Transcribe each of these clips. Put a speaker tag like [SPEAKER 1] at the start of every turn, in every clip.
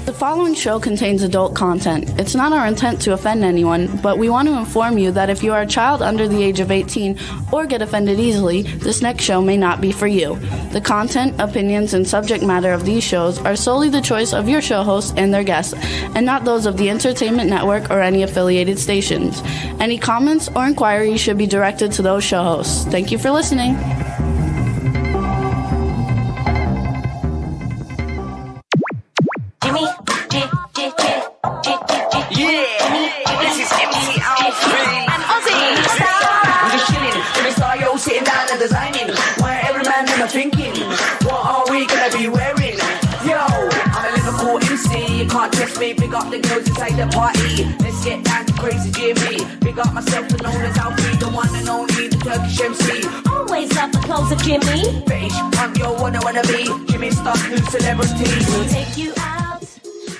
[SPEAKER 1] The following show contains adult content. It's not our intent to offend anyone, but we want to inform you that if you are a child under the age of 18 or get offended easily, this next show may not be for you. The content, opinions, and subject matter of these shows are solely the choice of your show hosts and their guests, and not those of the Entertainment Network or any affiliated stations. Any comments or inquiries should be directed to those show hosts. Thank you for listening.
[SPEAKER 2] Sitting down and designing, where every man in a thinking, what are we gonna be wearing? Yo, I'm a Liverpool MC, you can't test me. Big up the girls inside the party. Let's get down to crazy Jimmy. Big up myself and known as Alfie, the one and only, the Turkish MC.
[SPEAKER 3] Always love the clothes of Jimmy.
[SPEAKER 2] Bitch, I'm your wanna be. Jimmy Star's new celebrity.
[SPEAKER 3] We'll take you out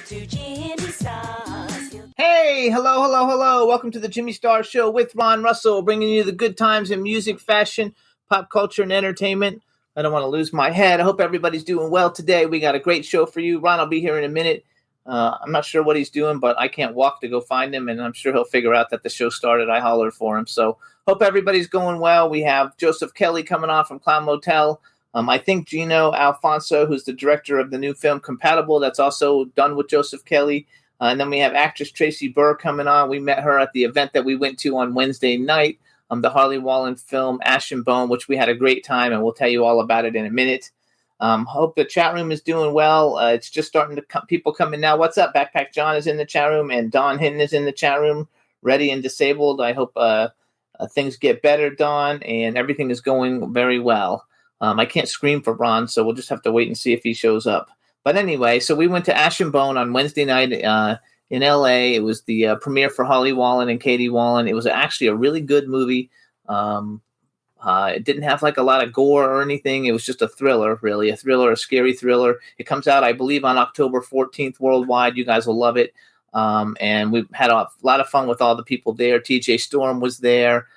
[SPEAKER 3] to Jimmy Star's.
[SPEAKER 4] Hey, hello. Welcome to the Jimmy Star Show with Ron Russell, bringing you the good times in music, fashion, pop culture, and entertainment. I don't want to lose my head. I hope everybody's doing well today. We got a great show for you. Ron will be here in a minute. I'm not sure what he's doing, but I can't walk to go find him, and I'm sure he'll figure out that the show started. I hollered for him. So hope everybody's going well. We have Joseph Kelly coming on from Clown Motel. I think Gino Alfonso, who's the director of the new film Compatible, that's also done with Joseph Kelly. And then we have actress Traci Burr coming on. We met her at the event that we went to on Wednesday night, the Harley Wallen film Ash and Bone, which we had a great time, and we'll tell you all about it in a minute. Hope the chat room is doing well. It's just starting to people come in now. What's up? Backpack John is in the chat room, and Don Hinton is in the chat room, ready and disabled. I hope things get better, Don, and everything is going very well. I can't scream for Ron, so we'll just have to wait and see if he shows up. But anyway, so we went to Ash and Bone on Wednesday night in L.A. It was the premiere for Harley Wallen and Katie Wallen. It was actually a really good movie. It didn't have like a lot of gore or anything. It was just a thriller, really, a scary thriller. It comes out, I believe, on October 14th worldwide. You guys will love it. And we had a lot of fun with all the people there. TJ Storm was there.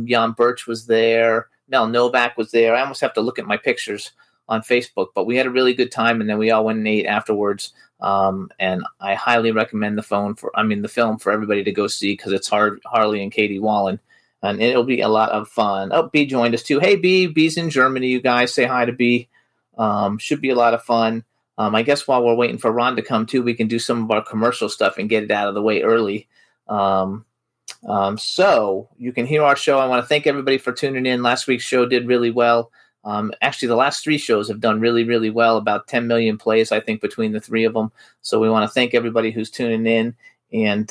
[SPEAKER 4] Jan Birch was there. Mel Novak was there. I almost have to look at my pictures on Facebook, but we had a really good time, and then we all went and ate afterwards. And I highly recommend the film for everybody to go see, because it's Harley and Katie Wallen, and it'll be a lot of fun. Oh, B joined us too. Hey, B. B's in Germany. You guys say hi to B. Should be a lot of fun. I guess while we're waiting for Ron to come too, we can do some of our commercial stuff and get it out of the way early. So you can hear our show. I want to thank everybody for tuning in. Last week's show did really well. Actually, the last three shows have done really, really well, about 10 million plays, I think, between the three of them. So we want to thank everybody who's tuning in. And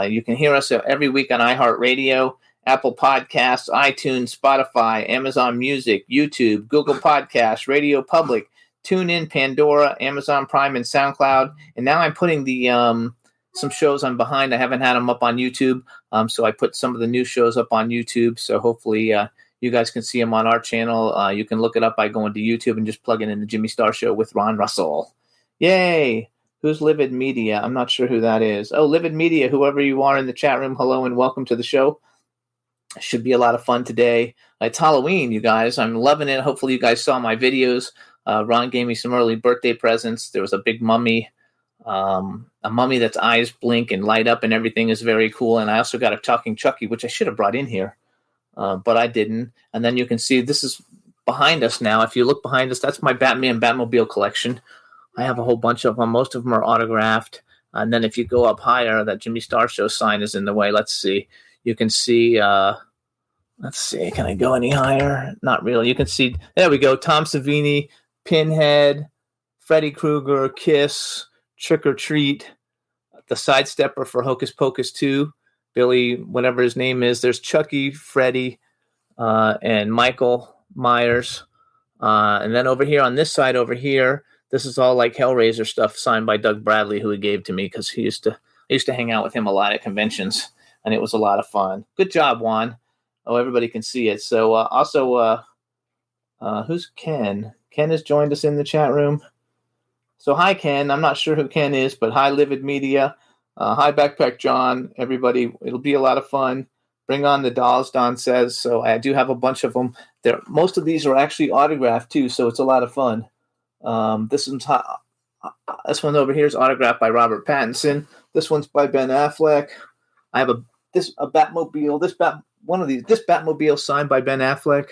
[SPEAKER 4] you can hear us every week on iHeartRadio, Apple Podcasts, iTunes, Spotify, Amazon Music, YouTube, Google Podcasts, Radio Public, TuneIn, Pandora, Amazon Prime, and SoundCloud. And now I'm putting the some shows on behind. I haven't had them up on YouTube, so I put some of the new shows up on YouTube. So hopefully you guys can see them on our channel. You can look it up by going to YouTube and just plugging in the Jimmy Star Show with Ron Russell. Yay! Who's Livid Media? I'm not sure who that is. Oh, Livid Media, whoever you are in the chat room, hello and welcome to the show. Should be a lot of fun today. It's Halloween, you guys. I'm loving it. Hopefully you guys saw my videos. Ron gave me some early birthday presents. There was a big mummy. A mummy that's eyes blink and light up and everything is very cool. And I also got a talking Chucky, which I should have brought in here. But I didn't. And then you can see this is behind us now. If you look behind us, that's my Batman Batmobile collection. I have a whole bunch of them. Most of them are autographed. And then if you go up higher, that Jimmy Star Show sign is in the way. Let's see. You can see, let's see. Can I go any higher? Not really. You can see, there we go. Tom Savini, Pinhead, Freddy Krueger, Kiss, Trick or Treat, the Sidestepper for Hocus Pocus 2. Billy, whatever his name is. There's Chucky, Freddy, and Michael Myers. And then over here on this side over here, this is all like Hellraiser stuff signed by Doug Bradley, who he gave to me because I used to hang out with him a lot at conventions, and it was a lot of fun. Good job, Juan. Oh, everybody can see it. So also, who's Ken? Ken has joined us in the chat room. So hi, Ken. I'm not sure who Ken is, but hi, Livid Media. Hi, Backpack John. Everybody, it'll be a lot of fun. Bring on the dolls, Don says. So I do have a bunch of them. Most of these are actually autographed, too, so it's a lot of fun. This is This one over here is autographed by Robert Pattinson. This one's by Ben Affleck. I have a Batmobile. This Batmobile signed by Ben Affleck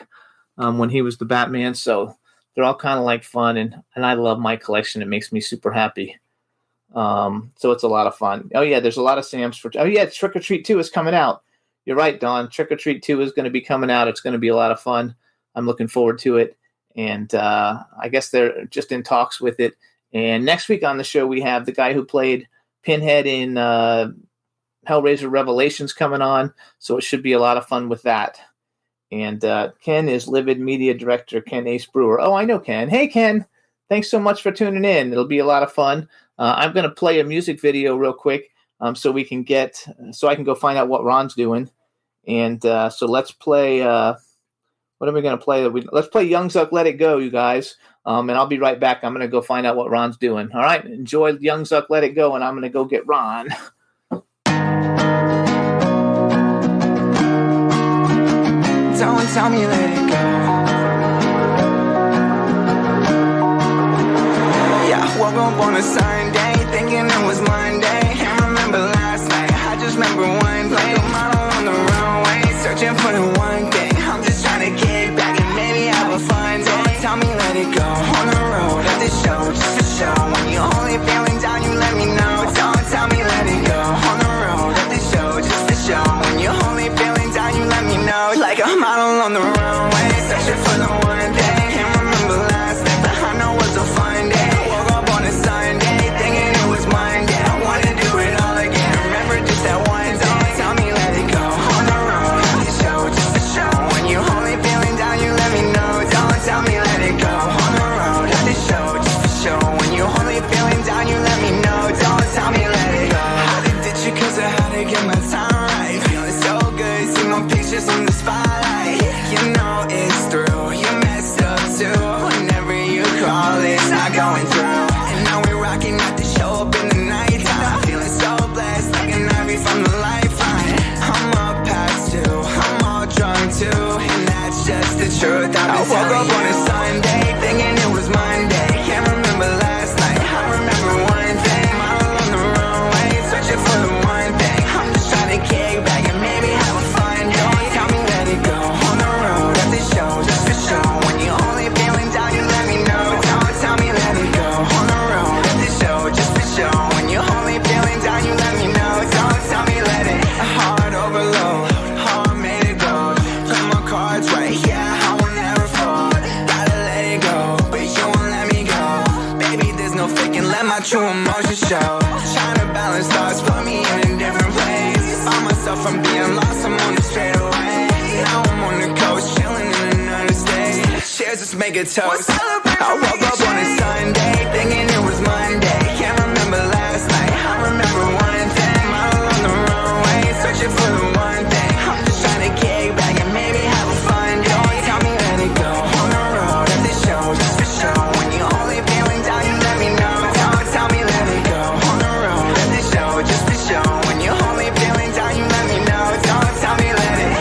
[SPEAKER 4] when he was the Batman. So they're all kind of like fun, and I love my collection. It makes me super happy. So it's a lot of fun. Oh yeah, there's a lot of Sam's for. Oh yeah, Trick or Treat 2 is coming out. You're right, Dawn. Trick or Treat 2 is going to be coming out. It's going to be a lot of fun. I'm looking forward to it, and I guess they're just in talks with it. And next week on the show, we have the guy who played Pinhead in Hellraiser Revelations coming on. So it should be a lot of fun with that. And Ken is Livid Media Director, Ken Ace Brewer. Oh, I know Ken. Hey, Ken. Thanks so much for tuning in. It'll be a lot of fun. I'm going to play a music video real quick so I can go find out what Ron's doing. And so let's play. What are we going to play? Let's play Young Zuck, Let It Go, you guys. And I'll be right back. I'm going to go find out what Ron's doing. All right. Enjoy Young Zuck, Let It Go. And I'm going to go get Ron.
[SPEAKER 2] Don't tell me let it go. Yeah, woke up on a Sunday, thinking it was Monday. Can't remember last night, I just remember one day. I'm out on the runway, searching for the one thing. I'm just trying to kick back and maybe have a fun day. Don't tell me let it go. On the road, at the show, just to show. When you're only feeling down, you let me know. Don't tell me let it go. On the road, at the show, just to show. When you're only feeling down, you let me know. Like I'm out on the runway, searching for the one thing. Can't remember last night, but I know it was a fun day. Woke up on a Sunday, thinking it was Monday. I wanna do it all again. Remember just that one day. Don't tell me let it go. On the road, at the show, just to show. When you're only feeling down, you let me know. Don't tell me let it go. On the road, at the show, just to show. When you're only feeling down, you let me know. Don't tell me let it go. I had to ditch you 'cause I had to get my time right. Feeling so good, see my pictures on the spotlight. You know it's through, you messed up too. Whenever you call, it's not going through. And now we're rocking at the show up in the nighttime. Feeling so blessed, like an ivy from the lifeline. I'm up past two, I'm all drunk too. And that's just the truth. I woke up on a Sunday, thinking it was Monday. Can't remember last night, I remember one thing. I'm on the runway, searching for the one thing. I'm just trying to kick back and maybe have a fun day. Don't tell me let it go. On the road, at the show, just for show. When you're only feeling down, you let me know. Don't tell me let it go. On the road, at the show, just for show. When you're only feeling down, you let me know. Don't tell me let it. Heart overload, heart made it go. Play my cards right, yeah, I will never fold. Gotta let it go, but you won't let me go. Baby, there's no faking, let my true emotions show. Trying to balance thoughts, put me in a different place. Found myself from being lost, I'm on the straight away. Now I'm on the coast, chilling in another state. Cheers, let's make a toast. I woke up on a Sunday, thinking it was Monday. Can't remember last night, I remember one thing. I'm on the runway, searching for the one thing. I'm just trying to kick back and maybe have a fun day. Don't tell me let it go. On the road, at the show, just for show. When you're only feeling down, you let me know. Don't tell me let it go. On the road, at the show, just for show. When you're only feeling down, you let me know. Don't tell me let it.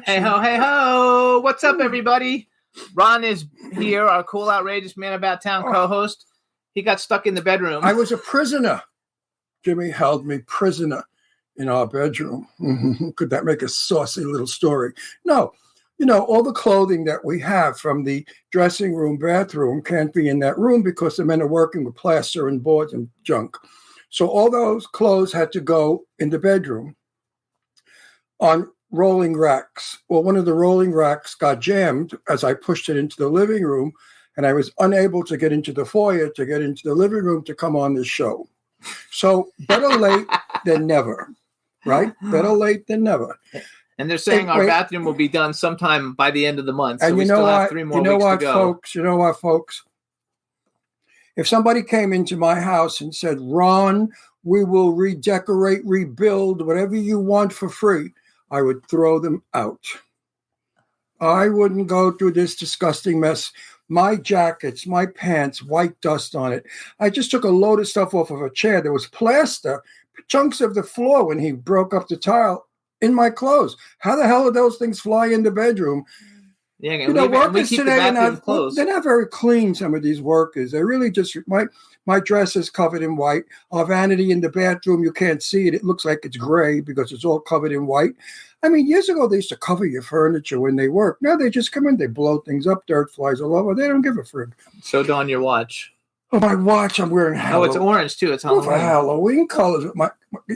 [SPEAKER 4] Hey ho! What's up, everybody? Ron is here, our cool, outrageous man about town co-host. He got stuck in the bedroom.
[SPEAKER 5] I was a prisoner. Jimmy held me prisoner in our bedroom. Could that make a saucy little story? No. You know, all the clothing that we have from the dressing room, bathroom can't be in that room because the men are working with plaster and boards and junk. So all those clothes had to go in the bedroom on rolling racks. Well, one of the rolling racks got jammed as I pushed it into the living room, and I was unable to get into the foyer, to get into the living room to come on this show. So better late than never, right? Better late than never.
[SPEAKER 4] And they're saying our bathroom will be done sometime by the end of the month. So
[SPEAKER 5] and
[SPEAKER 4] we still have 3 more weeks to go.
[SPEAKER 5] You know what, folks? If somebody came into my house and said, Ron, we will redecorate, rebuild, whatever you want for free, I would throw them out. I wouldn't go through this disgusting mess my jackets, my pants, white dust on it. I just took a load of stuff off of a chair. There was plaster, chunks of the floor when he broke up the tile in my clothes. How the hell did those things fly in the bedroom?
[SPEAKER 4] Yeah,
[SPEAKER 5] You know, workers today are
[SPEAKER 4] they're
[SPEAKER 5] not very clean, some of these workers. They really just, my dress is covered in white. Our vanity in the bathroom, you can't see it. It looks like it's gray because it's all covered in white. I mean, years ago, they used to cover your furniture when they work. Now they just come in, they blow things up, dirt flies all over. They don't give a frig.
[SPEAKER 4] Show Dawn your watch.
[SPEAKER 5] Oh, my watch, I'm wearing Halloween.
[SPEAKER 4] Oh, it's orange, too. It's Halloween.
[SPEAKER 5] Halloween colors.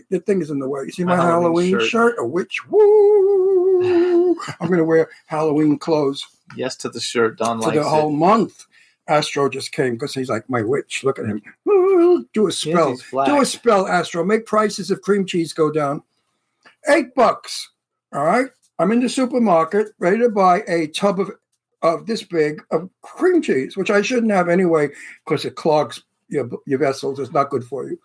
[SPEAKER 5] The thing is in the way. You see my Halloween shirt? A witch. Woo! I'm going to wear Halloween clothes.
[SPEAKER 4] Yes to the shirt. Dawn likes
[SPEAKER 5] for the whole month. Astro just came because he's like my witch. Look at him. Do a spell. Do a spell, Astro. Make prices of cream cheese go down. $8. All right. I'm in the supermarket ready to buy a tub of this big of cream cheese, which I shouldn't have anyway because it clogs your vessels. It's not good for you.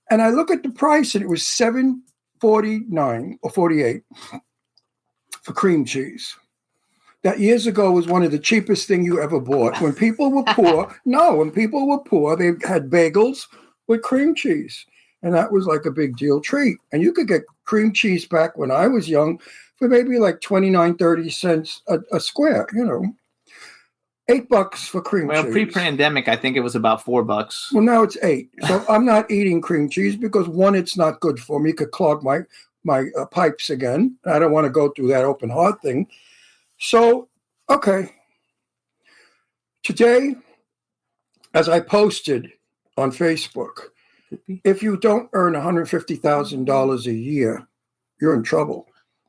[SPEAKER 5] And I look at the price and it was $7.49 or $48 for cream cheese. That years ago was one of the cheapest thing you ever bought. When people were poor, they had bagels with cream cheese. And that was like a big deal treat. And you could get cream cheese back when I was young for maybe like 29, 30 cents a square, you know. $8 for cream cheese.
[SPEAKER 4] Well, pre-pandemic, I think it was about $4.
[SPEAKER 5] Well, now it's $8. So I'm not eating cream cheese because, one, it's not good for me. It could clog my pipes again. I don't want to go through that open heart thing. So, okay. Today, as I posted on Facebook, if you don't earn $150,000 a year, you're in trouble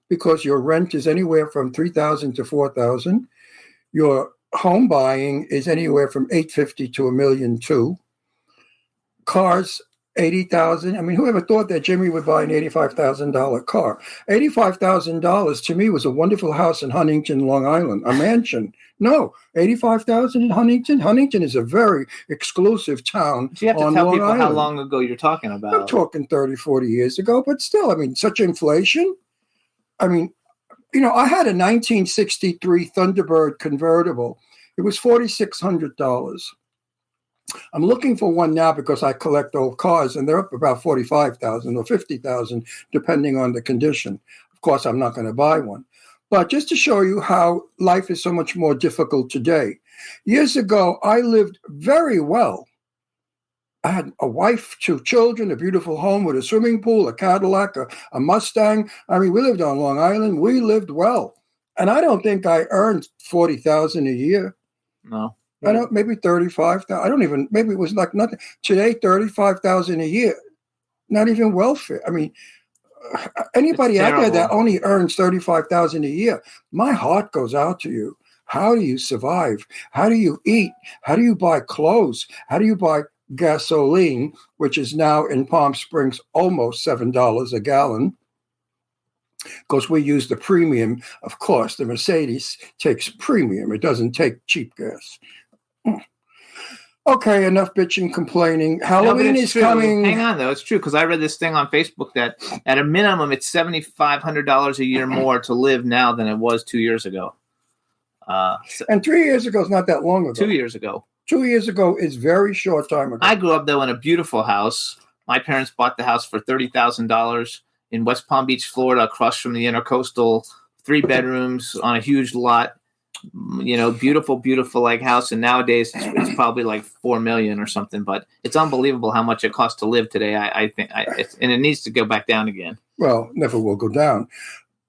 [SPEAKER 5] because your rent is anywhere from $3,000 to $4,000. Your home buying is anywhere from $850,000 to $1.2 million. Cars, $80,000. I mean, whoever thought that Jimmy would buy an $85,000 car? $85,000 to me was a wonderful house in Huntington, Long Island, a mansion. No, $85,000 in Huntington. Huntington is a very exclusive town.
[SPEAKER 4] So you have to
[SPEAKER 5] on
[SPEAKER 4] tell
[SPEAKER 5] Long
[SPEAKER 4] people
[SPEAKER 5] Island.
[SPEAKER 4] how long ago you're talking about.
[SPEAKER 5] I'm talking 30, 40 years ago, but still, I mean, such inflation. I mean, you know, I had a 1963 Thunderbird convertible. It was $4,600. I'm looking for one now because I collect old cars, and they're up about $45,000 or $50,000, depending on the condition. Of course, I'm not going to buy one. But just to show you how life is so much more difficult today. Years ago, I lived very well. I had a wife, 2 children, a beautiful home with a swimming pool, a Cadillac, a Mustang. I mean, we lived on Long Island. We lived well. And I don't think I earned $40,000 a year.
[SPEAKER 4] No.
[SPEAKER 5] I don't, maybe 35,000. I don't even, maybe it was like nothing. Today, 35,000 a year, not even welfare. I mean, anybody out there that only earns 35,000 a year, my heart goes out to you. How do you survive? How do you eat? How do you buy clothes? How do you buy gasoline, which is now in Palm Springs almost $7 a gallon? Because we use the premium. Of course, the Mercedes takes premium. It doesn't take cheap gas. Okay, enough bitching, complaining. Halloween is coming.
[SPEAKER 4] Hang on, though. It's true, because I read this thing on Facebook that at a minimum, it's $7,500 a year more to live now than it was 2 years ago.
[SPEAKER 5] And 3 years ago is not that long ago.
[SPEAKER 4] 2 years ago.
[SPEAKER 5] 2 years ago is very short time ago.
[SPEAKER 4] I grew up, though, in a beautiful house. My parents bought the house for $30,000 in West Palm Beach, Florida, across from the Intercoastal, 3 bedrooms on a huge lot. You know, beautiful, beautiful like house. And nowadays it's probably like $4 million or something. But it's unbelievable how much it costs to live today. I think, and it needs to go back down again.
[SPEAKER 5] Well, never will go down.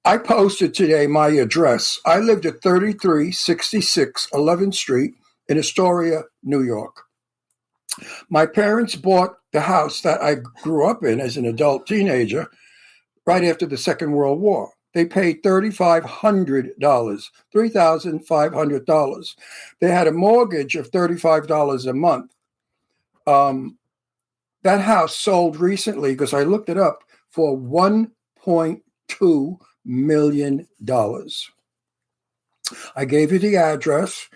[SPEAKER 5] I posted today my address. I lived at 3366 11th Street in Astoria, New York. My parents bought the house that I grew up in as an adult teenager right after the Second World War. They paid $3,500, $3,500. They had a mortgage of $35 a month. That house sold recently, because I looked it up, for $1.2 million. I gave you the address.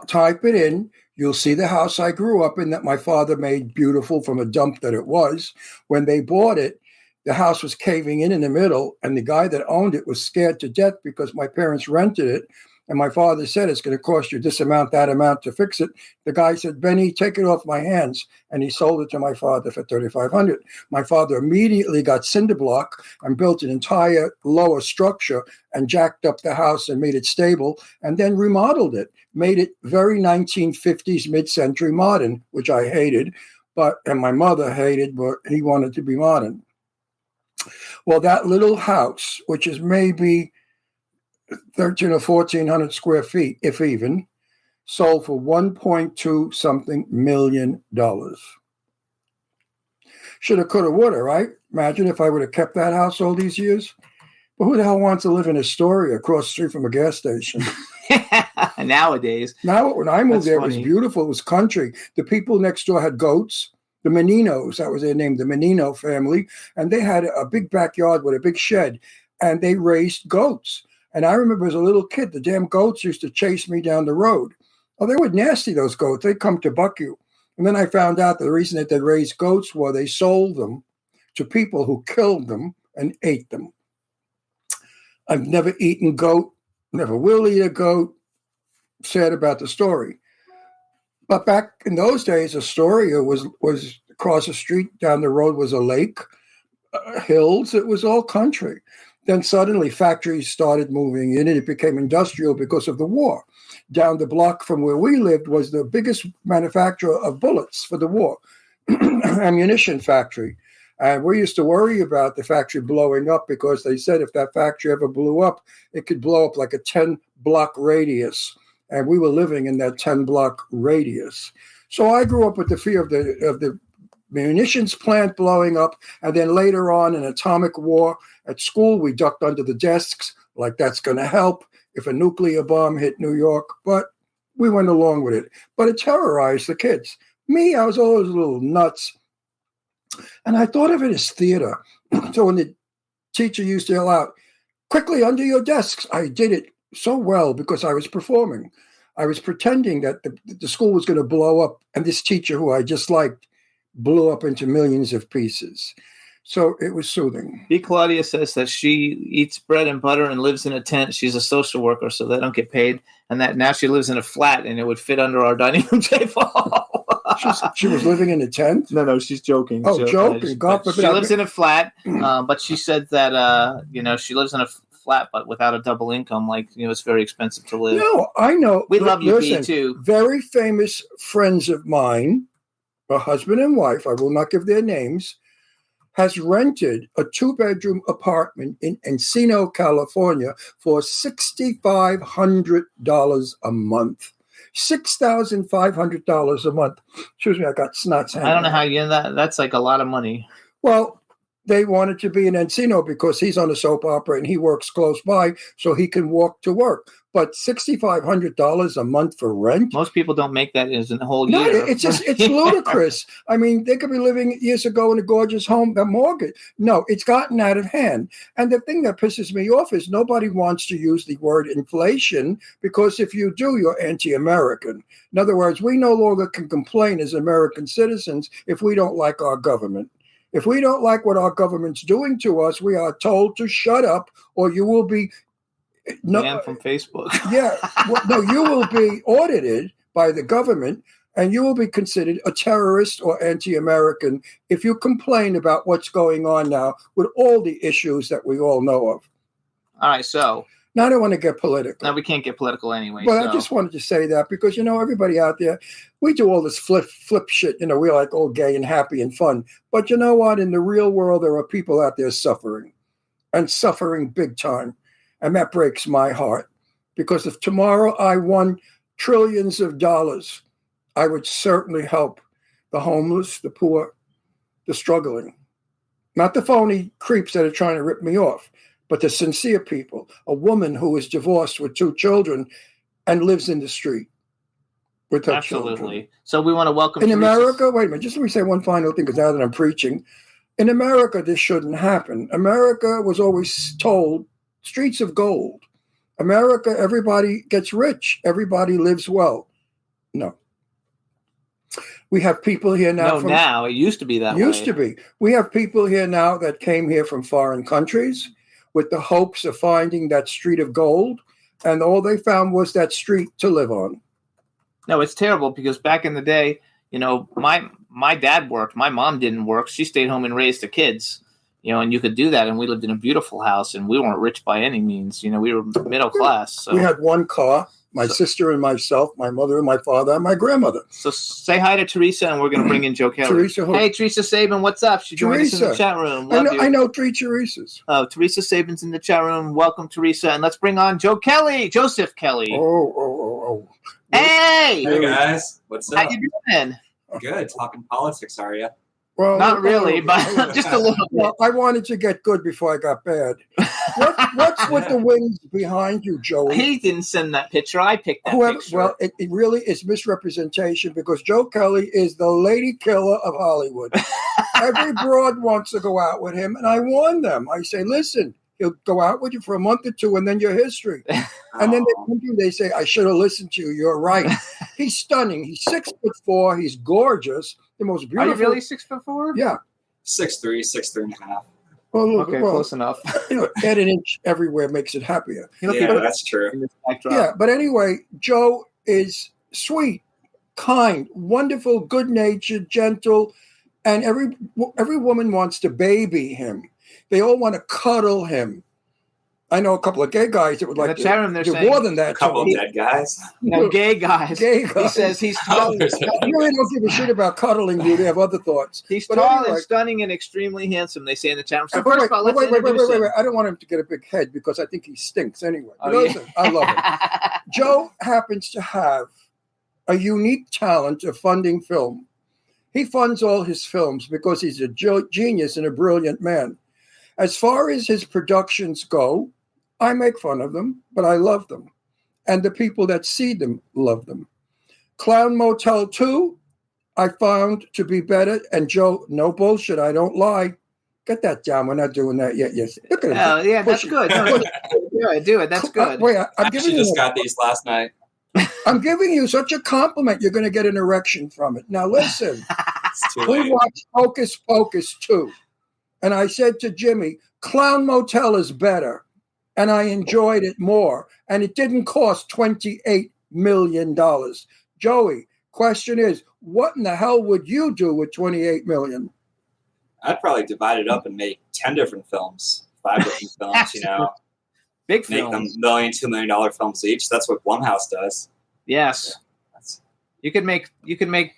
[SPEAKER 5] Type it in. You'll see the house I grew up in that my father made beautiful from a dump that it was. When they bought it, the house was caving in the middle, and the guy that owned it was scared to death because my parents rented it, And my father said, it's going to cost you this amount, that amount to fix it. The guy said, Benny, take it off my hands. And he sold it to my father for $3,500. My father immediately got cinder block and built an entire lower structure and jacked up the house and made it stable and then remodeled it, made it very 1950s, mid-century modern, which I hated, and my mother hated, but he wanted to be modern. Well, that little house, which is maybe 1,300 or 1,400 square feet, if even, sold for $1.2 something million. Shoulda, coulda, woulda, right? Imagine if I would have kept that house all these years. But who the hell wants to live in Astoria across the street from a gas station?
[SPEAKER 4] Nowadays.
[SPEAKER 5] Now, when I moved there,
[SPEAKER 4] funny.
[SPEAKER 5] It was beautiful. It was country. The people next door had goats. The Meninos, that was their name, the Menino family. And they had a big backyard with a big shed. And they raised goats. And I remember as a little kid, the damn goats used to chase me down the road. Oh, they were nasty, those goats. They'd come to buck you. And then I found out the reason that they raised goats was they sold them to people who killed them and ate them. I've never eaten goat, never will eat a goat. Sad about the story. But back in those days, Astoria was across the street, down the road was a lake, hills. It was all country. Then suddenly factories started moving in and it became industrial because of the war. Down the block from where we lived was the biggest manufacturer of bullets for the war, ammunition factory. And we used to worry about the factory blowing up because they said if that factory ever blew up, it could blow up like a 10-block radius. And we were living in that 10-block radius. So I grew up with the fear of the munitions plant blowing up. And then later on, an atomic war at school, we ducked under the desks like that's going to help if a nuclear bomb hit New York. But we went along with it. But it terrorized the kids. Me, I was always a little nuts. And I thought of it as theater. So when the teacher used to yell out, quickly under your desks, I did it so well because I was performing. I was pretending that the school was going to blow up, and this teacher who I just liked blew up into millions of pieces. So it was soothing.
[SPEAKER 4] B. Claudia says that she eats bread and butter and lives in a tent. She's a social worker, so they don't get paid. And that now she lives in a flat, and it would fit under our dining room table.
[SPEAKER 5] She was living in a tent?
[SPEAKER 4] No, she's joking.
[SPEAKER 5] Oh, joking. God forbid.
[SPEAKER 4] She lives in a flat, but she said that, she lives in a flat, but without a double income. Like, it's very expensive to live.
[SPEAKER 5] No, I know.
[SPEAKER 4] We love you,
[SPEAKER 5] Listen,
[SPEAKER 4] B, too.
[SPEAKER 5] Very famous friends of mine, a husband and wife, I will not give their names, has rented a 2-bedroom apartment in Encino, California for $6,500 a month. $6,500 a month. Excuse me, I got snots.
[SPEAKER 4] I don't know how you that. That's like a lot of money.
[SPEAKER 5] Well, they wanted to be in Encino because he's on a soap opera and he works close by, so he can walk to work. But $6,500 a month for rent?
[SPEAKER 4] Most people don't make that in a whole
[SPEAKER 5] No,
[SPEAKER 4] year.
[SPEAKER 5] it's ludicrous. I mean, they could be living years ago in a gorgeous home, a mortgage. No, it's gotten out of hand. And the thing that pisses me off is nobody wants to use the word inflation because if you do, you're anti-American. In other words, we no longer can complain as American citizens if we don't like our government. If we don't like what our government's doing to us, we are told to shut up or you will be
[SPEAKER 4] banned from Facebook.
[SPEAKER 5] Yeah. Well, no, you will be audited by the government and you will be considered a terrorist or anti-American if you complain about what's going on now with all the issues that we all know of.
[SPEAKER 4] All right, so.
[SPEAKER 5] Now, I don't want to get political.
[SPEAKER 4] No, we can't get political anyway.
[SPEAKER 5] But I just wanted to say that because, everybody out there, we do all this flip shit. We're like all gay and happy and fun. But you know what? In the real world, there are people out there suffering and suffering big time. And that breaks my heart because if tomorrow I won trillions of dollars, I would certainly help the homeless, the poor, the struggling, not the phony creeps that are trying to rip me off, but the sincere people, a woman who is divorced with 2 children and lives in the street with her children.
[SPEAKER 4] Absolutely. So we want to welcome
[SPEAKER 5] in America, wait a minute, just let me say one final thing because now that I'm preaching. In America, this shouldn't happen. America was always told streets of gold. America, everybody gets rich. Everybody lives well. No. We have people here now.
[SPEAKER 4] Now. It used to be that way.
[SPEAKER 5] Used to be. We have people here now that came here from foreign countries with the hopes of finding that street of gold. and all they found was that street to live on.
[SPEAKER 4] No, it's terrible because back in the day, my dad worked. My mom didn't work. She stayed home and raised the kids. And you could do that. And we lived in a beautiful house, and we weren't rich by any means. We were middle class. So.
[SPEAKER 5] We had one car, my sister and myself, my mother and my father, and my grandmother.
[SPEAKER 4] So say hi to Teresa, and we're going to bring in Joe Kelly.
[SPEAKER 5] Teresa,
[SPEAKER 4] hey, Teresa Sabin, what's up? She joined us in the chat room.
[SPEAKER 5] I know 3 Teresas.
[SPEAKER 4] Teresa Sabin's in the chat room. Welcome, Teresa. And let's bring on Joseph Kelly.
[SPEAKER 5] Oh.
[SPEAKER 4] Hey!
[SPEAKER 6] Hey, guys. What's up?
[SPEAKER 4] How you doing?
[SPEAKER 6] Good. Talking politics, are you?
[SPEAKER 5] Well,
[SPEAKER 4] not really, but just a little bit.
[SPEAKER 5] Well, I wanted to get good before I got bad. What's with the wings behind you, Joey?
[SPEAKER 4] He didn't send that picture. I picked that picture.
[SPEAKER 5] Well, it really is misrepresentation because Joe Kelly is the lady killer of Hollywood. Every broad wants to go out with him, and I warn them. I say, listen, he'll go out with you for a month or two, and then your history. And then they come to you, they say, I should have listened to you. You're right. He's stunning. He's 6'4". He's gorgeous. The most beautiful.
[SPEAKER 4] Are you really 6'4"?
[SPEAKER 5] Yeah.
[SPEAKER 6] 6'3", 6'3.5".
[SPEAKER 5] Well,
[SPEAKER 4] okay, close enough.
[SPEAKER 5] Add an inch everywhere makes it happier.
[SPEAKER 6] Yeah, that's true.
[SPEAKER 5] Yeah, but anyway, Joe is sweet, kind, wonderful, good-natured, gentle, and every woman wants to baby him. They all want to cuddle him. I know a couple of gay guys that would like to do more than that.
[SPEAKER 6] A couple of dead guys.
[SPEAKER 4] No, gay guys.
[SPEAKER 5] Gay guys.
[SPEAKER 4] He says he's tall.
[SPEAKER 5] I really don't give a shit about cuddling you. They have other thoughts.
[SPEAKER 4] He's tall and stunning and extremely handsome, they say in the chat room. So first of all, let's
[SPEAKER 5] introduce him. I don't want him to get a big head because I think he stinks anyway. Listen, I love him. Joe happens to have a unique talent of funding film. He funds all his films because he's a genius and a brilliant man. As far as his productions go, I make fun of them, but I love them. And the people that see them love them. Clown Motel 2, I found to be better. And Joe, no bullshit, I don't lie. Get that down. We're not doing that yet. Yes. Look at him.
[SPEAKER 4] Oh, yeah, that's good. Do it. That's good.
[SPEAKER 5] Wait,
[SPEAKER 6] I just got these last night.
[SPEAKER 5] I'm giving you such a compliment. You're going to get an erection from it. Now, listen. We watched Hocus Pocus 2. And I said to Jimmy, Clown Motel is better. And I enjoyed it more. And it didn't cost $28 million. Joey, question is, what in the hell would you do with $28 million?
[SPEAKER 6] I'd probably divide it up and make 10 different films, 5 different films,
[SPEAKER 4] Big
[SPEAKER 6] make
[SPEAKER 4] films.
[SPEAKER 6] them $1 million, $2 million films each. That's what Blumhouse does.
[SPEAKER 4] Yes. You could make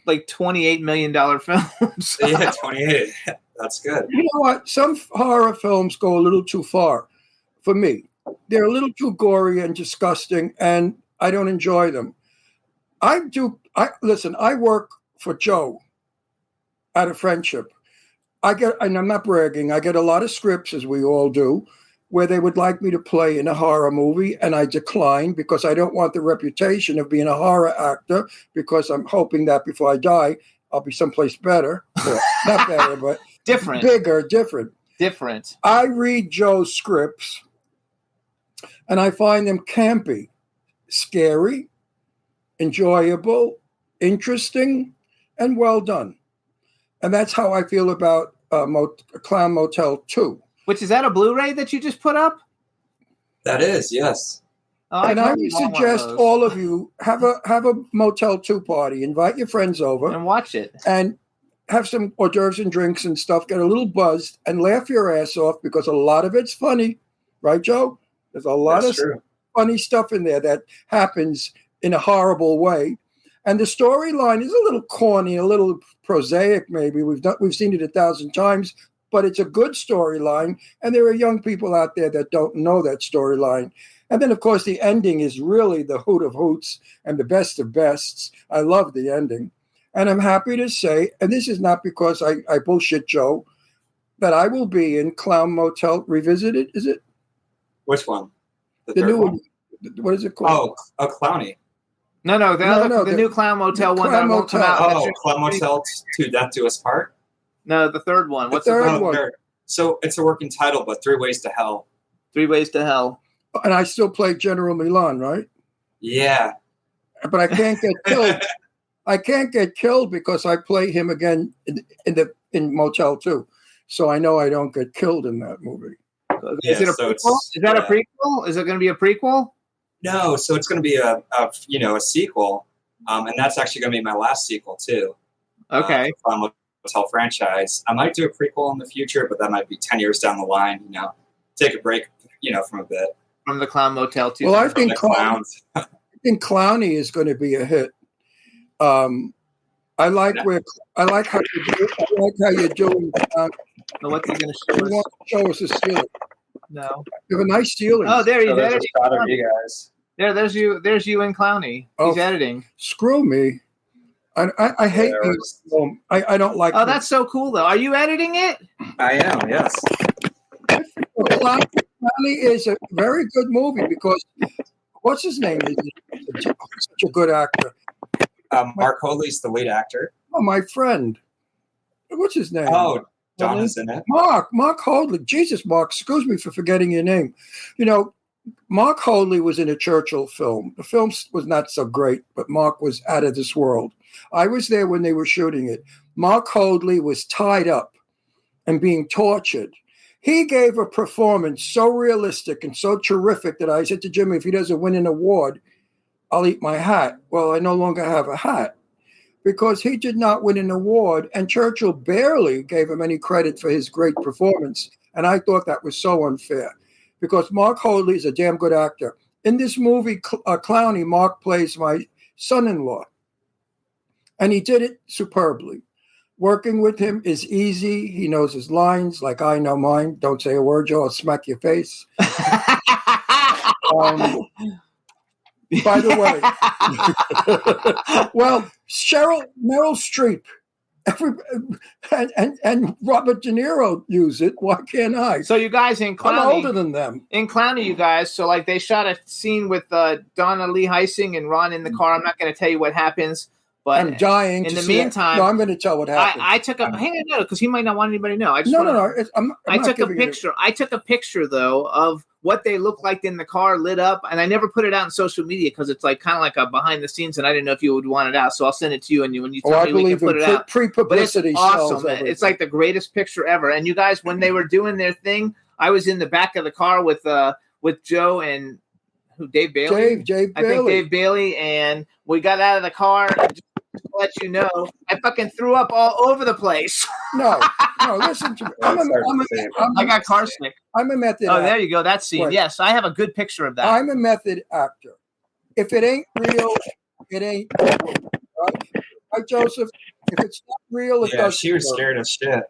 [SPEAKER 4] like $28 million films.
[SPEAKER 6] Yeah, 28. That's good.
[SPEAKER 5] You know what? Some horror films go a little too far for me. They're a little too gory and disgusting, and I don't enjoy them. Listen, I work for Joe out of friendship. And I'm not bragging, I get a lot of scripts, as we all do, where they would like me to play in a horror movie, and I decline because I don't want the reputation of being a horror actor, because I'm hoping that before I die, I'll be someplace better. Well, not better, but
[SPEAKER 4] different.
[SPEAKER 5] Bigger, different.
[SPEAKER 4] Different.
[SPEAKER 5] I read Joe's scripts, and I find them campy, scary, enjoyable, interesting, and well done. And that's how I feel about Clown Motel 2.
[SPEAKER 4] Which, is that a Blu-ray that you just put up?
[SPEAKER 6] That is, yes.
[SPEAKER 5] And I would suggest all of you have a Motel 2 party. Invite your friends over.
[SPEAKER 4] And watch it.
[SPEAKER 5] And have some hors d'oeuvres and drinks and stuff. Get a little buzzed and laugh your ass off because a lot of it's funny. Right, Joe? There's a lot of funny stuff in there that happens in a horrible way. And the storyline is a little corny, a little prosaic maybe. We've seen it 1,000 times, but it's a good storyline. And there are young people out there that don't know that storyline. And then, of course, the ending is really the hoot of hoots and the best of bests. I love the ending. And I'm happy to say, and this is not because I bullshit Joe, that I will be in Clown Motel Revisited, is it?
[SPEAKER 6] Which one?
[SPEAKER 5] The new one. What is it called?
[SPEAKER 6] Oh, Clowny.
[SPEAKER 4] No, the new Clown Motel one that won't come out.
[SPEAKER 6] Oh, Clown Motel 2, Death Do Us Part?
[SPEAKER 4] No, the third one. What's
[SPEAKER 5] the third one?
[SPEAKER 6] So it's a working title, but 3 Ways to Hell.
[SPEAKER 4] 3 Ways to Hell.
[SPEAKER 5] And I still play General Milan, right?
[SPEAKER 6] Yeah.
[SPEAKER 5] But I can't get killed. I can't get killed because I play him again in Motel 2. So I know I don't get killed in that movie.
[SPEAKER 4] Is it a prequel? Is that a prequel? Is it going to be a prequel?
[SPEAKER 6] No, so it's going to be a sequel, and that's actually going to be my last sequel too.
[SPEAKER 4] Okay.
[SPEAKER 6] Clown Motel franchise. I might do a prequel in the future, but that might be 10 years down the line. Take a break, from a bit.
[SPEAKER 4] From the Clown Motel 2.
[SPEAKER 5] Well, I think
[SPEAKER 6] Clowns.
[SPEAKER 5] I think Clowny is going to be a hit. I like how you're doing.
[SPEAKER 4] So what's he going to
[SPEAKER 5] You
[SPEAKER 4] show us?
[SPEAKER 5] want to show us a ceiling?
[SPEAKER 4] No.
[SPEAKER 5] You have a nice ceiling.
[SPEAKER 4] Oh, there he
[SPEAKER 6] So there's
[SPEAKER 4] is.
[SPEAKER 6] a shot of you guys.
[SPEAKER 4] There's you. There's you and Clowny. He's editing.
[SPEAKER 5] Screw me. I hate me. I don't like.
[SPEAKER 4] Oh, that's so cool, though. Are you editing it?
[SPEAKER 6] I am, yes.
[SPEAKER 5] Clowny is a very good movie because what's his name? He's such a good actor.
[SPEAKER 6] Mark Hoadley's the lead actor.
[SPEAKER 5] Oh, my friend. What's his name?
[SPEAKER 6] Oh, Don is in it.
[SPEAKER 5] Mark Hoadley. Jesus, Mark, excuse me for forgetting your name. Mark Hoadley was in a Churchill film. The film was not so great, but Mark was out of this world. I was there when they were shooting it. Mark Hoadley was tied up and being tortured. He gave a performance so realistic and so terrific that I said to Jimmy, if he doesn't win an award, I'll eat my hat. Well, I no longer have a hat because he did not win an award, and Churchill barely gave him any credit for his great performance. And I thought that was so unfair because Mark Hoadley is a damn good actor. In this movie, Clowny, Mark plays my son-in-law, and he did it superbly. Working with him is easy. He knows his lines like I know mine. Don't say a word, Joe. I'll smack your face. By the way, well, Meryl Streep, and Robert De Niro use it. Why can't I?
[SPEAKER 4] So you guys in Clowny,
[SPEAKER 5] I'm older than them.
[SPEAKER 4] In Clowny, you guys. So like they shot a scene with Donna Lee Heising and Ron in the car. I'm not going to tell you what happens. But
[SPEAKER 5] I'm dying.
[SPEAKER 4] In the meantime,
[SPEAKER 5] no, I'm going to tell what happened.
[SPEAKER 4] I took a hang on, no, because he might not want anybody to know.
[SPEAKER 5] I
[SPEAKER 4] took a picture. I took a picture though of what they looked like in the car, lit up, and I never put it out on social media because it's like kind of like a behind the scenes, and I didn't know if you would want it out. So I'll send it to you, and when you tell me, we can put it out.
[SPEAKER 5] Pre-publicity,
[SPEAKER 4] but it's awesome. It's like the greatest picture ever. And you guys, when they were doing their thing, I was in the back of the car with Joe and Dave Bailey.
[SPEAKER 5] Dave Bailey.
[SPEAKER 4] I think Dave Bailey, and we got out of the car. Just to let you know, I fucking threw up all over the place.
[SPEAKER 5] No, listen to me.
[SPEAKER 4] I got car sick.
[SPEAKER 5] I'm a method
[SPEAKER 4] actor.
[SPEAKER 5] actor.
[SPEAKER 4] There you go. That scene.
[SPEAKER 5] Right.
[SPEAKER 4] Yes, I have a good picture of that.
[SPEAKER 5] I'm a method actor. If it ain't real, it ain't real. Right, Joseph? If it's not real, it doesn't.
[SPEAKER 6] She was scared of shit.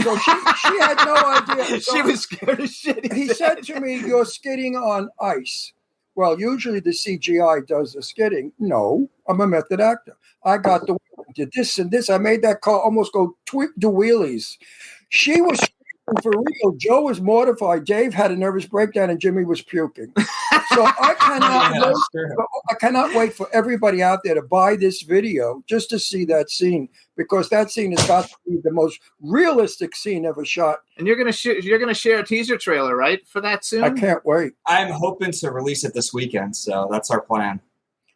[SPEAKER 5] So she had no idea.
[SPEAKER 4] She was scared of shit.
[SPEAKER 5] He said to me, "You're skidding on ice." Well, usually the CGI does the skidding. No, I'm a method actor. I got did this and this. I made that car almost go do wheelies. She was screaming for real. Joe was mortified. Dave had a nervous breakdown, and Jimmy was puking. So I cannot wait for everybody out there to buy this video just to see that scene, because that scene has got to be the most realistic scene ever shot.
[SPEAKER 4] And you're gonna share a teaser trailer, right, for that soon?
[SPEAKER 5] I can't wait.
[SPEAKER 6] I'm hoping to release it this weekend, so that's our plan.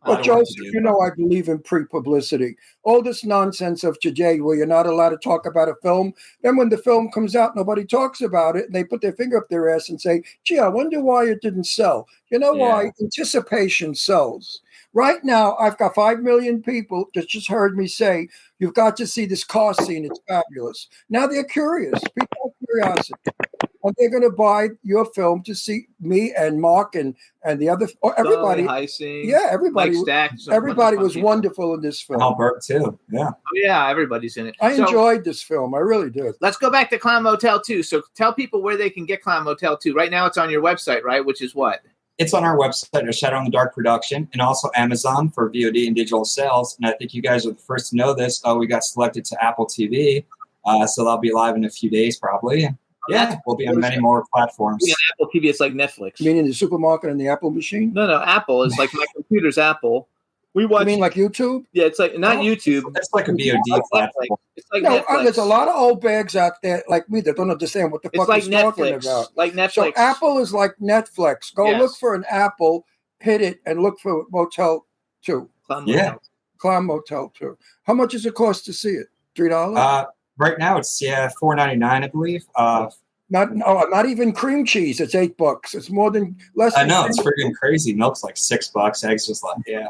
[SPEAKER 5] Well, Joseph, I believe in pre-publicity. All this nonsense of today where you're not allowed to talk about a film. Then when the film comes out, nobody talks about it, and they put their finger up their ass and say, gee, I wonder why it didn't sell. You know why? Anticipation sells. Right now, I've got 5 million people that just heard me say, you've got to see this car scene. It's fabulous. Now they're curious. People have curiosity. And they're going to buy your film to see me and Mark and the other, or everybody. Everybody. Everybody was wonderful in this film.
[SPEAKER 6] Albert too. Yeah.
[SPEAKER 4] Oh, yeah, everybody's in it.
[SPEAKER 5] I enjoyed this film. I really did.
[SPEAKER 4] Let's go back to Clown Motel 2. So tell people where they can get Clown Motel 2. Right now it's on your website, right? Which is what?
[SPEAKER 6] It's on our website, a Shadow in the Dark production, and also Amazon for VOD and digital sales. And I think you guys are the first to know this. We got selected to Apple TV. So that'll be live in a few days probably. Yeah, we'll be on many more platforms.
[SPEAKER 4] Yeah, Apple TV, it's like Netflix.
[SPEAKER 5] You mean in the supermarket and the Apple machine?
[SPEAKER 4] No, Apple is like my computer's Apple. We watch.
[SPEAKER 5] You mean like YouTube?
[SPEAKER 4] Yeah, it's like not YouTube.
[SPEAKER 6] It's like a VOD platform.
[SPEAKER 4] It's like Netflix.
[SPEAKER 5] There's a lot of old bags out there like me that don't understand what the fuck he's talking about.
[SPEAKER 4] Like Netflix.
[SPEAKER 5] So Apple is like Netflix. Go look for an Apple, hit it, and look for Motel 2. Clown Motel 2. How much does it cost to see it? $3?
[SPEAKER 6] Right now it's $4.99, I believe.
[SPEAKER 5] Not even cream cheese. It's $8. It's more than less.
[SPEAKER 6] I know, it's freaking crazy. Milk's like $6. Eggs just like, yeah.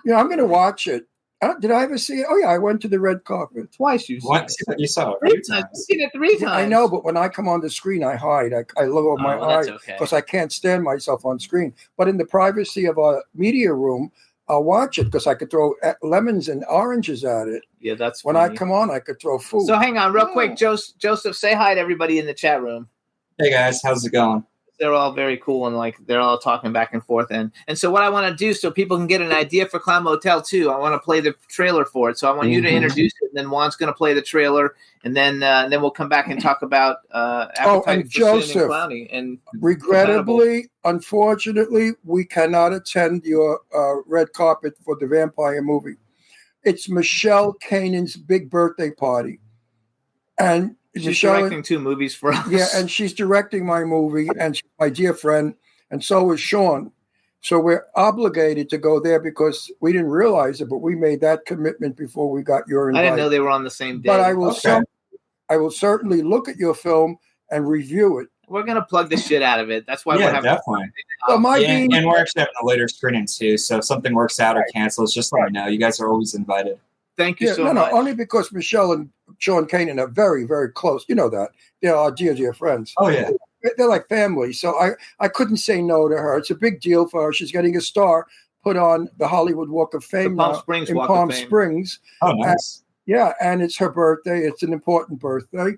[SPEAKER 5] Yeah, I'm going to watch it. Did I ever see it? Oh, yeah, I went to the red carpet.
[SPEAKER 4] Twice
[SPEAKER 6] You saw it
[SPEAKER 4] 3 times. I've seen it 3 times.
[SPEAKER 5] I know, but when I come on the screen, I hide. I lower my eyes
[SPEAKER 4] that's okay.
[SPEAKER 5] because I can't stand myself on screen. But in the privacy of a media room, I'll watch it because I could throw lemons and oranges at it.
[SPEAKER 4] Yeah, that's
[SPEAKER 5] when
[SPEAKER 4] funny.
[SPEAKER 5] I come on, I could throw food.
[SPEAKER 4] So hang on real quick. Joseph, say hi to everybody in the chat room.
[SPEAKER 6] Hey, guys. How's it going?
[SPEAKER 4] They're all very cool and like they're all talking back and forth. And so what I want to do so people can get an idea for Clown Motel 2, I want to play the trailer for it. So I want you to introduce it, and then Juan's going to play the trailer, and then we'll come back and talk about Appetite
[SPEAKER 5] and
[SPEAKER 4] for Sin
[SPEAKER 5] Joseph,
[SPEAKER 4] and Clowny. And
[SPEAKER 5] regrettably, unfortunately, we cannot attend your red carpet for the vampire movie. It's Michelle Kanan's big birthday party. And
[SPEAKER 4] she's directing 2 movies for us.
[SPEAKER 5] Yeah, and she's directing my movie, and she's my dear friend, and so is Sean. So we're obligated to go there because we didn't realize it, but we made that commitment before we got your invite.
[SPEAKER 4] I didn't know they were on the same day.
[SPEAKER 5] But I will certainly look at your film and review it.
[SPEAKER 4] We're going to plug the shit out of it. That's why we're having
[SPEAKER 6] definitely.
[SPEAKER 5] So
[SPEAKER 6] and we're actually having a later screening too, so if something works out or cancels, just let me know. You guys are always invited.
[SPEAKER 4] Thank you so much.
[SPEAKER 5] Only because Michelle and Sean Kanan are very, very close. You know that. They're our dear, dear friends.
[SPEAKER 6] Oh, yeah.
[SPEAKER 5] They're like family. So I couldn't say no to her. It's a big deal for her. She's getting a star put on the Hollywood Walk of Fame in Palm Springs.
[SPEAKER 6] Oh, nice.
[SPEAKER 5] And it's her birthday. It's an important birthday.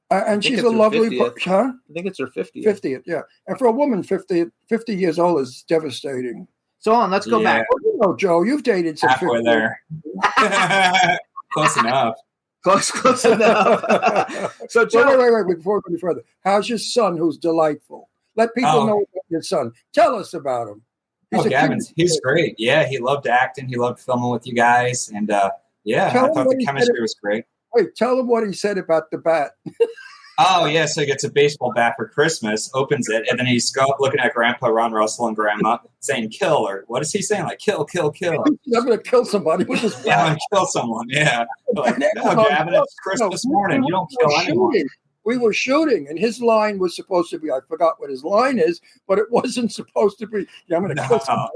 [SPEAKER 5] And she's a lovely person. Huh?
[SPEAKER 4] I think it's her 50th.
[SPEAKER 5] 50th, yeah. And for a woman, 50 years old is devastating.
[SPEAKER 4] So let's go back.
[SPEAKER 5] Well, you know, Joe, you've dated some
[SPEAKER 6] halfway
[SPEAKER 5] 50.
[SPEAKER 6] there. Close enough.
[SPEAKER 4] Close enough. So, Joe,
[SPEAKER 5] wait, before we go any further. How's your son, who's delightful? Let people know about your son. Tell us about him.
[SPEAKER 6] He's great. Yeah, he loved acting. He loved filming with you guys. And, I thought the chemistry was great.
[SPEAKER 5] Wait, tell him what he said about the bat.
[SPEAKER 6] Oh, yeah, so he gets a baseball bat for Christmas, opens it, and then he's looking at Grandpa Ron Russell and Grandma saying kill, or what is he saying? Like, kill, kill, kill.
[SPEAKER 5] I'm going to kill somebody with this bat.
[SPEAKER 6] Yeah, I'm going to kill someone, yeah. Like, no, Gavin, it's Christmas morning. You don't kill anyone.
[SPEAKER 5] We were shooting, and his line was supposed to be, I forgot what his line is, but it wasn't supposed to be, I'm going to kill somebody.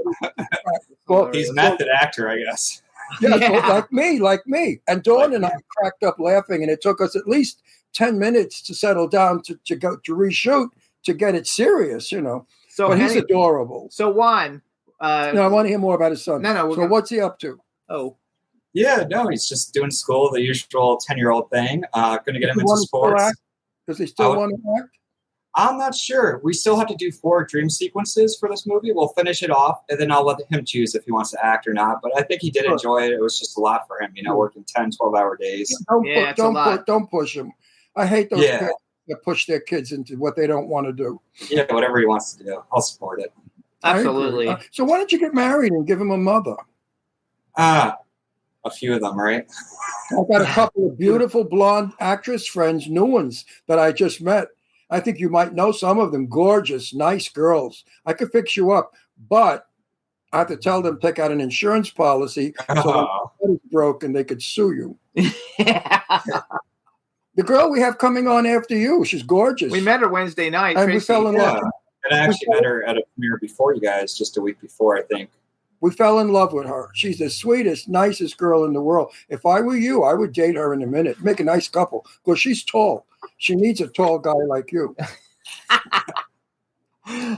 [SPEAKER 6] Well, he's a method actor, I guess.
[SPEAKER 5] Yeah, like me. And Dawn and I cracked up laughing, and it took us at least 10 minutes to settle down to go to reshoot to get it serious, you know. So, but he's adorable.
[SPEAKER 4] So Juan,
[SPEAKER 5] I want to hear more about his son.
[SPEAKER 4] No.
[SPEAKER 5] So what's he up to?
[SPEAKER 4] Oh,
[SPEAKER 6] yeah, no, he's just doing school, the usual 10-year-old thing. Going to get him into sports.
[SPEAKER 5] Does he still want to act?
[SPEAKER 6] I'm not sure. We still have to do 4 dream sequences for this movie. We'll finish it off, and then I'll let him choose if he wants to act or not. But I think he did enjoy it. It was just a lot for him, working 10, 12-hour days.
[SPEAKER 5] Don't push him. I hate those parents that push their kids into what they don't want to do.
[SPEAKER 6] Yeah, whatever he wants to do. I'll support it.
[SPEAKER 4] Absolutely.
[SPEAKER 5] So why don't you get married and give him a mother?
[SPEAKER 6] A few of them, right?
[SPEAKER 5] I've got a couple of beautiful blonde actress friends, new ones, that I just met. I think you might know some of them. Gorgeous, nice girls. I could fix you up, but I have to tell them take out an insurance policy so when it's broken, they could sue you. The girl we have coming on after you, she's gorgeous.
[SPEAKER 4] We met her Wednesday night.
[SPEAKER 5] And Traci. We fell in love.
[SPEAKER 6] And I actually met her at a premiere before you guys, just a week before, I think.
[SPEAKER 5] We fell in love with her. She's the sweetest, nicest girl in the world. If I were you, I would date her in a minute. Make a nice couple because she's tall. She needs a tall guy like you.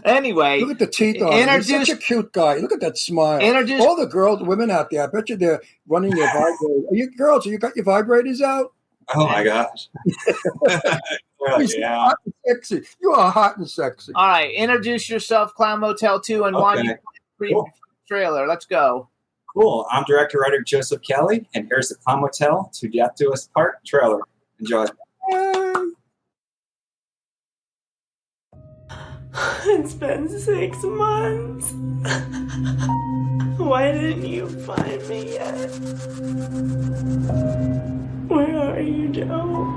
[SPEAKER 4] Anyway,
[SPEAKER 5] look at the teeth on him. He's such a cute guy. Look at that smile. All the women out there, I bet you they're running their vibrators. Are you girls? You got your vibrators out?
[SPEAKER 6] Oh my gosh.
[SPEAKER 5] Hot and sexy. You are hot and sexy.
[SPEAKER 4] All right. Introduce yourself, Clown Motel 2, and why you trailer. Let's go.
[SPEAKER 6] Cool. I'm director-writer Joseph Kelly, and here's the Clown Motel to Death Do Us Part trailer. Enjoy.
[SPEAKER 3] It's been 6 months. Why didn't you find me yet? Where are you, Joe?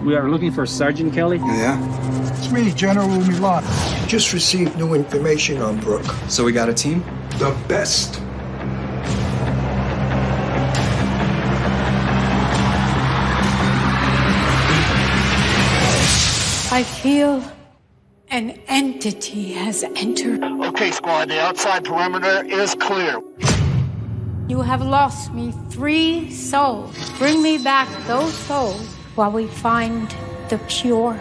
[SPEAKER 7] We are looking for Sergeant Kelly.
[SPEAKER 5] Yeah. It's me, General Milan. Just received new information on Brooke.
[SPEAKER 8] So we got a team?
[SPEAKER 5] The best.
[SPEAKER 1] I
[SPEAKER 8] I feel an entity has entered.
[SPEAKER 9] Okay, squad, the outside perimeter is clear.
[SPEAKER 8] You have lost me 3 souls. Bring me back those souls while we find the cure.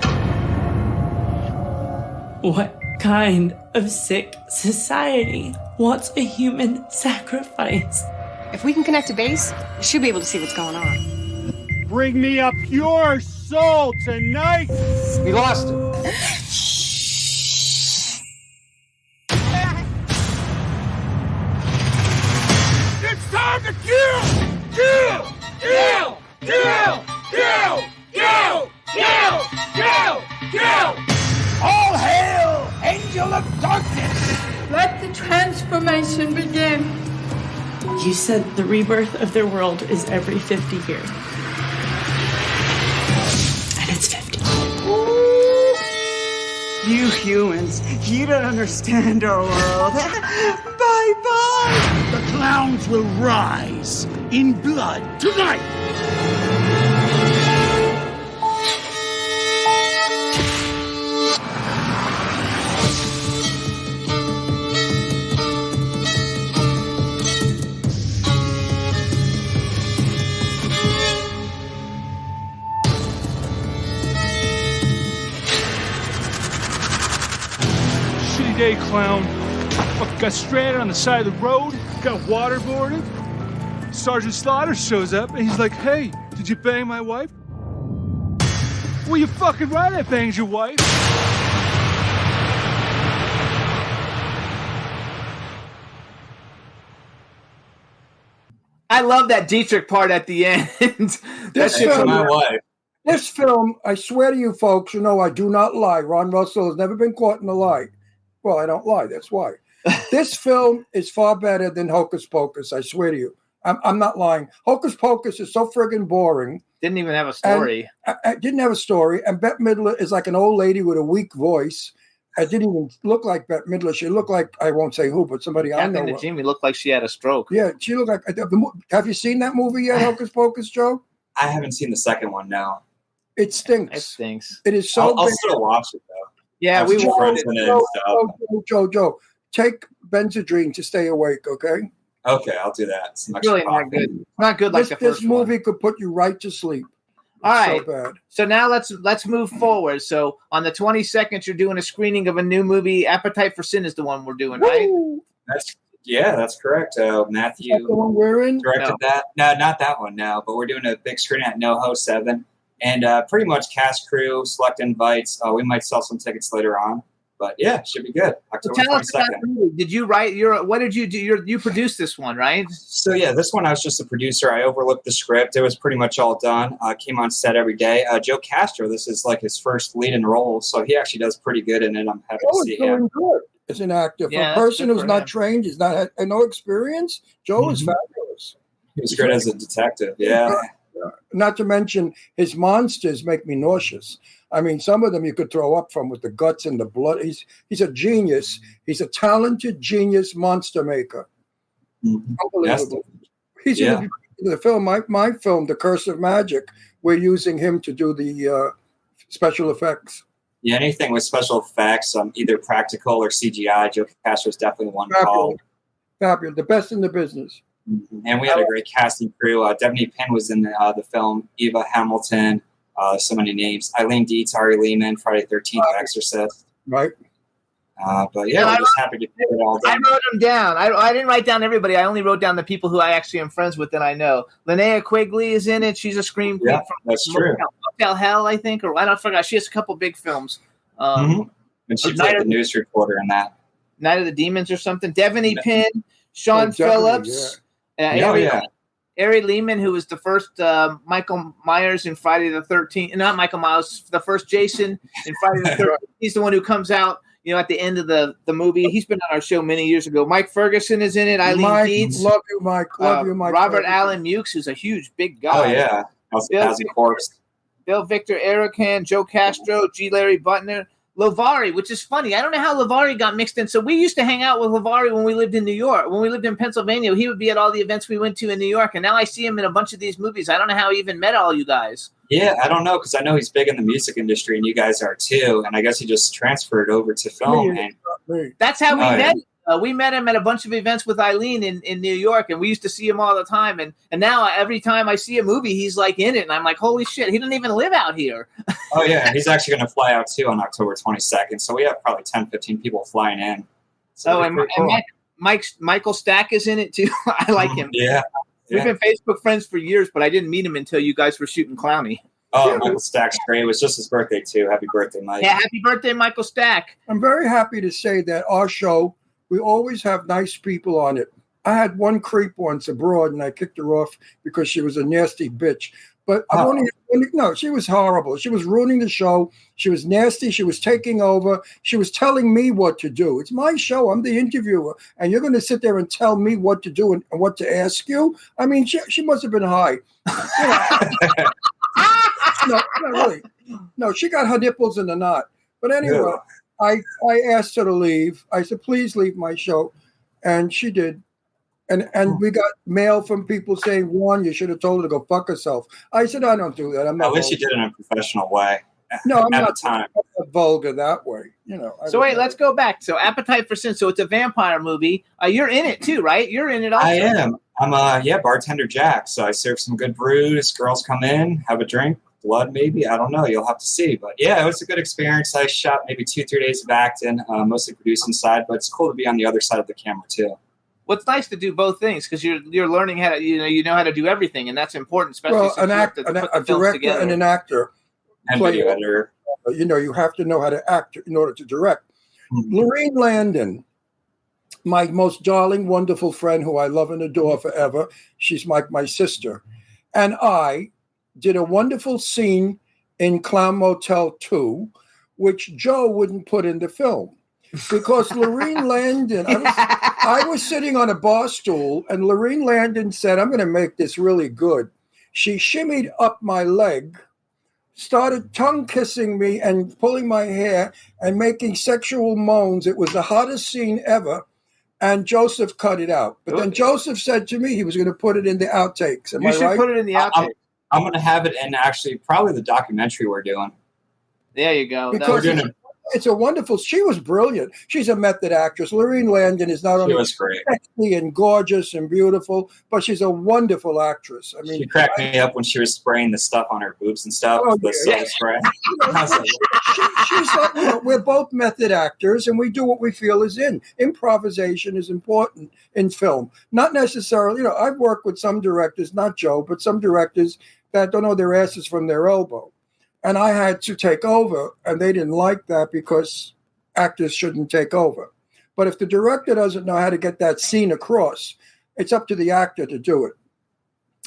[SPEAKER 10] What kind of sick society wants a human sacrifice?
[SPEAKER 11] If we can connect to base, we should be able to see what's going on.
[SPEAKER 9] Bring me a pure soul tonight!
[SPEAKER 6] We lost it.
[SPEAKER 9] It's time to kill! Kill! Kill! Kill! Kill! Kill! Kill! Kill! Kill! All hail, angel of darkness!
[SPEAKER 8] Let the transformation begin.
[SPEAKER 10] You said the rebirth of their world is every 50 years. And it's 50.
[SPEAKER 12] You humans, you don't understand our world. Bye-bye!
[SPEAKER 9] The clowns will rise in blood tonight!
[SPEAKER 13] Shitty day, clown. Fuck, got stranded on the side of the road, got waterboarded. Sergeant Slaughter shows up and he's like, hey, did you bang my wife? Well, you fucking right, I banged your wife.
[SPEAKER 4] I love that Dietrich part at the end.
[SPEAKER 5] This
[SPEAKER 4] shit's
[SPEAKER 5] film,
[SPEAKER 6] my wife.
[SPEAKER 5] This film, I swear to you folks, you know I do not lie. Ron Russell has never been caught in a lie. Well, I don't lie, that's why. This film is far better than Hocus Pocus, I swear to you. I'm not lying. Hocus Pocus is so friggin' boring.
[SPEAKER 4] Didn't even have a story.
[SPEAKER 5] I didn't have a story. And Bette Midler is like an old lady with a weak voice. I didn't even look like Bette Midler. She looked like, I won't say who, but somebody I know.
[SPEAKER 4] Captain Jimmy looked like she had a stroke.
[SPEAKER 5] Yeah, she looked like. Have you seen that movie yet, Hocus Pocus, Joe?
[SPEAKER 6] I haven't seen the second one, no.
[SPEAKER 5] It stinks.
[SPEAKER 4] It stinks.
[SPEAKER 5] It is so
[SPEAKER 6] I'll
[SPEAKER 5] bad.
[SPEAKER 6] still watch it, though.
[SPEAKER 4] Yeah, we
[SPEAKER 6] friends
[SPEAKER 4] wanted
[SPEAKER 6] in it and stuff.
[SPEAKER 5] Joe, take Benzedrine to stay awake, okay?
[SPEAKER 6] Okay, I'll do that. Some
[SPEAKER 4] It's really
[SPEAKER 6] extra
[SPEAKER 4] not
[SPEAKER 6] coffee.
[SPEAKER 4] good. Not good like the first
[SPEAKER 5] This movie could put you right to sleep.
[SPEAKER 4] All
[SPEAKER 5] It's
[SPEAKER 4] right.
[SPEAKER 5] so bad.
[SPEAKER 4] So now let's move forward. So on the 22nd, you're doing a screening of a new movie. Appetite for Sin is the one we're doing, right?
[SPEAKER 5] Woo!
[SPEAKER 6] That's correct. Matthew
[SPEAKER 5] That's the one we're in?
[SPEAKER 6] directed that. No, not that one. No, but we're doing a big screen at NoHo 7, and pretty much cast crew, select invites. We might sell some tickets later on, but yeah, should be good.
[SPEAKER 4] So
[SPEAKER 6] October
[SPEAKER 4] tell us about
[SPEAKER 6] 22nd.
[SPEAKER 4] the movie. Did you write what did you do? You produced this one, right?
[SPEAKER 6] So yeah, this one I was just a producer. I overlooked the script. It was pretty much all done. Came on set every day. Joe Castro, this is like his first lead-in role, so he actually does pretty good in it. I'm happy to see
[SPEAKER 5] Joe
[SPEAKER 6] him.
[SPEAKER 5] is doing good as an actor. For
[SPEAKER 4] Yeah,
[SPEAKER 5] a
[SPEAKER 4] that's
[SPEAKER 5] person
[SPEAKER 4] good
[SPEAKER 5] who's
[SPEAKER 4] for
[SPEAKER 5] not
[SPEAKER 4] him.
[SPEAKER 5] trained, he's not had no experience, Joe is fabulous.
[SPEAKER 6] He was great as a detective. Yeah.
[SPEAKER 5] Not to mention his monsters make me nauseous. I mean, some of them you could throw up from with the guts and the blood. He's a genius. He's a talented genius monster maker. Unbelievable. He's in the film, my film, The Curse of Magic. We're using him to do the special effects.
[SPEAKER 6] Yeah, anything with special effects, either practical or CGI, Joe Castro is definitely one call.
[SPEAKER 5] Fabulous. The best in the business.
[SPEAKER 6] And we had a great casting crew. Devaney Penn was in the film. Eva Hamilton, so many names. Eileen Dietz, Ari Lehman, Friday the 13th, Exorcist.
[SPEAKER 5] Right.
[SPEAKER 6] But yeah, we're just happy to get it all
[SPEAKER 4] I
[SPEAKER 6] done.
[SPEAKER 4] wrote them down. I didn't write down everybody. I only wrote down the people who I actually am friends with that I know. Linnea Quigley is in it. She's a scream queen
[SPEAKER 6] Yeah,
[SPEAKER 4] from
[SPEAKER 6] that's true.
[SPEAKER 4] Motel Hell, I think, or I don't forget. She has a couple big films.
[SPEAKER 6] And she played the news reporter in that.
[SPEAKER 4] Night of the Demons or something. Devaney Penn, Sean
[SPEAKER 5] definitely,
[SPEAKER 4] Phillips, Ari Lehman, who was the first Michael Myers in Friday the 13th. Not Michael Myers, the first Jason in Friday the 13th. He's the one who comes out, at the end of the movie. He's been on our show many years ago. Mike Ferguson is in it. Eileen Dietz.
[SPEAKER 5] Love you, Mike. Love you, Mike.
[SPEAKER 4] Robert
[SPEAKER 5] Ferguson.
[SPEAKER 4] Allen Mukes, who's a huge, big guy.
[SPEAKER 6] Oh, yeah. How's a corpse?
[SPEAKER 4] Bill Victor Erican, Joe Castro, G. Larry Butner, Lovari, which is funny. I don't know how Lovari got mixed in. So we used to hang out with Lovari when we lived in New York. When we lived in Pennsylvania, he would be at all the events we went to in New York. And now I see him in a bunch of these movies. I don't know how he even met all you guys.
[SPEAKER 6] Yeah, I don't know, because I know he's big in the music industry, and you guys are too. And I guess he just transferred over to film. And
[SPEAKER 4] that's how we met. We met him at a bunch of events with Eileen in New York, and we used to see him all the time. And now every time I see a movie, he's like in it, and I'm like, holy shit, he doesn't even live out here.
[SPEAKER 6] Oh, yeah, he's actually going to fly out too on October 22nd. So we have probably 10, 15 people flying in. So
[SPEAKER 4] Michael Stack is in it too. I like him.
[SPEAKER 6] Yeah.
[SPEAKER 4] We've been Facebook friends for years, but I didn't meet him until you guys were shooting Clowny.
[SPEAKER 6] Oh, Michael Stack's great. It was just his birthday too. Happy birthday, Mike.
[SPEAKER 4] Yeah, happy birthday, Michael Stack.
[SPEAKER 5] I'm very happy to say that our show, we always have nice people on it. I had one creep once abroad, and I kicked her off because she was a nasty bitch. But she was horrible. She was ruining the show. She was nasty. She was taking over. She was telling me what to do. It's my show. I'm the interviewer. And you're going to sit there and tell me what to do and what to ask you? I mean, she must have been high. No, really. No, she got her nipples in the knot. But anyway, I asked her to leave. I said, please leave my show. And she did. And we got mail from people saying, Juan, you should have told her to go fuck herself. I said, I don't do that. I'm not.
[SPEAKER 6] At least you did it in a professional way.
[SPEAKER 5] No, I'm not vulgar that way.
[SPEAKER 4] So wait, let's go back. So Appetite for Sin. So it's a vampire movie. You're in it too, right? You're in it also.
[SPEAKER 6] I am. I'm bartender Jack. So I serve some good brews. Girls come in, have a drink. Blood, maybe. I don't know. You'll have to see. But yeah, it was a good experience. I shot maybe 2-3 days of acting, mostly producing side, but it's cool to be on the other side of the camera too.
[SPEAKER 4] Well, it's nice to do both things because you're learning how to you know how to do everything, and that's important, especially
[SPEAKER 5] since a director and an actor
[SPEAKER 6] and video editor.
[SPEAKER 5] You have to know how to act in order to direct. Mm-hmm. Lorene Landon, my most darling, wonderful friend who I love and adore forever. She's like my sister, and I did a wonderful scene in Clown Motel 2, which Joe wouldn't put in the film. Because Lorene Landon, I was sitting on a bar stool, and Lorene Landon said, I'm going to make this really good. She shimmied up my leg, started tongue kissing me and pulling my hair and making sexual moans. It was the hottest scene ever. And Joseph cut it out. But then Joseph said to me he was going to put it in the outtakes.
[SPEAKER 4] You should put it in the outtakes.
[SPEAKER 6] I'm going to have it in actually probably the documentary we're doing.
[SPEAKER 4] There you go.
[SPEAKER 5] Because it's a wonderful. She was brilliant. She's a method actress. Lorene Landon is not only sexy and gorgeous and beautiful, but she's a wonderful actress. I mean,
[SPEAKER 6] she cracked me up when she was spraying the stuff on her boobs and stuff. Spray.
[SPEAKER 5] She's like, we're both method actors, and we do what we feel is in. Improvisation is important in film. Not necessarily. I've worked with some directors, not Joe, but some directors that don't know their asses from their elbow. And I had to take over, and they didn't like that because actors shouldn't take over. But if the director doesn't know how to get that scene across, it's up to the actor to do it.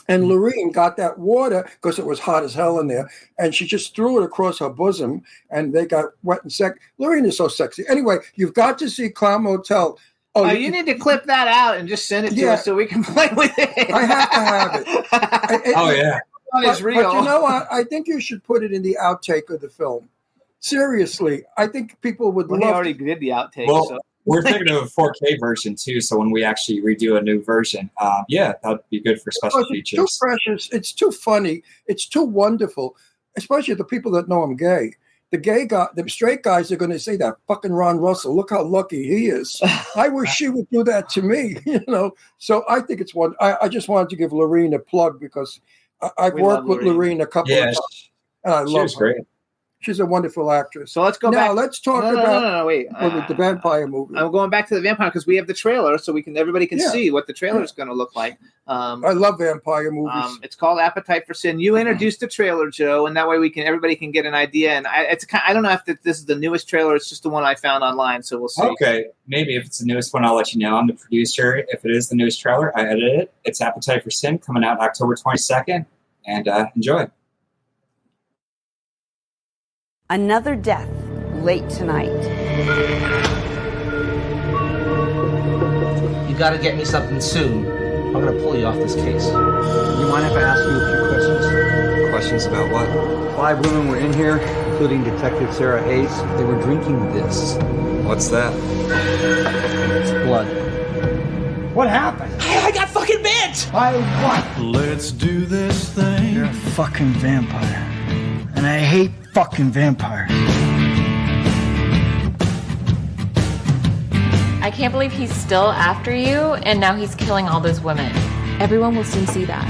[SPEAKER 5] And Lorene got that water because it was hot as hell in there, and she just threw it across her bosom, and they got wet and sexy. Lorene is so sexy. Anyway, you've got to see Clown Motel.
[SPEAKER 4] Oh, you need to clip that out and just send it to us so we can play with it.
[SPEAKER 5] I have to have it.
[SPEAKER 6] Oh, yeah.
[SPEAKER 5] But you know what? I think you should put it in the outtake of the film. Seriously, I think people would love.
[SPEAKER 4] He already did the outtake.
[SPEAKER 6] Well, we're thinking of a 4K version too. So when we actually redo a new version, that would be good for special features.
[SPEAKER 5] It's too precious. It's too funny. It's too wonderful. Especially the people that know I'm gay. The straight guys are going to say that fucking Ron Russell. Look how lucky he is. I wish she would do that to me. So I think it's one. I just wanted to give Lorene a plug because. I've worked with Lorene a couple of times, and I love her. Great. She's a wonderful actress.
[SPEAKER 4] So let's go back.
[SPEAKER 5] Now let's talk about
[SPEAKER 4] wait.
[SPEAKER 5] The vampire movie.
[SPEAKER 4] I'm going back to the vampire because we have the trailer, so everybody can see what the trailer is going to look like.
[SPEAKER 5] I love vampire movies.
[SPEAKER 4] It's called Appetite for Sin. You introduced the trailer, Joe, and that way everybody can get an idea. And I don't know if this is the newest trailer. It's just the one I found online, so we'll see.
[SPEAKER 6] Okay, maybe if it's the newest one, I'll let you know. I'm the producer. If it is the newest trailer, I edited it. It's Appetite for Sin, coming out October 22nd. And enjoy.
[SPEAKER 14] Another death late tonight.
[SPEAKER 15] You got to get me something soon. I'm going to pull you off this case.
[SPEAKER 16] You mind if I ask you a few questions?
[SPEAKER 17] Questions about what?
[SPEAKER 16] 5 women were in here, including Detective Sarah Hayes, they were drinking this.
[SPEAKER 6] What's that?
[SPEAKER 16] It's blood.
[SPEAKER 12] What happened?
[SPEAKER 15] I got fucking bit!
[SPEAKER 12] By what?
[SPEAKER 17] Let's do this thing.
[SPEAKER 12] You're a fucking vampire. And I hate fucking vampires.
[SPEAKER 18] I can't believe he's still after you, and now he's killing all those women. Everyone will soon see that.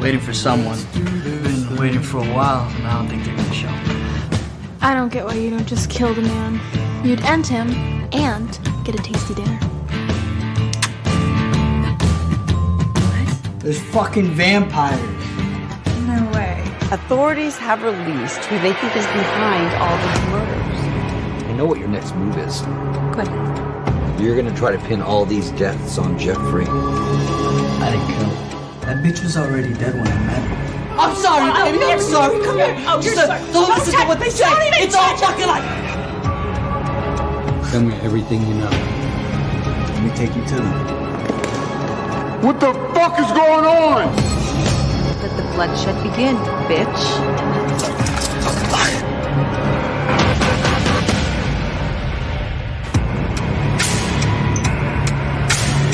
[SPEAKER 12] Waiting for someone. Been waiting for a while, and I don't think they're gonna show.
[SPEAKER 19] I don't get why you don't just kill the man. You'd end him and get a tasty dinner.
[SPEAKER 12] There's fucking vampires.
[SPEAKER 14] No way. Authorities have released who they think is behind all these murders.
[SPEAKER 16] I know what your next move is.
[SPEAKER 14] Good.
[SPEAKER 16] You're gonna try to pin all these deaths on Jeffrey.
[SPEAKER 12] I didn't kill him. That bitch was already dead when I met her.
[SPEAKER 15] I'm sorry, baby. I'm sorry. Come here. Don't listen to what they say. It's all fucking like.
[SPEAKER 16] Tell me everything you know.
[SPEAKER 12] Let me take you to them.
[SPEAKER 9] What the fuck is going on?
[SPEAKER 14] Let the bloodshed begin, bitch.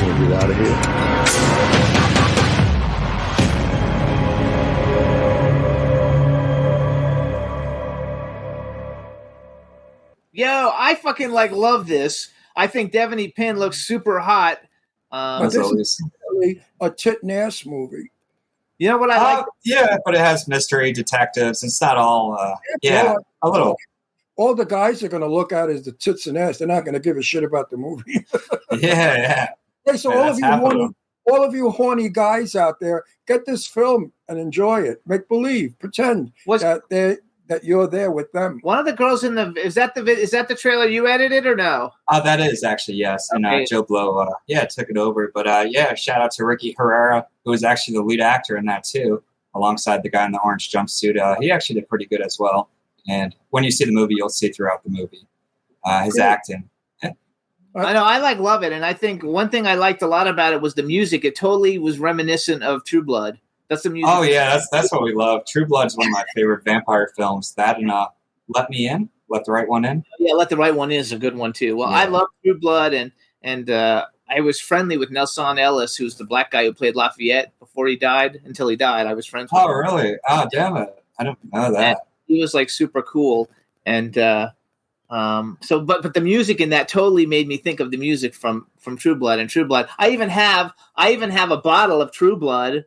[SPEAKER 16] We'll get out of here.
[SPEAKER 4] Yo, I fucking love this. I think Devaney Penn looks super hot.
[SPEAKER 5] This is really a tit and ass movie.
[SPEAKER 4] You know what I like?
[SPEAKER 6] Yeah, but it has mystery detectives. It's not all. A little.
[SPEAKER 5] All the guys are going to look at is the tits and ass. They're not going to give a shit about the movie.
[SPEAKER 6] Yeah.
[SPEAKER 5] Hey, so all of you horny guys out there, get this film and enjoy it. Make believe, pretend that you're there with them.
[SPEAKER 4] One of the girls in the is that the trailer you edited or no?
[SPEAKER 6] That is actually, yes. And
[SPEAKER 4] Okay.
[SPEAKER 6] Joe Blow took it over. But shout out to Ricky Herrera, who was actually the lead actor in that too, alongside the guy in the orange jumpsuit. He actually did pretty good as well. And when you see the movie, you'll see throughout the movie his acting.
[SPEAKER 4] I know, I love it, and I think one thing I liked a lot about it was the music. It totally was reminiscent of True Blood. That's the music.
[SPEAKER 6] Oh yeah, that's what we love. True Blood's one of my favorite vampire films. That and Let Me In, Let the Right One In.
[SPEAKER 4] Yeah, Let the Right One In is a good one too. Well, I love True Blood, and I was friendly with Nelson Ellis, who's the black guy who played Lafayette before he died. Until he died, I was friends with him.
[SPEAKER 6] Oh really? Oh damn it! I don't know that.
[SPEAKER 4] And he was super cool, and but the music in that totally made me think of the music from True Blood and True Blood. I even have a bottle of True Blood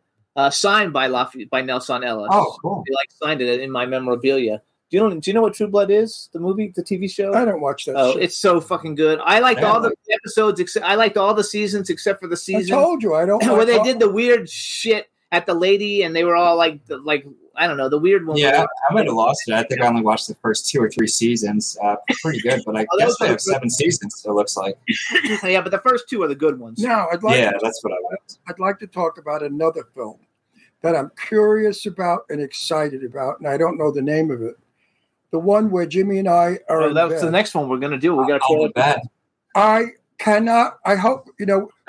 [SPEAKER 4] signed by Nelson Ellis.
[SPEAKER 6] Oh, cool!
[SPEAKER 4] They signed it in my memorabilia. Do you know what True Blood is? The movie, the TV show?
[SPEAKER 5] I don't watch that.
[SPEAKER 4] Oh,
[SPEAKER 5] shit.
[SPEAKER 4] it's so fucking good. I liked all the episodes. I liked all the seasons except for the season.
[SPEAKER 5] I told you I don't.
[SPEAKER 4] Where they did the weird shit at the lady, and they were all like I don't know, the weird one.
[SPEAKER 6] Yeah, I might have lost it. I think I only watched the first 2 or 3 seasons. Pretty good, but I guess they have 7 seasons. It looks like.
[SPEAKER 4] Yeah, but the first 2 are the good ones.
[SPEAKER 5] Now, that's
[SPEAKER 6] what I liked.
[SPEAKER 5] I'd like to talk about another film that I'm curious about and excited about, and I don't know the name of it. The one where Jimmy and I are.
[SPEAKER 4] That's the next one we're going to do. We got to call it
[SPEAKER 6] bad.
[SPEAKER 5] I cannot. I hope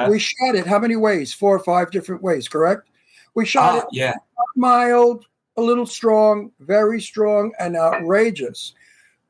[SPEAKER 5] we shot it. How many ways? 4 or 5 different ways. Correct. We shot it.
[SPEAKER 6] Yeah.
[SPEAKER 5] Mild, a little strong, very strong, and outrageous.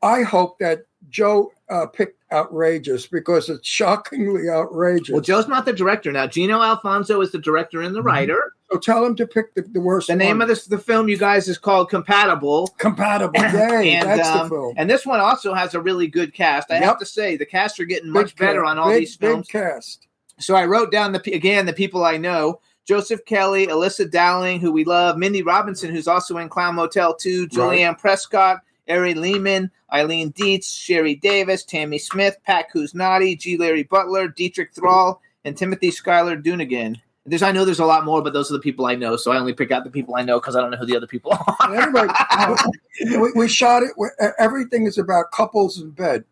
[SPEAKER 5] I hope that Joe picked outrageous because it's shockingly outrageous.
[SPEAKER 4] Well, Joe's not the director now. Gino Alfonso is the director and the writer.
[SPEAKER 5] So tell him to pick the worst.
[SPEAKER 4] The name of the film, you guys, is called Compatible.
[SPEAKER 5] Compatible. Yay, that's the film.
[SPEAKER 4] And this one also has a really good cast. I have to say, the cast are getting much better on all these films.
[SPEAKER 5] Big cast.
[SPEAKER 4] So I wrote down the people I know. Joseph Kelly, Alyssa Dowling, who we love, Mindy Robinson, who's also in Clown Motel 2, Julianne Prescott, Ari Lehman, Eileen Dietz, Sherry Davis, Tammy Smith, Pat Kuznati, G. Larry Butler, Dietrich Thrall, and Timothy Schuyler Doonigan. I know there's a lot more, but those are the people I know, so I only pick out the people I know because I don't know who the other people are.
[SPEAKER 5] Anyway, we shot it. Everything is about couples in bed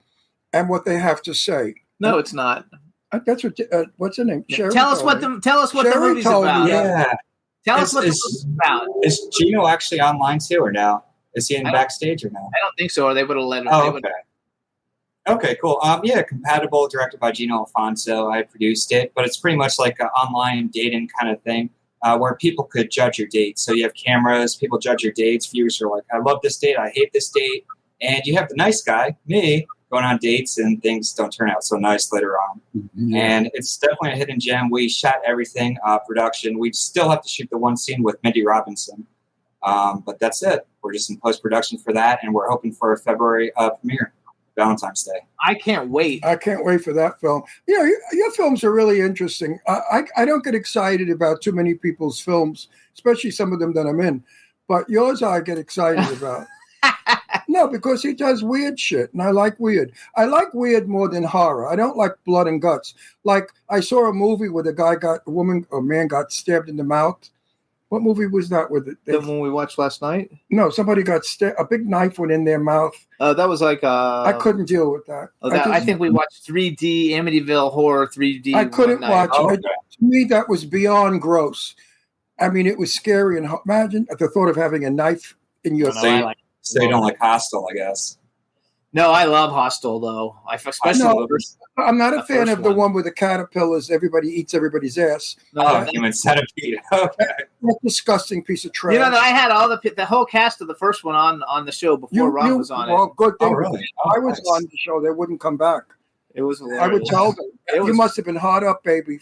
[SPEAKER 5] and what they have to say.
[SPEAKER 4] No, it's not.
[SPEAKER 5] That's what. What's her name? Sherry
[SPEAKER 4] tell us what the movie's about.
[SPEAKER 6] Yeah.
[SPEAKER 4] Tell us what the movie's about.
[SPEAKER 6] Is Gino actually online too, or no? Is he in backstage or no?
[SPEAKER 4] I don't think so. Or they would have let him.
[SPEAKER 6] Oh, okay. Okay, cool. Compatible, directed by Gino Alfonso. I produced it, but it's pretty much like an online dating kind of thing. where people could judge your date. So you have cameras, people judge your dates. Viewers are like, I love this date, I hate this date. And you have the nice guy, me, going on dates and things don't turn out so nice later on. Mm-hmm. And it's definitely a hidden gem. We shot everything, production. We still have to shoot the one scene with Mindy Robinson. But that's it. We're just in post-production for that, and we're hoping for a February premiere, Valentine's Day.
[SPEAKER 4] I can't wait.
[SPEAKER 5] I can't wait for that film. You know, your films are really interesting. I don't get excited about too many people's films, especially some of them that I'm in. But yours I get excited about. No, because he does weird shit, and I like weird. I like weird more than horror. I don't like blood and guts. Like, I saw a movie where a man got stabbed in the mouth. What movie was that with it?
[SPEAKER 4] The one we watched last night?
[SPEAKER 5] No, somebody got a big knife went in their mouth.
[SPEAKER 4] That was like
[SPEAKER 5] I couldn't deal with that.
[SPEAKER 4] I think we watched 3D Amityville Horror 3D.
[SPEAKER 5] I couldn't watch it. To me, that was beyond gross. I mean, it was scary, and imagine the thought of having a knife in your
[SPEAKER 6] face. So you don't like Hostel, I guess.
[SPEAKER 4] No, I love Hostel, though.
[SPEAKER 5] I'm not a fan of the one with the caterpillars. Everybody eats everybody's ass.
[SPEAKER 6] Human centipede. Okay.
[SPEAKER 5] What disgusting piece of trash.
[SPEAKER 4] You know that I had all the whole cast of the first one on the show before Ron was on it.
[SPEAKER 5] Good thing.
[SPEAKER 6] Oh, really?
[SPEAKER 5] I was on the show. They wouldn't come back.
[SPEAKER 4] It was hilarious.
[SPEAKER 5] I would tell them. You must have been hard up, baby.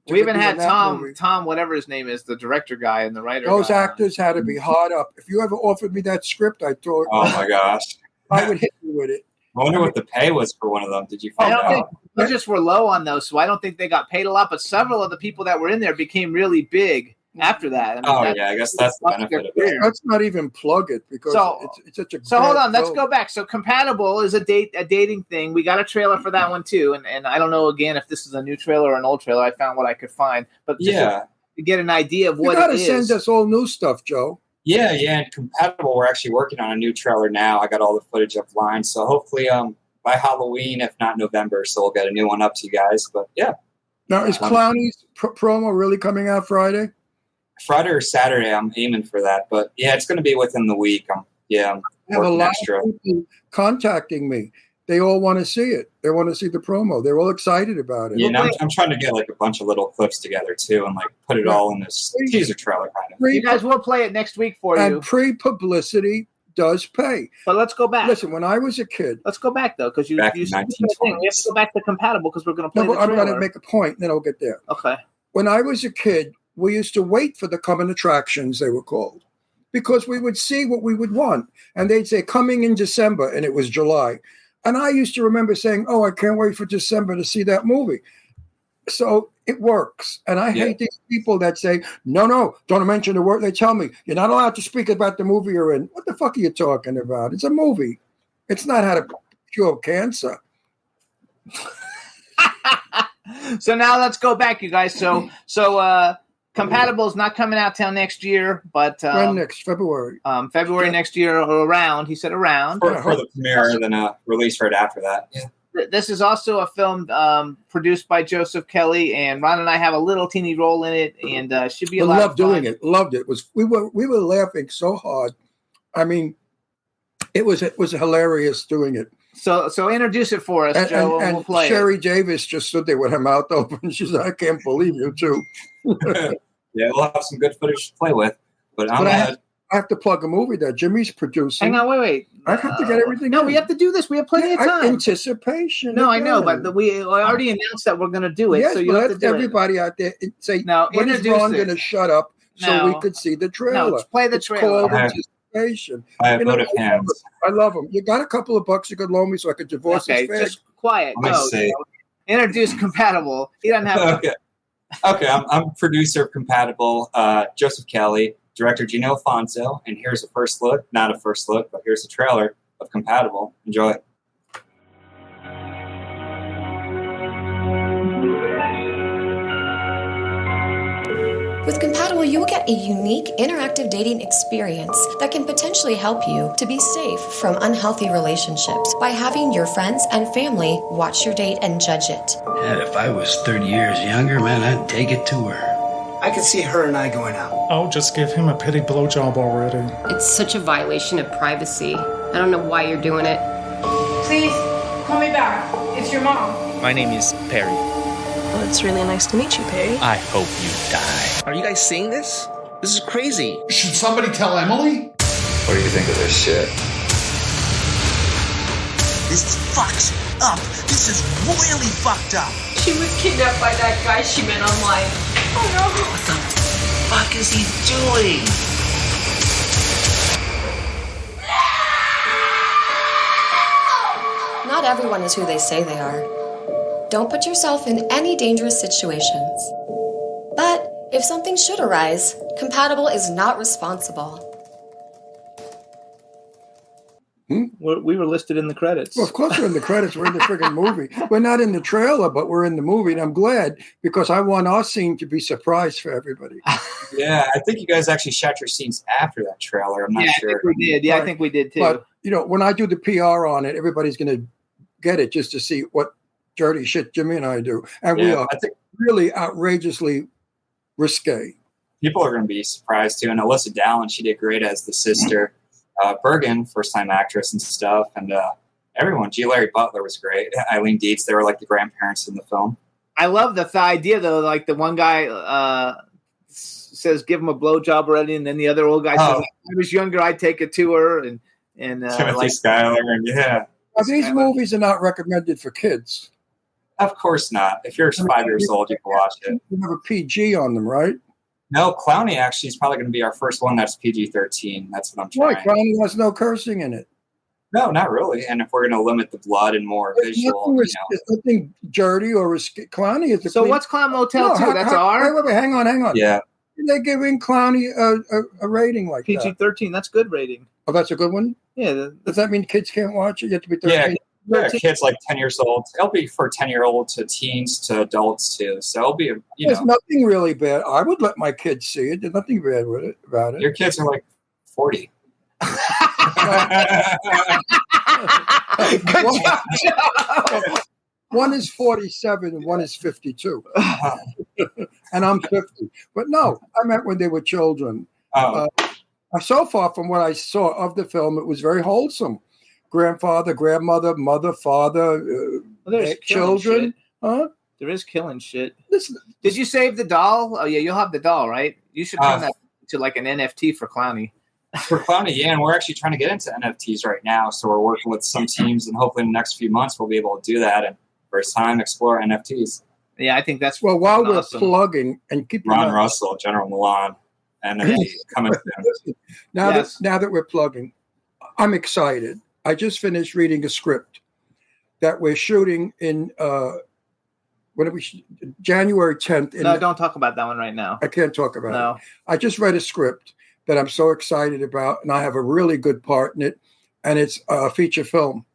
[SPEAKER 4] We even had Tom, whatever his name is, the director guy and the writer.
[SPEAKER 5] Those actors had to be hard up. If you ever offered me that script, I thought,
[SPEAKER 6] oh my gosh,
[SPEAKER 5] I would hit you with it.
[SPEAKER 6] I wonder what the pay was for one of them. Did you find out?
[SPEAKER 4] I don't think they just were low on those, so I don't think they got paid a lot. But several of the people that were in there became really big after that.
[SPEAKER 6] I guess that's the benefit of it.
[SPEAKER 5] Let's not even plug it because it's such a.
[SPEAKER 4] So hold on, let's go back. So Compatible is a dating thing. We got a trailer for that one too, and I don't know again if this is a new trailer or an old trailer. I found what I could find, but just to get an idea of what it is.
[SPEAKER 5] You got to send us all new stuff, Joe.
[SPEAKER 6] Yeah, and Compatible, we're actually working on a new trailer now. I got all the footage offline, so hopefully by Halloween, if not November, so we'll get a new one up to you guys. But yeah.
[SPEAKER 5] Now, is Clowney's promo really coming out Friday?
[SPEAKER 6] Friday or Saturday, I'm aiming for that. But yeah, it's going to be within the week. I'm
[SPEAKER 5] I have a lot of people contacting me. They all want to see it. They want to see the promo. They're all excited about it.
[SPEAKER 6] Yeah, and I'm trying to get like a bunch of little clips together too, and like put it all in this teaser trailer kind of.
[SPEAKER 4] You guys will play it next week for you.
[SPEAKER 5] And pre-publicity does pay.
[SPEAKER 4] But let's go back.
[SPEAKER 5] Listen, when I was a kid,
[SPEAKER 4] let's go back though, because you
[SPEAKER 6] said the thing.
[SPEAKER 4] We have to go back to Compatible because we're going to play.
[SPEAKER 5] I'm going to make a point, and then I'll get there.
[SPEAKER 4] Okay.
[SPEAKER 5] When I was a kid, we used to wait for the coming attractions. They were called. Because we would see what we would want. And they'd say, coming in December, and it was July. And I used to remember saying, I can't wait for December to see that movie. So it works. And I hate these people that say, no, don't mention the word. They tell me, you're not allowed to speak about the movie you're in. What the fuck are you talking about? It's a movie. It's not how to cure cancer.
[SPEAKER 4] So now let's go back, you guys. So Compatible is not coming out till next year, but
[SPEAKER 5] when next? February.
[SPEAKER 4] February next year, or around. He said around
[SPEAKER 6] for the premiere, and then a release right after that. Yeah.
[SPEAKER 4] This is also a film produced by Joseph Kelly, and Ron and I have a little teeny role in it, and should be a lot of fun.
[SPEAKER 5] Loved doing it. Loved it. We were laughing so hard. I mean, it was hilarious doing it.
[SPEAKER 4] So introduce it for us, Joe, and we'll play
[SPEAKER 5] Sherry Davis just stood there with her mouth open. She's like, I can't believe you too.
[SPEAKER 6] Yeah, we'll have some good footage to play with. But
[SPEAKER 5] I have to plug a movie that Jimmy's producing.
[SPEAKER 4] Hang on, wait.
[SPEAKER 5] I have to get everything.
[SPEAKER 4] No, we have to do this. We have plenty of time.
[SPEAKER 5] Anticipation.
[SPEAKER 4] No, I know, but we already announced that we're going to do it.
[SPEAKER 5] Yes,
[SPEAKER 4] so you have to do
[SPEAKER 5] everybody out there say, now, when is Ron going to shut up so we could see the trailer?
[SPEAKER 4] No, play the trailer.
[SPEAKER 5] Anticipation.
[SPEAKER 6] I have vote of hands.
[SPEAKER 5] I love him. You got a couple of bucks you could loan me so I could divorce his fag?
[SPEAKER 4] Just quiet. No, introduce Compatible. He doesn't have
[SPEAKER 6] Okay, I'm producer of Compatible, Joseph Kelly, director Gino Alfonso, and here's a first look, not a first look, but here's a trailer of Compatible. Enjoy.
[SPEAKER 20] With Compatible, you will get a unique interactive dating experience that can potentially help you to be safe from unhealthy relationships by having your friends and family watch your date and judge it.
[SPEAKER 12] And if I was 30 years younger, man, I'd take it to her.
[SPEAKER 21] I could see her and I going out.
[SPEAKER 22] Oh, just give him a pity blowjob already.
[SPEAKER 23] It's such a violation of privacy. I don't know why you're doing it.
[SPEAKER 24] Please, call me back. It's your mom.
[SPEAKER 25] My name is Perry.
[SPEAKER 2] Well, it's really nice to meet you, Perry.
[SPEAKER 3] I hope you die. Are you guys seeing this? This is crazy.
[SPEAKER 17] Should somebody tell Emily?
[SPEAKER 6] What do you think of this shit?
[SPEAKER 3] This fucks up. This is really fucked up.
[SPEAKER 15] She was kidnapped by that guy she met online. Oh no.
[SPEAKER 3] What the fuck is he doing?
[SPEAKER 20] Not everyone is who they say they are. Don't put yourself in any dangerous situations. But if something should arise, Compatible is not responsible.
[SPEAKER 4] We were listed in the credits.
[SPEAKER 5] Well, of course we're in the credits. We're in the friggin' movie. We're not in the trailer, but we're in the movie. And I'm glad because I want our scene to be surprise for everybody.
[SPEAKER 6] Yeah, I think you guys actually shot your scenes after that trailer. I'm not sure.
[SPEAKER 4] I think we did. Yeah, I think we did too.
[SPEAKER 5] But, when I do the PR on it, everybody's going to get it just to see what dirty shit Jimmy and I do. And we are really outrageously risque.
[SPEAKER 6] People are going to be surprised too. And Alyssa Dallin, she did great as the sister. Bergen, first-time actress and stuff. And everyone. G. Larry Butler was great. Eileen Dietz, they were like the grandparents in the film.
[SPEAKER 4] I love the idea, though. Like the one guy says, give him a blowjob already. And then the other old guy says, if I was younger, I'd take it to her. And
[SPEAKER 6] Timothy Schuyler. And
[SPEAKER 5] Now, these movies are not recommended for kids.
[SPEAKER 6] Of course not. If you're 5 years old, you can watch it.
[SPEAKER 5] You have a PG on them, right?
[SPEAKER 6] No, Clowney actually is probably going to be our first one that's PG-13. That's what I'm trying.
[SPEAKER 5] Why? Clowney has no cursing in it.
[SPEAKER 6] No, not really. And if we're going to limit the blood and more visual,
[SPEAKER 5] there's nothing dirty or risky. Clowney is the.
[SPEAKER 4] So what's Clown Motel 2? That's R?
[SPEAKER 5] Wait, hang on.
[SPEAKER 6] Yeah.
[SPEAKER 5] They're giving Clowney a rating like
[SPEAKER 4] PG-13. That. That's good rating.
[SPEAKER 5] Oh, that's a good one?
[SPEAKER 4] Yeah.
[SPEAKER 5] Does that mean kids can't watch it? You have to be 13?
[SPEAKER 6] Yeah, kids like 10 years old. It'll be for 10-year-olds to teens to adults too. So it'll be,
[SPEAKER 5] There's nothing really bad. I would let my kids see it. There's nothing bad about it.
[SPEAKER 6] Your kids are like 40.
[SPEAKER 5] One is 47 and one is 52. And I'm 50. But no, I meant when they were children. So far from what I saw of the film, it was very wholesome. Grandfather, grandmother, mother, father, children. Huh?
[SPEAKER 4] There is killing shit. Did you save the doll? Oh, yeah, you'll have the doll, right? You should turn that to like an NFT for Clowney.
[SPEAKER 6] For Clowney, yeah, and we're actually trying to get into NFTs right now. So we're working with some teams, and hopefully in the next few months we'll be able to do that. And first time explore NFTs.
[SPEAKER 4] Yeah, I think that's
[SPEAKER 5] well. While awesome. We're plugging and keep
[SPEAKER 6] Ron Russell, General Milan, NFT coming soon.
[SPEAKER 5] Now that we're plugging, I'm excited. I just finished reading a script that we're shooting in January 10th.
[SPEAKER 4] No, don't talk about that one right now.
[SPEAKER 5] I can't talk about it. I just read a script that I'm so excited about, and I have a really good part in it, and it's a feature film.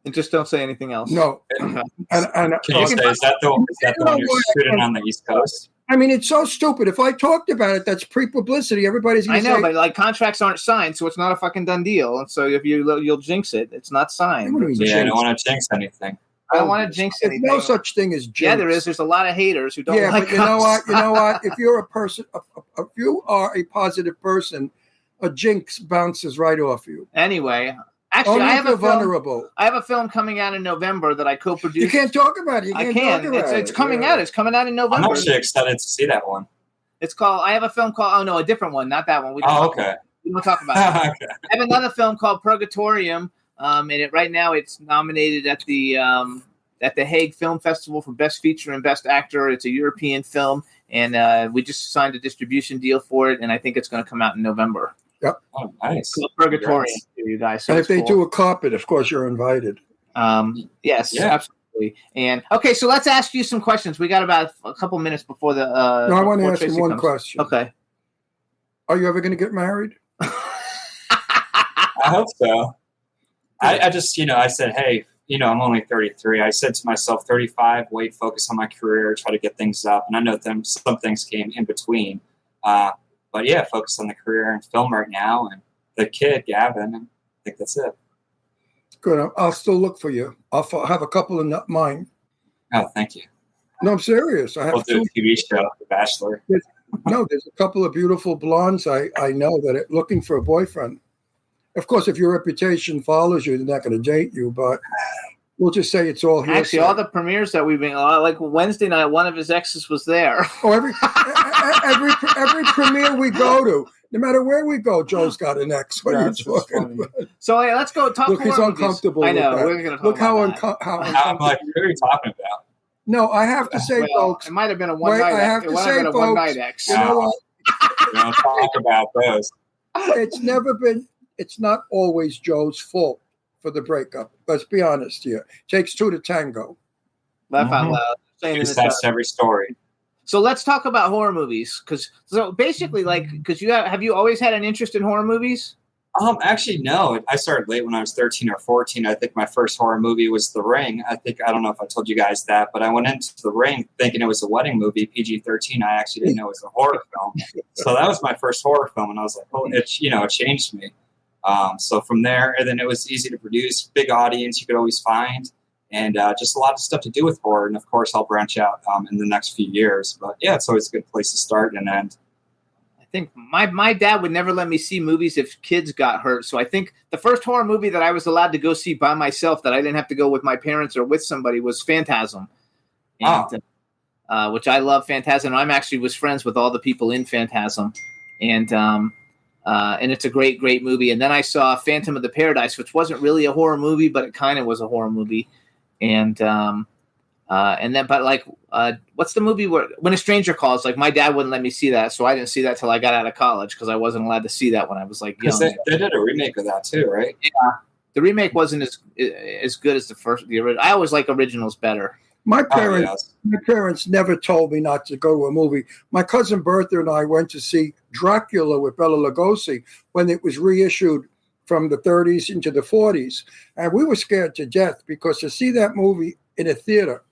[SPEAKER 4] And just don't say anything else.
[SPEAKER 5] No.
[SPEAKER 6] Okay. Can you say, is that the one you're shooting on the East Coast?
[SPEAKER 5] I mean, it's so stupid. If I talked about it, that's pre-publicity. Everybody's going to say...
[SPEAKER 4] I know, but like contracts aren't signed, so it's not a fucking done deal. And so if you'll jinx it, it's not signed.
[SPEAKER 6] I don't want to jinx anything.
[SPEAKER 4] I don't want to jinx anything.
[SPEAKER 5] There's no such thing as jinx.
[SPEAKER 4] Yeah, there is. There's a lot of haters who don't like
[SPEAKER 5] but you know what? If you're a person, if you are a positive person, a jinx bounces right off you.
[SPEAKER 4] Anyway... Actually, I have a film coming out in November that I co-produced.
[SPEAKER 5] You can't talk about it.
[SPEAKER 4] It's coming out. It's coming out in November.
[SPEAKER 6] I'm actually excited to see that one.
[SPEAKER 4] It's called. I have a film called. Oh no, a different one, not that one. We don't talk about it.
[SPEAKER 6] Okay.
[SPEAKER 4] I have another film called Purgatorium, and right now it's nominated at the Hague Film Festival for Best Feature and Best Actor. It's a European film, and we just signed a distribution deal for it, and I think it's going to come out in November.
[SPEAKER 5] Yep.
[SPEAKER 6] Oh, nice.
[SPEAKER 4] Purgatorium, you guys. So
[SPEAKER 5] and if they do a carpet, of course, you're invited.
[SPEAKER 4] Yes, absolutely. And okay, so let's ask you some questions. We got about a couple minutes before the.
[SPEAKER 5] No, I want to ask you one question.
[SPEAKER 4] Okay.
[SPEAKER 5] Are you ever going to get married?
[SPEAKER 6] I hope so. I just, I said, hey, I'm only 33. I said to myself, 35, wait, focus on my career, try to get things up. And I know some things came in between. But yeah, focus on the career and film right now and the kid, Gavin. And I think that's it.
[SPEAKER 5] Good. I'll still look for you. I'll have a couple in mind.
[SPEAKER 6] Oh, thank you.
[SPEAKER 5] No, I'm serious.
[SPEAKER 6] We'll do a TV show, The Bachelor.
[SPEAKER 5] There's a couple of beautiful blondes I know that are looking for a boyfriend. Of course, if your reputation follows you, they're not going to date you. But, We'll just say it's all hearsay.
[SPEAKER 4] Actually, all the premieres that we've been like Wednesday night, one of his exes was there.
[SPEAKER 5] Oh, every premiere we go to, no matter where we go, Joe's got an ex. What are you talking about?
[SPEAKER 4] So hey, let's go talk.
[SPEAKER 5] Look, he's
[SPEAKER 4] movies.
[SPEAKER 5] uncomfortable.
[SPEAKER 4] I know.
[SPEAKER 5] With that.
[SPEAKER 4] We're going to
[SPEAKER 5] look how
[SPEAKER 6] I'm like, what are you talking about?
[SPEAKER 5] No, I have to say, folks.
[SPEAKER 4] It might have been a one night.
[SPEAKER 5] I have to say, folks.
[SPEAKER 4] One night ex.
[SPEAKER 5] You know what?
[SPEAKER 6] We don't talk about those.
[SPEAKER 5] It's not always Joe's fault for the breakup. Let's be honest here. Takes two to tango.
[SPEAKER 4] Laugh out loud.
[SPEAKER 6] That's every story.
[SPEAKER 4] So let's talk about horror movies, because basically, because have you always had an interest in horror movies?
[SPEAKER 6] Actually, no. I started late when I was 13 or 14. I think my first horror movie was The Ring. I don't know if I told you guys that, but I went into The Ring thinking it was a wedding movie, PG-13. I actually didn't know it was a horror film. So that was my first horror film, and I was like, oh, it changed me. So from there, and then it was easy to produce, big audience you could always find, and just a lot of stuff to do with horror. And of course, I'll branch out in the next few years. But yeah, it's always a good place to start and end.
[SPEAKER 4] I think my dad would never let me see movies if kids got hurt. So I think the first horror movie that I was allowed to go see by myself, that I didn't have to go with my parents or with somebody, was Phantasm. And, which I love Phantasm. I was friends with all the people in Phantasm. And it's a great, great movie. And then I saw Phantom of the Paradise, which wasn't really a horror movie, but it kind of was a horror movie. And then, what's the movie where When a Stranger Calls? Like, my dad wouldn't let me see that, so I didn't see that till I got out of college, because I wasn't allowed to see that when I was young.
[SPEAKER 6] They did a remake of that too, right?
[SPEAKER 4] Yeah, the remake wasn't as good as the original. I always like originals better.
[SPEAKER 5] My parents never told me not to go to a movie. My cousin Bertha and I went to see Dracula with Bela Lugosi when it was reissued from the 30s into the 40s. And we were scared to death, because to see that movie in a theater,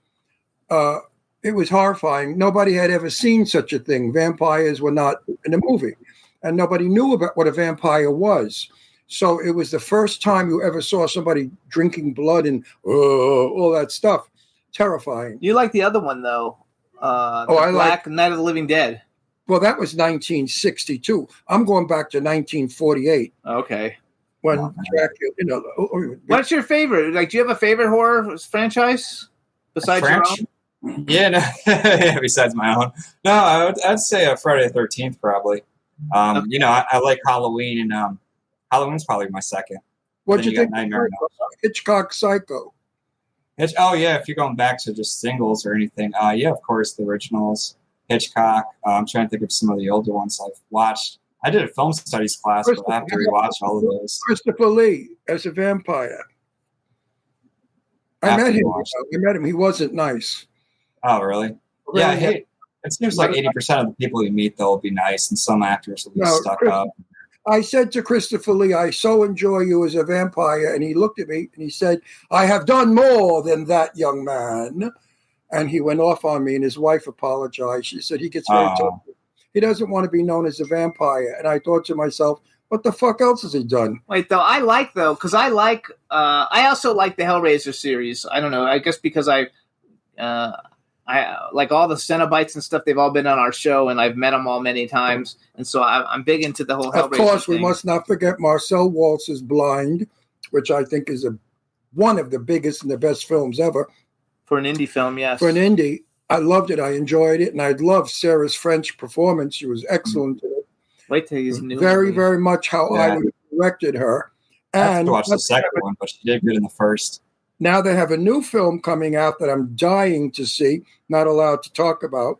[SPEAKER 5] it was horrifying. Nobody had ever seen such a thing. Vampires were not in a movie, and nobody knew about what a vampire was. So it was the first time you ever saw somebody drinking blood and all that stuff. Terrifying.
[SPEAKER 4] You like the other one, though. I like Night of the Living Dead.
[SPEAKER 5] Well, that was 1962. I'm going back to 1948.
[SPEAKER 4] Okay.
[SPEAKER 5] When Dracula,
[SPEAKER 4] What's your favorite? Do you have a favorite horror franchise besides your own?
[SPEAKER 6] Yeah, no. Yeah, besides my own. No, I'd say Friday the 13th probably. Okay. I like Halloween, and Halloween's probably my second.
[SPEAKER 5] What'd you think? Hitchcock Psycho.
[SPEAKER 6] Oh yeah, if you're going back to just singles or anything, yeah, of course the originals. Hitchcock. I'm trying to think of some of the older ones I've watched. I did a film studies class, but I have to rewatch all of those.
[SPEAKER 5] Christopher Lee as a vampire. I met him. He wasn't nice.
[SPEAKER 6] Oh, really? Yeah, it seems like 80% of the people you meet, they'll be nice, and some actors will be stuck up.
[SPEAKER 5] I said to Christopher Lee, I so enjoy you as a vampire. And he looked at me and he said, I have done more than that, young man. And he went off on me, and his wife apologized. She said he gets very tough. He doesn't want to be known as a vampire. And I thought to myself, what the fuck else has he done?
[SPEAKER 4] Wait, though, I also like the Hellraiser series. I don't know. I guess because I like all the Cenobites and stuff. They've all been on our show, and I've met them all many times. And so I'm big into the whole Hellraiser
[SPEAKER 5] Of course,
[SPEAKER 4] thing.
[SPEAKER 5] We must not forget Marcel Waltz's Blind, which I think is one of the biggest and the best films ever.
[SPEAKER 4] For an indie film, yes.
[SPEAKER 5] For an indie, I loved it. I enjoyed it, and I loved Sarah's French performance. She was excellent in it.
[SPEAKER 4] Wait till he's new.
[SPEAKER 5] Very, very much how I would have directed her.
[SPEAKER 6] I have to watch the second one, but she did good in the first.
[SPEAKER 5] Now they have a new film coming out that I'm dying to see, not allowed to talk about.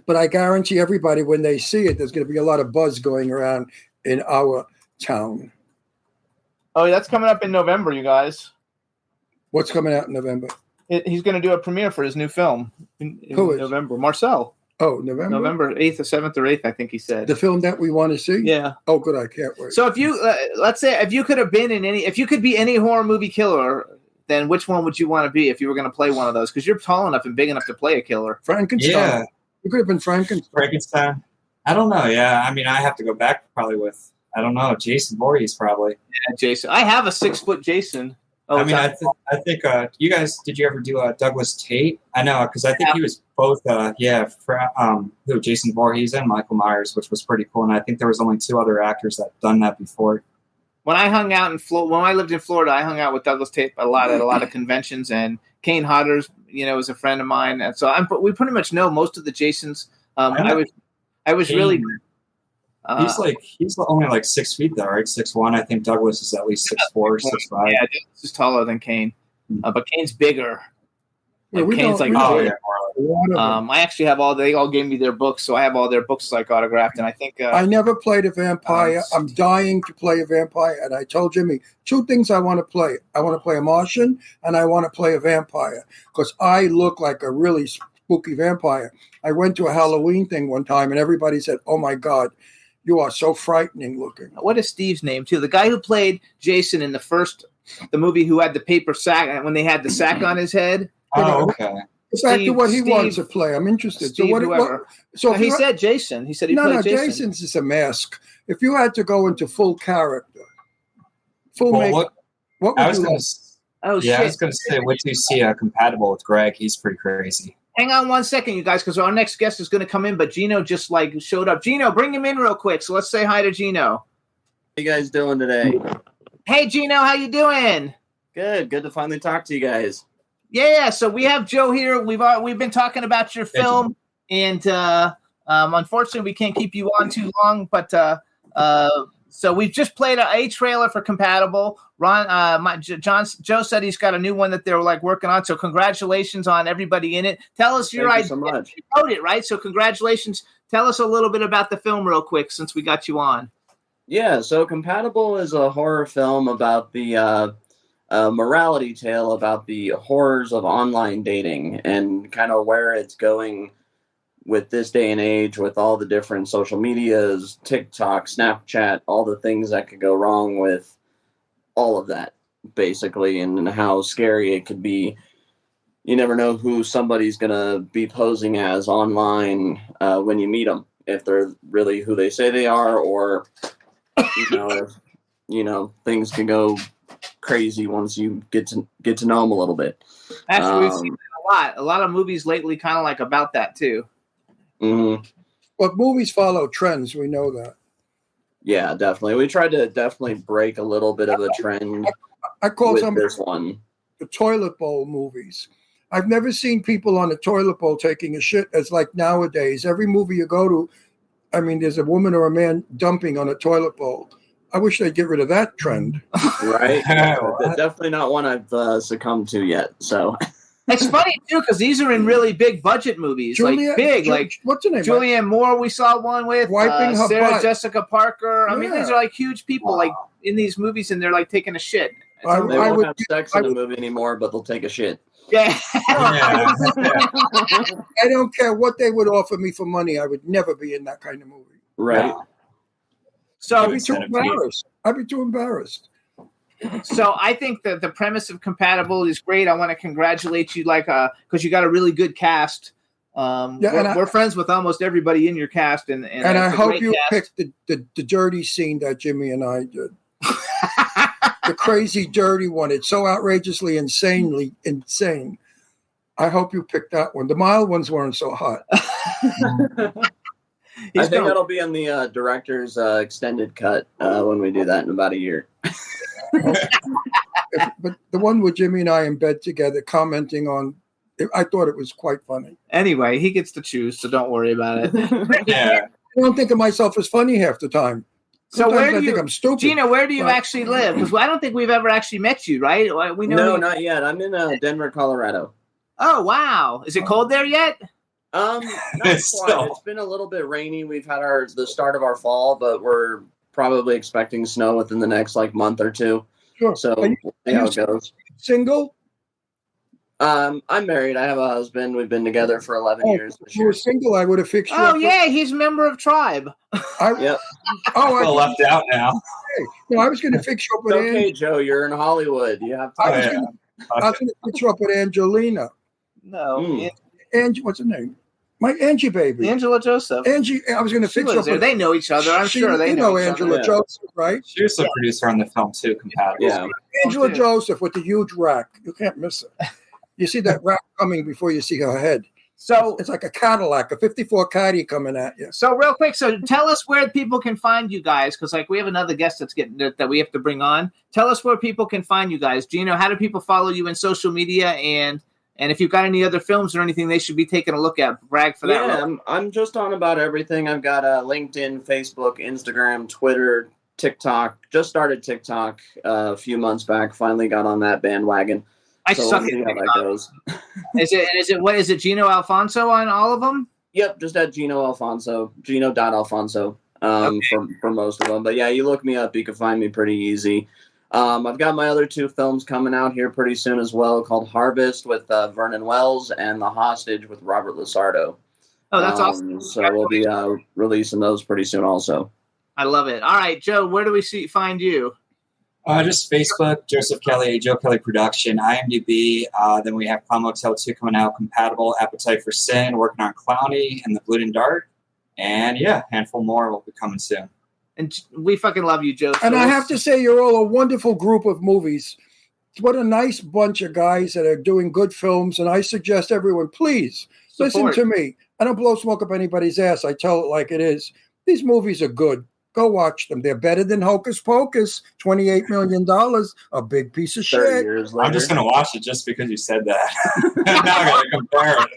[SPEAKER 5] But I guarantee everybody when they see it, there's going to be a lot of buzz going around in our town.
[SPEAKER 4] Oh, that's coming up in November, you guys.
[SPEAKER 5] What's coming out in November?
[SPEAKER 4] He's going to do a premiere for his new film in November. Marcel.
[SPEAKER 5] Oh, November?
[SPEAKER 4] November 8th or 7th or 8th, I think he said.
[SPEAKER 5] The film that we want to see?
[SPEAKER 4] Yeah.
[SPEAKER 5] Oh, good. I can't wait.
[SPEAKER 4] So if you, let's say, if you could be any horror movie killer, then which one would you want to be if you were going to play one of those? Because you're tall enough and big enough to play a killer.
[SPEAKER 5] Frankenstein.
[SPEAKER 6] Yeah.
[SPEAKER 5] You could have been
[SPEAKER 6] Frankenstein. I don't know. Yeah. I mean, I have to go back probably with, I don't know, Jason Voorhees probably.
[SPEAKER 4] Yeah, Jason. I have a 6-foot Jason.
[SPEAKER 6] Oh, I mean, I think you guys, did you ever do Douglas Tate? I know, because I think he was both, Jason Voorhees and Michael Myers, which was pretty cool. And I think there was only 2 other actors that done that before.
[SPEAKER 4] when I hung out in Florida, when I lived in Florida, I hung out with Douglas Tate a lot at a lot of conventions, and Kane Hodder's, was a friend of mine, and so we pretty much know most of the Jasons. I was
[SPEAKER 6] Kane,
[SPEAKER 4] really.
[SPEAKER 6] He's only like 6 feet though, right? 6'1". I think Douglas is at least 6'4", 6'5".
[SPEAKER 4] Yeah, Douglas is taller than Kane, but Kane's bigger.
[SPEAKER 5] Yeah,
[SPEAKER 4] Kane's like. I actually have they all gave me their books, so I have all their books like autographed, and I think
[SPEAKER 5] I never played a vampire. I'm dying to play a vampire, and I told Jimmy 2 things I want to play. I want to play a Martian, and I want to play a vampire because I look like a really spooky vampire. I went to a Halloween thing one time, and everybody said, "Oh my God, you are so frightening looking."
[SPEAKER 4] What is Steve's name too? The guy who played Jason in the movie, who had the paper sack, and when they had the sack on his head.
[SPEAKER 6] Oh, okay.
[SPEAKER 5] Exactly what he wants to play. I'm interested.
[SPEAKER 4] Steve,
[SPEAKER 5] so
[SPEAKER 4] he said Jason. He said he played Jason.
[SPEAKER 5] Jason's is a mask. If you had to go into full character, makeup, what would you like?
[SPEAKER 6] I was going to say, what do you see compatible with Greg? He's pretty crazy.
[SPEAKER 4] Hang on 1 second, you guys, because our next guest is going to come in, but Gino just showed up. Gino, bring him in real quick. So let's say hi to Gino.
[SPEAKER 1] How you guys doing today?
[SPEAKER 4] Hey, Gino, how you doing?
[SPEAKER 1] Good to finally talk to you guys.
[SPEAKER 4] Yeah. So we have Joe here. We've been talking about your film, and unfortunately, we can't keep you on too long. But so we've just played a trailer for Compatible. Joe said he's got a new one that they're working on. So congratulations on everybody in it. Tell us your idea.
[SPEAKER 1] Thank you so much.
[SPEAKER 4] You wrote it, right? So congratulations. Tell us a little bit about the film real quick, since we got you on.
[SPEAKER 1] Yeah. So Compatible is a horror film about the. Morality tale about the horrors of online dating and kind of where it's going with this day and age with all the different social medias, TikTok, Snapchat, all the things that could go wrong with all of that, basically, and how scary it could be. You never know who somebody's going to be posing as online when you meet them, if they're really who they say they are, or, if, things can go crazy once you get to know them a little bit.
[SPEAKER 4] Actually, we've seen that a lot of movies lately kind of about that too.
[SPEAKER 1] Mm-hmm.
[SPEAKER 5] Well, movies follow trends, we know that.
[SPEAKER 1] Yeah, definitely. We tried to definitely break a little bit of a trend.
[SPEAKER 5] I call
[SPEAKER 1] with
[SPEAKER 5] some
[SPEAKER 1] this one
[SPEAKER 5] the toilet bowl movies. I've never seen people on a toilet bowl taking a shit as like nowadays. Every movie you go to, there's a woman or a man dumping on a toilet bowl. I wish they'd get rid of that trend.
[SPEAKER 1] Right? Definitely not one I've succumbed to yet. So
[SPEAKER 4] it's funny too, because these are in really big budget movies,
[SPEAKER 5] what's her name?
[SPEAKER 4] Julianne Moore. We saw one with
[SPEAKER 5] wiping her
[SPEAKER 4] Sarah
[SPEAKER 5] butt.
[SPEAKER 4] Jessica Parker.
[SPEAKER 5] Yeah.
[SPEAKER 4] These are huge people, in these movies, and they're taking a shit.
[SPEAKER 1] They won't have sex in the movie anymore, but they'll take a shit.
[SPEAKER 4] Yeah.
[SPEAKER 5] I don't care what they would offer me for money. I would never be in that kind of movie.
[SPEAKER 1] Right.
[SPEAKER 5] No.
[SPEAKER 4] So
[SPEAKER 5] I'd be too embarrassed.
[SPEAKER 4] So I think that the premise of Compatible is great. I want to congratulate you, because you got a really good cast. We're friends with almost everybody in your cast, and
[SPEAKER 5] I hope you picked the dirty scene that Jimmy and I did. The crazy dirty one. It's so outrageously insanely insane. I hope you picked that one. The mild ones weren't so hot.
[SPEAKER 1] I think that'll be in the director's extended cut when we do that in about a year.
[SPEAKER 5] But the one with Jimmy and I in bed together commenting on, I thought it was quite funny.
[SPEAKER 4] Anyway, he gets to choose, so don't worry about it.
[SPEAKER 6] Yeah.
[SPEAKER 5] I don't think of myself as funny half the time. Sometimes I think I'm stupid.
[SPEAKER 4] Gino, where do you actually live? Because I don't think we've ever actually met you, right? We know
[SPEAKER 1] No, not yet. I'm in Denver, Colorado.
[SPEAKER 4] Oh, wow. Is it cold there yet?
[SPEAKER 1] Not quite. It's been a little bit rainy. We've had the start of our fall, but we're probably expecting snow within the next month or two.
[SPEAKER 5] Sure.
[SPEAKER 1] So we'll see how it goes.
[SPEAKER 5] Single?
[SPEAKER 1] I'm married. I have a husband. We've been together for 11 years.
[SPEAKER 5] If you were single, I would have fixed you.
[SPEAKER 4] Oh, yeah. He's a member of Tribe.
[SPEAKER 1] Yep.
[SPEAKER 6] I feel left out now.
[SPEAKER 5] No, I was going to fix you up with
[SPEAKER 1] okay, Joe. You're in Hollywood. You have to.
[SPEAKER 5] I was going to fix you up with Angelina.
[SPEAKER 4] No.
[SPEAKER 5] Angie, what's her name? My Angie baby.
[SPEAKER 4] Angela Joseph.
[SPEAKER 5] Angie, I was going to fix you up with.
[SPEAKER 4] They know each other. I'm sure they know each
[SPEAKER 5] Angela
[SPEAKER 4] other.
[SPEAKER 5] Joseph, right?
[SPEAKER 6] She was the producer on the film too, Compatible.
[SPEAKER 1] Yeah.
[SPEAKER 5] Angela Joseph with the huge rack. You can't miss it. You see that rack coming before you see her head.
[SPEAKER 4] So
[SPEAKER 5] it's like a Cadillac, a 54 Caddy coming at you.
[SPEAKER 4] So real quick, so tell us where people can find you guys, because like we have another guest that we have to bring on. Tell us where people can find you guys. Gino, how do people follow you in social media, and if you've got any other films or anything they should be taking a look at? Brag for that.
[SPEAKER 1] Yeah, I'm just on about everything. I've got LinkedIn, Facebook, Instagram, Twitter, TikTok. Just started TikTok a few months back. Finally got on that bandwagon.
[SPEAKER 4] I suck at
[SPEAKER 1] how that goes.
[SPEAKER 4] Is it Gino Alfonso on all of them?
[SPEAKER 1] Yep, just at Gino Alfonso, Gino.Alfonso for most of them. But yeah, you look me up, you can find me pretty easy. I've got my other 2 films coming out here pretty soon as well, called Harvest with Vernon Wells and The Hostage with Robert Lusardo.
[SPEAKER 4] Oh, that's awesome.
[SPEAKER 1] So we'll be releasing those pretty soon also.
[SPEAKER 4] I love it. All right, Joe, where do we find you?
[SPEAKER 6] Just Facebook, Joseph Kelly, a Joe Kelly production, IMDb. Then we have Clown Motel 2 coming out, Compatible, Appetite for Sin, working on Clowny and The Blue and Dart. And yeah, handful more will be coming soon.
[SPEAKER 4] And we fucking love you, Joe.
[SPEAKER 5] And I have to say, you're all a wonderful group of movies. What a nice bunch of guys that are doing good films. And I suggest everyone, please, listen to me. I don't blow smoke up anybody's ass. I tell it like it is. These movies are good. Go watch them. They're better than Hocus Pocus. $28 million, a big piece of shit.
[SPEAKER 6] I'm just going to watch it just because you said that. Now I got to compare it.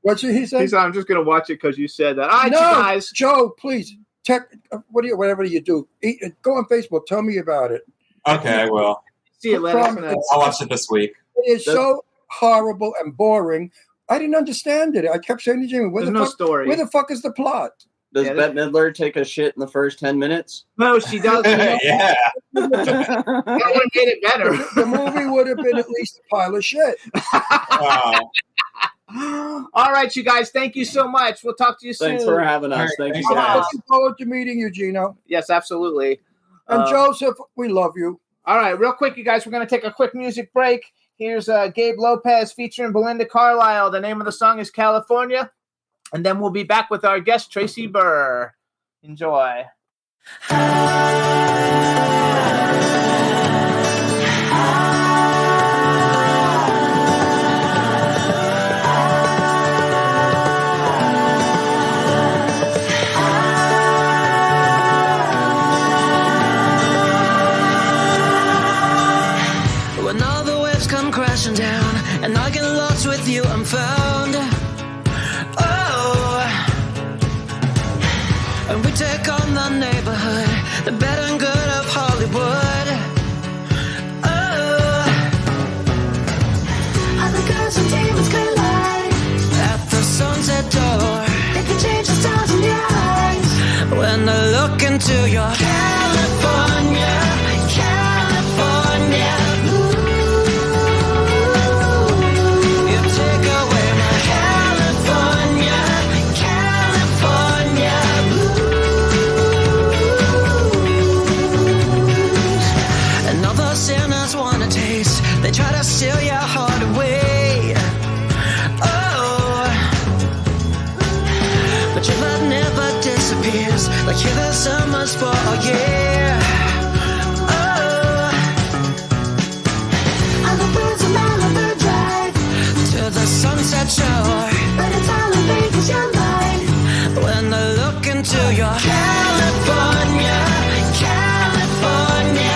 [SPEAKER 5] What should he say?
[SPEAKER 4] He said, I'm just going to watch it because you said that. All right,
[SPEAKER 5] no,
[SPEAKER 4] you guys.
[SPEAKER 5] Joe, please, whatever you do, go on Facebook. Tell me about it.
[SPEAKER 6] Okay, I will.
[SPEAKER 4] See you later.
[SPEAKER 6] I'll watch it this week.
[SPEAKER 5] It is so horrible and boring. I didn't understand it. I kept saying to Jimmy, where the fuck is the plot?
[SPEAKER 1] Does Bette Midler take a shit in the first 10 minutes?
[SPEAKER 4] No, she does.
[SPEAKER 6] Yeah.
[SPEAKER 4] That would have made it better.
[SPEAKER 5] The movie would have been at least a pile of shit.
[SPEAKER 6] Wow.
[SPEAKER 5] All
[SPEAKER 4] right, you guys. Thank you so much. We'll talk to you soon.
[SPEAKER 1] Thanks for having us. Thank you, guys.
[SPEAKER 5] Looking forward to meeting you, Gino.
[SPEAKER 4] Yes, absolutely.
[SPEAKER 5] And Joseph, we love you.
[SPEAKER 4] All right, real quick, you guys. We're going to take a quick music break. Here's Gabe Lopez featuring Belinda Carlisle. The name of the song is California. And then we'll be back with our guest, Traci Burr. Enjoy.
[SPEAKER 7] When all the waves come crashing down and I get lost with you, I'm found. And we take on the neighborhood, the bad and good of Hollywood. Oh, all the girls and demons collide at the sunset door. They can change the stars in your eyes when I look into your California, California. You take away my California, California. Sinners wanna taste, they try to steal your heart away. Oh, but your love never disappears, like you're the summer's fall, yeah. Oh, on the birds of Malibu Drive to the sunset shore, but it's all in Vegas, you're mine. When I look into your California, California.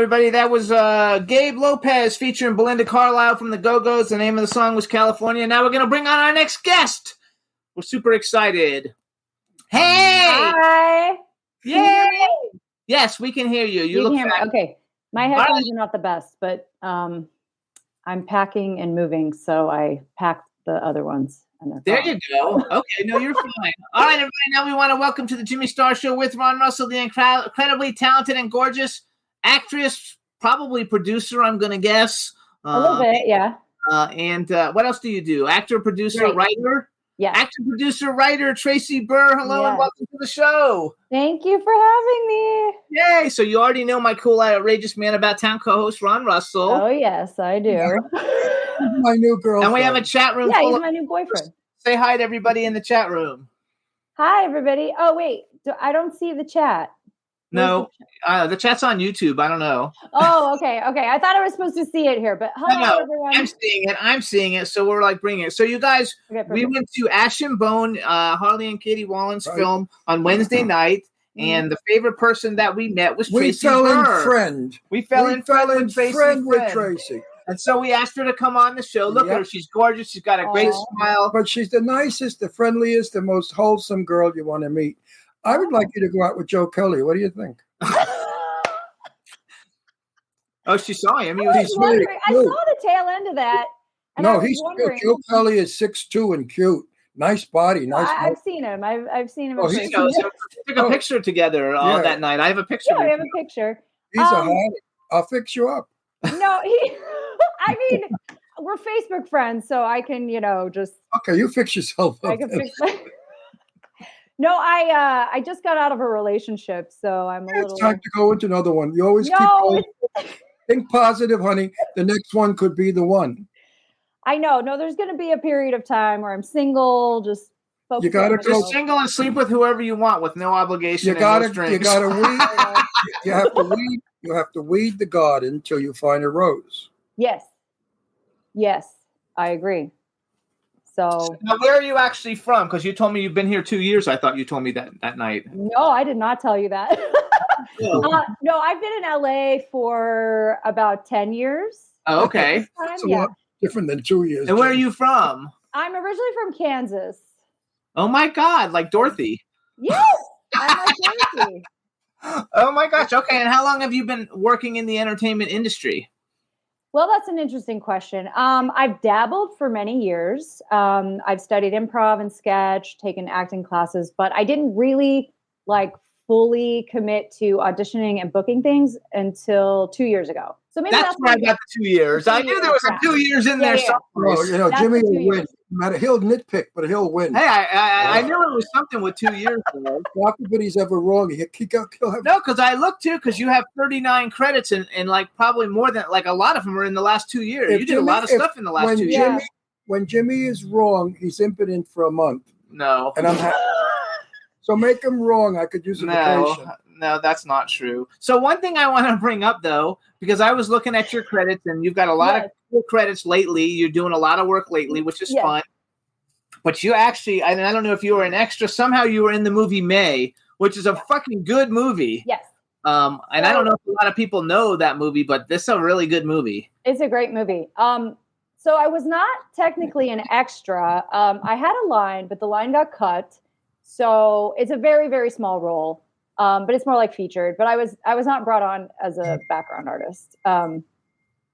[SPEAKER 4] everybody. That was Gabe Lopez featuring Belinda Carlisle from the Go-Go's. The name of the song was California. Now we're going to bring on our next guest. We're super excited. Hey!
[SPEAKER 8] Hi!
[SPEAKER 4] Yay! Yes, we can hear you. You look
[SPEAKER 8] fine. Okay. My headphones are not the best, but I'm packing and moving, so I packed the other ones. And
[SPEAKER 4] there you go. Okay, no, you're fine. All right, everybody. Now we want to welcome to the Jimmy Star Show with Ron Russell, the incredibly talented and gorgeous actress, probably producer, I'm going to guess.
[SPEAKER 8] A little bit, yeah.
[SPEAKER 4] And what else do you do? Actor, producer, writer?
[SPEAKER 8] Yeah.
[SPEAKER 4] Actor, producer, writer, Traci Burr. Hello and welcome to the show.
[SPEAKER 8] Thank you for having me.
[SPEAKER 4] Yay. So you already know my cool, outrageous man about town co-host, Ron Russell.
[SPEAKER 8] Oh, yes, I do.
[SPEAKER 5] Yeah. My new girlfriend.
[SPEAKER 4] And we have a chat room.
[SPEAKER 8] Yeah, he's my new boyfriend.
[SPEAKER 4] Say hi to everybody in the chat room.
[SPEAKER 8] Hi, everybody. Oh, wait. I don't see the chat.
[SPEAKER 4] No, the chat's on YouTube. I don't know.
[SPEAKER 8] Oh, okay. I thought I was supposed to see it here, but hello, everyone.
[SPEAKER 4] I'm seeing it. So we're like bringing it. So you guys, we went to Ash and Bone, Harley and Katie Wallen's film on Wednesday night, and the favorite person that we met was Traci Burr.
[SPEAKER 5] We fell in friend.
[SPEAKER 4] We fell in friend with Traci. And so we asked her to come on the show. Look at her. She's gorgeous. She's got a great smile.
[SPEAKER 5] But she's the nicest, the friendliest, the most wholesome girl you want to meet. I would like you to go out with Joe Kelly. What do you think?
[SPEAKER 4] Oh, she saw him.
[SPEAKER 8] I saw the tail end of that.
[SPEAKER 5] No, he's cute. Joe Kelly is 6'2" and cute. Nice body.
[SPEAKER 8] I've seen him. I've seen him.
[SPEAKER 4] Oh, he knows him. We took a picture together that night. I have a picture.
[SPEAKER 8] Yeah, we have a picture.
[SPEAKER 5] He's a hottie. I'll fix you up.
[SPEAKER 8] No, I mean, we're Facebook friends, so I can, just.
[SPEAKER 5] Okay, you fix yourself up.
[SPEAKER 8] I can fix No, I just got out of a relationship, so I'm a little.
[SPEAKER 5] It's time to go into another one. You always think positive, honey. The next one could be the one.
[SPEAKER 8] I know. No, there's going to be a period of time where I'm single, just.
[SPEAKER 5] You gotta go
[SPEAKER 4] single and sleep with whoever you want, with no obligation.
[SPEAKER 5] You gotta weed. You have to weed. You have to weed the garden until you find a rose.
[SPEAKER 8] Yes, I agree. So
[SPEAKER 4] now, where are you actually from? Because you told me you've been here 2 years. I thought you told me that night.
[SPEAKER 8] No, I did not tell you that. No, I've been in LA for about 10 years.
[SPEAKER 4] Oh, okay.
[SPEAKER 5] That's a lot different than 2 years.
[SPEAKER 4] And where are you from?
[SPEAKER 8] I'm originally from Kansas.
[SPEAKER 4] Oh my God, like Dorothy.
[SPEAKER 8] Yes, I'm like Dorothy.
[SPEAKER 4] Oh my gosh. Okay, and how long have you been working in the entertainment industry?
[SPEAKER 8] Well, that's an interesting question. I've dabbled for many years. I've studied improv and sketch, taken acting classes, but I didn't really fully commit to auditioning and booking things until 2 years ago. So maybe that's
[SPEAKER 4] where I got the 2 years. I knew there was a 2 years in there somewhere.
[SPEAKER 5] Well, Jimmy will win. He'll nitpick, but he'll win.
[SPEAKER 4] Hey, I knew it was something with 2 years.
[SPEAKER 5] Not everybody's ever wrong. He'll have...
[SPEAKER 4] No, because I looked too, because you have 39 credits and probably more than a lot of them are in the last 2 years. You did a lot of stuff in the last 2 years.
[SPEAKER 5] When Jimmy is wrong, he's impotent for a month.
[SPEAKER 4] No.
[SPEAKER 5] And I'm happy. So make him wrong. I could use a vacation.
[SPEAKER 4] No, that's not true. So one thing I want to bring up, though, because I was looking at your credits, and you've got a lot of cool credits lately. You're doing a lot of work lately, which is fun. But you actually, I don't know if you were an extra. Somehow you were in the movie May, which is a fucking good movie.
[SPEAKER 8] Yes.
[SPEAKER 4] And I don't know if a lot of people know that movie, but this is a really good movie.
[SPEAKER 8] It's a great movie. So I was not technically an extra. I had a line, but the line got cut. So it's a very, very small role. But it's more like featured. But I was not brought on as a background artist.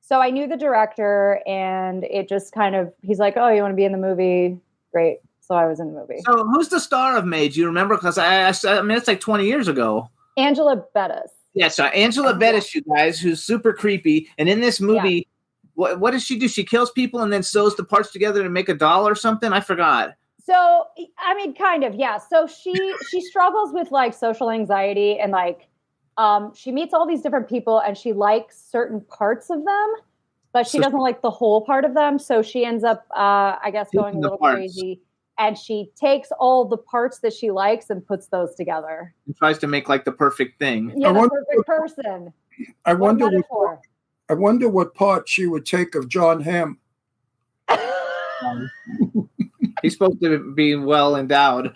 [SPEAKER 8] So I knew the director, and it just he's like, "Oh, you want to be in the movie? Great." So I was in the movie.
[SPEAKER 4] So who's the star of May? Do you remember? Because I mean, it's like 20 years ago.
[SPEAKER 8] Angela Bettis.
[SPEAKER 4] Yeah, so Angela Bettis, you guys, who's super creepy. And in this movie, what does she do? She kills people and then sews the parts together to make a doll or something? I forgot.
[SPEAKER 8] So, I mean, kind of, yeah. So she struggles with social anxiety, and she meets all these different people, and she likes certain parts of them, but she doesn't like the whole part of them. So she ends up, I guess, going a little crazy, and she takes all the parts that she likes and puts those together.
[SPEAKER 4] And tries to make the perfect thing.
[SPEAKER 8] Yeah, the perfect person.
[SPEAKER 5] I wonder what part she would take of John Hamm.
[SPEAKER 4] He's supposed to be well endowed.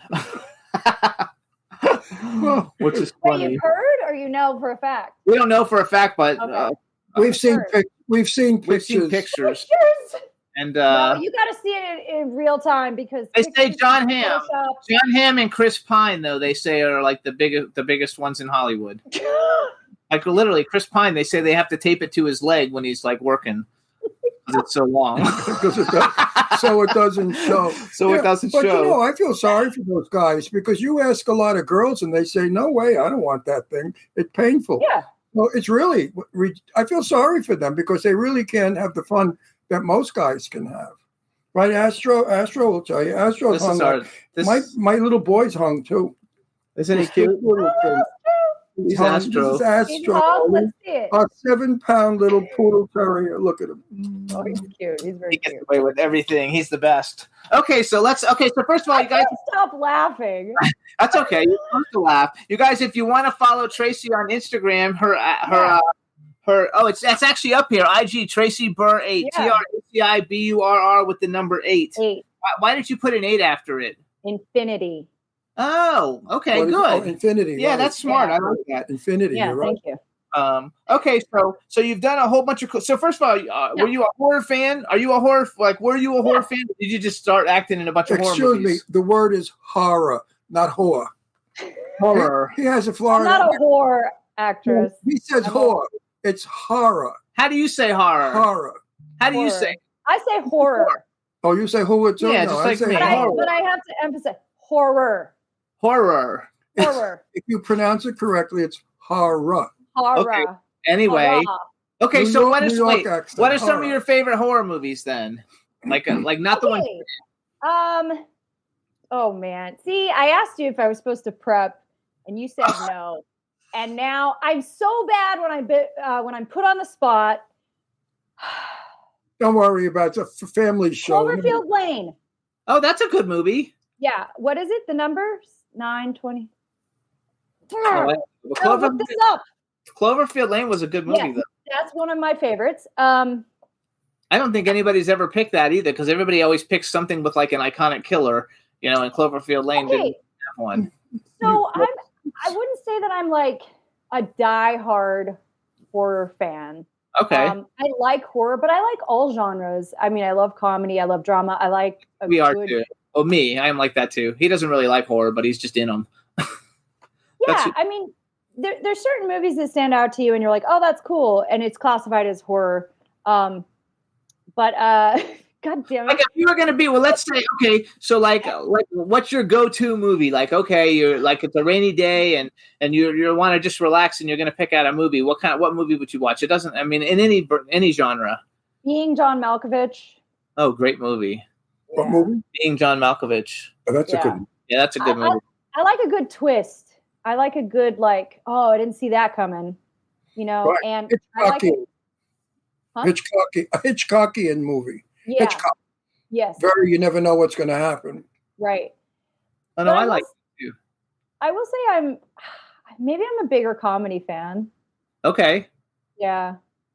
[SPEAKER 4] Which is funny.
[SPEAKER 8] Wait, you've heard, or you know for a fact?
[SPEAKER 4] We don't know for a fact, but
[SPEAKER 8] Okay.
[SPEAKER 5] We've seen pictures.
[SPEAKER 4] And
[SPEAKER 8] No, you got to see it in real time because
[SPEAKER 4] they say
[SPEAKER 8] pictures
[SPEAKER 4] John
[SPEAKER 8] and
[SPEAKER 4] Hamm.
[SPEAKER 8] Photoshop-
[SPEAKER 4] John Hamm and Chris Pine, though, they say are like the biggest ones in Hollywood. Like literally, Chris Pine, they say they have to tape it to his leg when he's like working because it's so long.
[SPEAKER 5] So it doesn't show.
[SPEAKER 4] It doesn't
[SPEAKER 5] but
[SPEAKER 4] show.
[SPEAKER 5] You know, I feel sorry for those guys because you ask a lot of girls and they say, "No way, I don't want that thing. It's painful."
[SPEAKER 8] Yeah.
[SPEAKER 5] Well, it's really. I feel sorry for them because they really can't have the fun that most guys can have. Right, Astro will tell you. Astro
[SPEAKER 4] This
[SPEAKER 5] hung.
[SPEAKER 4] is our-
[SPEAKER 5] like-
[SPEAKER 4] this-
[SPEAKER 5] my little boys hung too.
[SPEAKER 4] Isn't he cute? He's
[SPEAKER 5] Hung.
[SPEAKER 4] Astro.
[SPEAKER 5] This is Astro.
[SPEAKER 8] Let's see it.
[SPEAKER 5] A 7-pound little poodle terrier. Look at him.
[SPEAKER 8] Oh, he's cute. He's very
[SPEAKER 4] He gets away with everything. He's the best. Okay, so first of all, you guys
[SPEAKER 8] stop laughing.
[SPEAKER 4] That's okay. You're supposed to laugh. You guys, if you want to follow Traci on Instagram, that's actually up here. IG Traci Burr 8.
[SPEAKER 8] Yeah.
[SPEAKER 4] TRACIBURR with the number 8.
[SPEAKER 8] 8.
[SPEAKER 4] Why did you put an 8 after it?
[SPEAKER 8] Infinity.
[SPEAKER 4] Oh, okay, good.
[SPEAKER 5] Oh, infinity.
[SPEAKER 4] Yeah,
[SPEAKER 5] right.
[SPEAKER 4] that's smart.
[SPEAKER 8] Yeah.
[SPEAKER 4] I like that.
[SPEAKER 5] Infinity.
[SPEAKER 8] Yeah,
[SPEAKER 5] you're right.
[SPEAKER 8] thank you.
[SPEAKER 4] Okay, so you've done a whole bunch of. So first of all, were you a horror fan? Are you a horror? Were you a horror fan? Or did you just start acting in a bunch of horror
[SPEAKER 5] Excuse me.
[SPEAKER 4] movies?
[SPEAKER 5] The word is horror, not whore.
[SPEAKER 4] Horror.
[SPEAKER 5] He has a
[SPEAKER 8] I'm
[SPEAKER 5] Florida.
[SPEAKER 8] not a horror actress.
[SPEAKER 5] He says whore. It's horror.
[SPEAKER 4] How do you say horror?
[SPEAKER 5] Horror.
[SPEAKER 4] How do you
[SPEAKER 8] Horror.
[SPEAKER 4] say?
[SPEAKER 8] I say horror.
[SPEAKER 5] Oh, you say whore too?
[SPEAKER 4] Yeah,
[SPEAKER 5] no,
[SPEAKER 4] just
[SPEAKER 5] I
[SPEAKER 4] like
[SPEAKER 5] say
[SPEAKER 4] me.
[SPEAKER 5] horror.
[SPEAKER 8] But I have to emphasize horror.
[SPEAKER 4] Horror.
[SPEAKER 8] Horror.
[SPEAKER 5] If you pronounce it correctly, it's horror.
[SPEAKER 8] Horror.
[SPEAKER 4] Okay. Anyway.
[SPEAKER 8] Horror.
[SPEAKER 4] Okay,
[SPEAKER 5] New
[SPEAKER 4] so
[SPEAKER 5] York-
[SPEAKER 4] what is
[SPEAKER 5] New York
[SPEAKER 4] wait,
[SPEAKER 5] accent,
[SPEAKER 4] what are some
[SPEAKER 5] horror.
[SPEAKER 4] of your favorite horror movies then? Like not the one.
[SPEAKER 8] Okay. Oh man. See, I asked you if I was supposed to prep, and you said no. And now I'm so bad when I'm put on the spot.
[SPEAKER 5] Don't worry about it. It's a family show.
[SPEAKER 8] Cloverfield Lane.
[SPEAKER 4] Oh, that's a good movie.
[SPEAKER 8] Yeah. What is it? The numbers? 9:20.
[SPEAKER 4] Well,
[SPEAKER 8] Look this up.
[SPEAKER 4] Cloverfield Lane was a good movie,
[SPEAKER 8] Yes,
[SPEAKER 4] though.
[SPEAKER 8] that's one of my favorites.
[SPEAKER 4] I don't think anybody's ever picked that either, because everybody always picks something with like an iconic killer, and Cloverfield Lane didn't have one.
[SPEAKER 8] So I wouldn't say that I'm like a diehard horror fan.
[SPEAKER 4] Okay.
[SPEAKER 8] I like horror, but I like all genres. I mean, I love comedy. I love drama. I like
[SPEAKER 4] We are too. Oh, me. I am like that too. He doesn't really like horror, but he's just in them.
[SPEAKER 8] Yeah, I mean, there's certain movies that stand out to you, and you're like, oh, that's cool, and it's classified as horror. But God damn it!
[SPEAKER 4] Like if you were gonna be, let's say, okay, so like what's your go-to movie? Like, okay, you're like it's a rainy day, and you want to just relax, and you're gonna pick out a movie. What movie would you watch? It doesn't. I mean, in any genre.
[SPEAKER 8] Being John Malkovich.
[SPEAKER 4] Oh, great movie.
[SPEAKER 5] What movie?
[SPEAKER 4] Being John Malkovich.
[SPEAKER 5] Oh, that's a good.
[SPEAKER 4] Yeah, that's a good movie.
[SPEAKER 8] I like a good twist. I like a good I didn't see that coming.
[SPEAKER 5] Right.
[SPEAKER 8] And I like it. Huh?
[SPEAKER 5] Hitchcockian movie.
[SPEAKER 8] Yeah.
[SPEAKER 5] Hitchcock.
[SPEAKER 8] Yes.
[SPEAKER 5] You never know what's going to happen.
[SPEAKER 8] Right.
[SPEAKER 4] Oh no,
[SPEAKER 8] But
[SPEAKER 4] I like it too.
[SPEAKER 8] I will say I'm a bigger comedy fan.
[SPEAKER 4] Okay.
[SPEAKER 8] Yeah.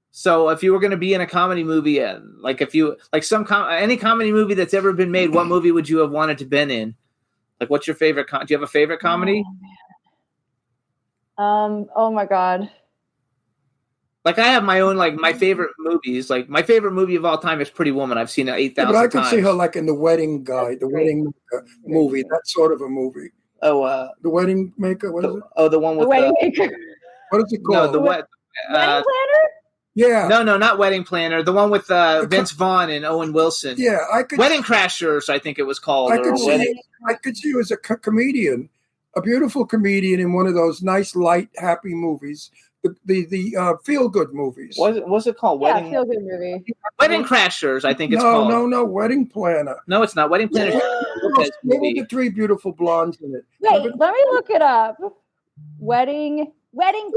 [SPEAKER 4] So if you were going to be in a comedy movie, like if you like any comedy movie that's ever been made, what movie would you have wanted to been in? Like, what's your favorite? Do you have a favorite comedy?
[SPEAKER 8] Oh my God.
[SPEAKER 4] Like I have my own, like my favorite movies. Like my favorite movie of all time is Pretty Woman. I've seen it 8,000
[SPEAKER 5] But I
[SPEAKER 4] times.
[SPEAKER 5] could see her like in The Wedding Guy, the Wedding movie, that sort of a movie.
[SPEAKER 4] Oh,
[SPEAKER 5] The Wedding Maker. What is it?
[SPEAKER 4] Oh, the one with
[SPEAKER 8] The Wedding Maker.
[SPEAKER 5] What is it
[SPEAKER 4] No,
[SPEAKER 5] called?
[SPEAKER 4] the
[SPEAKER 8] Wedding Planner?
[SPEAKER 5] Yeah.
[SPEAKER 4] No, not Wedding Planner. The one with Vince Vaughn and Owen Wilson.
[SPEAKER 5] Yeah, I could.
[SPEAKER 4] Wedding Crashers, I think it was called.
[SPEAKER 5] I could see you as a comedian, a beautiful comedian in one of those nice, light, happy movies. The feel good movies.
[SPEAKER 4] What's it called?
[SPEAKER 8] Yeah, feel good movie.
[SPEAKER 4] Wedding Crashers, I think it's called.
[SPEAKER 5] No, Wedding Planner.
[SPEAKER 4] No, it's not. Wedding Planner.
[SPEAKER 5] What were the three beautiful blondes in it?
[SPEAKER 8] Wait, let me look it up. Wedding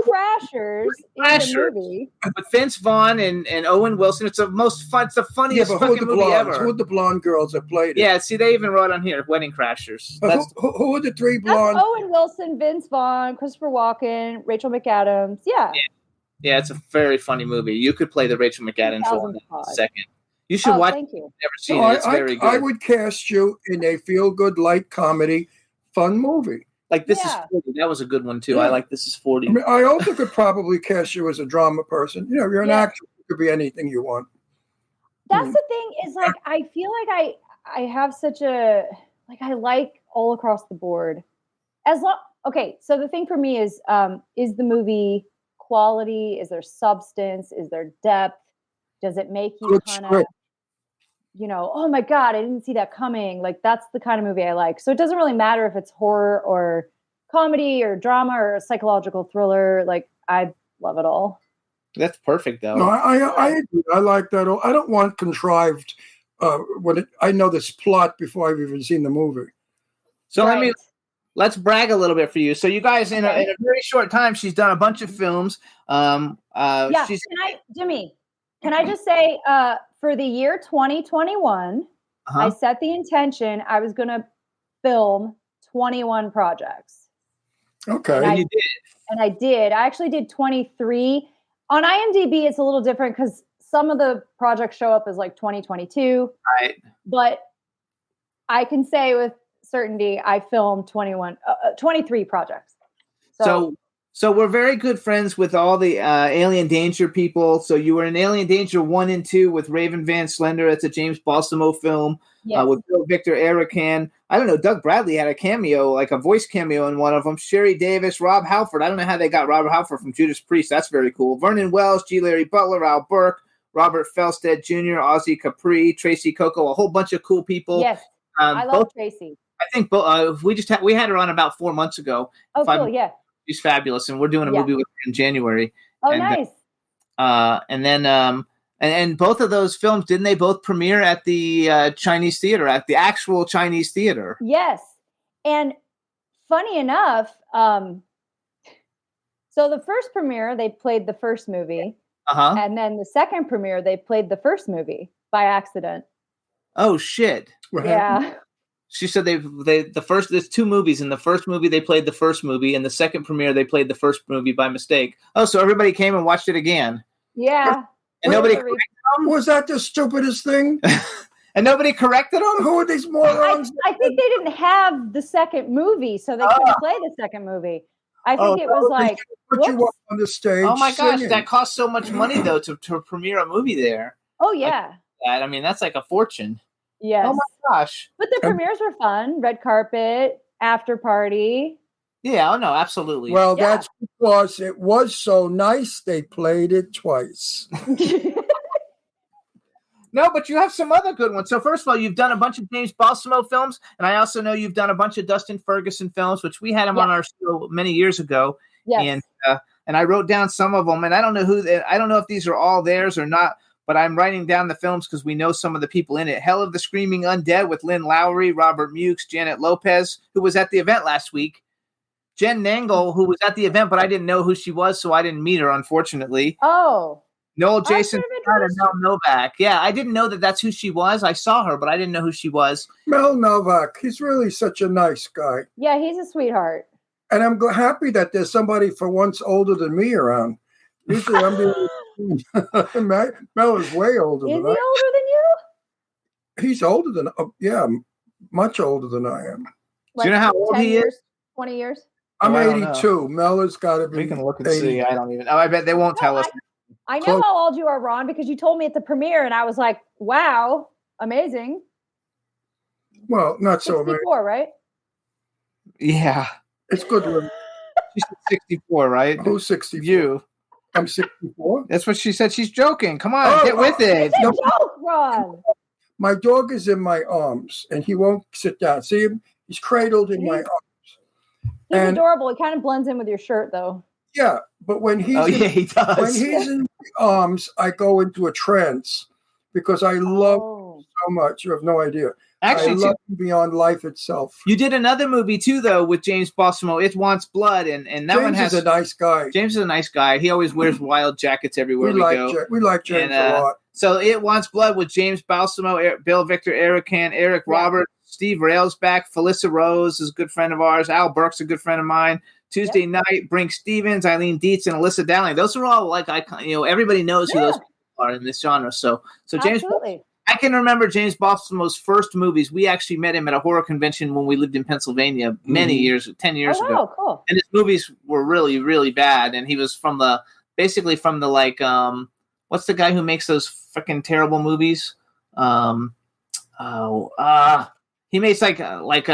[SPEAKER 8] Crashers is the movie.
[SPEAKER 4] With Vince Vaughn and Owen Wilson. It's it's the funniest fucking movie ever.
[SPEAKER 5] Who are the blonde girls that played it?
[SPEAKER 4] Yeah, see, they even wrote on here, Wedding Crashers.
[SPEAKER 5] Who are the three
[SPEAKER 8] That's
[SPEAKER 5] blonde?
[SPEAKER 8] Owen Wilson, Vince Vaughn, Christopher Walken, Rachel McAdams. Yeah.
[SPEAKER 4] Yeah, it's a very funny movie. You could play the Rachel McAdams role in a second. You should watch it.
[SPEAKER 8] Thank you.
[SPEAKER 4] Never seen it. It's very good.
[SPEAKER 5] I would cast you in a feel good, light comedy, fun movie.
[SPEAKER 4] Like This Is 40. That was a good one too.
[SPEAKER 5] Yeah.
[SPEAKER 4] I like This Is 40.
[SPEAKER 5] I mean, I also could probably cast you as a drama person. You know, you're an actor. You could be anything you want.
[SPEAKER 8] That's the thing is like I feel like I have such a like I like all across the board. Okay, so the thing for me is the movie quality? Is there substance? Is there depth? Does it make you kind of, oh my God, I didn't see that coming. Like that's the kind of movie I like. So it doesn't really matter if it's horror or comedy or drama or a psychological thriller. Like I love it all.
[SPEAKER 4] That's perfect, though.
[SPEAKER 5] No, I agree. I like that. I don't want contrived. I know this plot before I've even seen the movie.
[SPEAKER 4] So let's brag a little bit for you. So you guys, in a very short time, she's done a bunch of films.
[SPEAKER 8] Jimmy, can I just say, for the year 2021, I set the intention I was going to film 21 projects.
[SPEAKER 5] Okay.
[SPEAKER 4] And you did.
[SPEAKER 8] And I did. I actually did 23. On IMDb, it's a little different because some of the projects show up as like 2022.
[SPEAKER 4] Right.
[SPEAKER 8] But I can say with certainty, I filmed 23 projects.
[SPEAKER 4] So we're very good friends with all the Alien Danger people. So you were in Alien Danger 1 and 2 with Raven Van Slender. It's a James Balsamo film with Bill Victor, Erican. I don't know. Doug Bradley had a cameo, like a voice cameo in one of them. Sherry Davis, Rob Halford. I don't know how they got Robert Halford from Judas Priest. That's very cool. Vernon Wells, G. Larry Butler, Al Burke, Robert Felstead Jr., Ozzie Capri, Tracy Coco, a whole bunch of cool people.
[SPEAKER 8] Yes, I love Tracy.
[SPEAKER 4] I think we had her on about 4 months ago.
[SPEAKER 8] Oh, cool, yeah.
[SPEAKER 4] She's fabulous, and we're doing a movie with her in January.
[SPEAKER 8] Oh, nice.
[SPEAKER 4] And both of those films, didn't they both premiere at the Chinese theater, at the actual Chinese theater?
[SPEAKER 8] Yes. And funny enough, so the first premiere, they played the first movie. And then the second premiere, they played the first movie by accident.
[SPEAKER 4] Oh, shit.
[SPEAKER 8] Yeah.
[SPEAKER 4] She said there's two movies. In the first movie, they played the first movie. In the second premiere, they played the first movie by mistake. Oh, so everybody came and watched it again.
[SPEAKER 8] Yeah.
[SPEAKER 4] And nobody corrected them?
[SPEAKER 5] Was that the stupidest thing?
[SPEAKER 4] And nobody corrected them?
[SPEAKER 5] Who are these morons?
[SPEAKER 8] I think they didn't have the second movie, so they couldn't play the second movie. I think it was like,
[SPEAKER 5] put you up on the stage.
[SPEAKER 4] Oh my gosh,
[SPEAKER 5] singing.
[SPEAKER 4] that costs so much money though to premiere a movie there.
[SPEAKER 8] Oh yeah.
[SPEAKER 4] I mean, that's like a fortune.
[SPEAKER 8] Yes.
[SPEAKER 4] Oh my gosh.
[SPEAKER 8] But the premieres were fun. Red carpet, after party.
[SPEAKER 4] Yeah, oh no, absolutely.
[SPEAKER 5] Well, that's because it was so nice they played it twice.
[SPEAKER 4] No, but you have some other good ones. So first of all, you've done a bunch of James Balsamo films, and I also know you've done a bunch of Dustin Ferguson films, which we had him on our show many years ago.
[SPEAKER 8] Yes.
[SPEAKER 4] And I wrote down some of them, and I don't know if these are all theirs or not. But I'm writing down the films because we know some of the people in it. Hell of the Screaming Undead with Lynn Lowry, Robert Mukes, Janet Lopez, who was at the event last week. Jen Nangle, who was at the event, but I didn't know who she was, so I didn't meet her, unfortunately.
[SPEAKER 8] Oh.
[SPEAKER 4] Noel Jason and Mel Novak. Yeah, I didn't know that's who she was. I saw her, but I didn't know who she was.
[SPEAKER 5] Mel Novak, he's really such a nice guy.
[SPEAKER 8] Yeah, he's a sweetheart.
[SPEAKER 5] And I'm happy that there's somebody for once older than me around. Usually I'm the Mel is way older than I am.
[SPEAKER 8] Is he older than you?
[SPEAKER 5] He's older than, much older than I am.
[SPEAKER 8] Like,
[SPEAKER 4] do you know how old he is?
[SPEAKER 8] 20 years?
[SPEAKER 5] I'm 82. Mel has got to be.
[SPEAKER 4] We can look and see. I don't even know. I bet they won't tell us.
[SPEAKER 8] I know how old you are, Ron, because you told me at the premiere, and I was like, wow, amazing.
[SPEAKER 5] Well, not so amazing.
[SPEAKER 8] 64, right?
[SPEAKER 4] Yeah.
[SPEAKER 5] It's good.
[SPEAKER 4] She's 64, right?
[SPEAKER 5] Who's 64?
[SPEAKER 4] You.
[SPEAKER 5] I'm 64.
[SPEAKER 4] That's what she said. She's joking. Come on, get with it.
[SPEAKER 8] It's a joke, Ron.
[SPEAKER 5] My dog is in my arms, and he won't sit down. See him? He's cradled in my arms.
[SPEAKER 8] He's adorable. He kind of blends in with your shirt, though.
[SPEAKER 5] Yeah, but when he's
[SPEAKER 4] he does.
[SPEAKER 5] When he's in my arms, I go into a trance because I love him so much. You have no idea.
[SPEAKER 4] Actually,
[SPEAKER 5] I love him beyond life itself.
[SPEAKER 4] You did another movie too, though, with James Balsamo. It Wants Blood, and that
[SPEAKER 5] James
[SPEAKER 4] one has
[SPEAKER 5] is a nice guy.
[SPEAKER 4] James is a nice guy. He always wears wild jackets everywhere we go.
[SPEAKER 5] We like James a lot.
[SPEAKER 4] So It Wants Blood with James Balsamo, Bill Victor, Erican, Eric Roberts, Steve Railsback, Felissa Rose is a good friend of ours. Al Burke's a good friend of mine. Tuesday Night, Brink Stevens, Eileen Dietz, and Alyssa Dowling. Those are all everybody knows who those people are in this genre. So James.
[SPEAKER 8] Absolutely.
[SPEAKER 4] I can remember James Balsimo's first movies. We actually met him at a horror convention when we lived in Pennsylvania many years, 10 years ago.
[SPEAKER 8] Oh, cool.
[SPEAKER 4] And his movies were really, really bad. And he was from the like, what's the guy who makes those freaking terrible movies? He makes Lloyd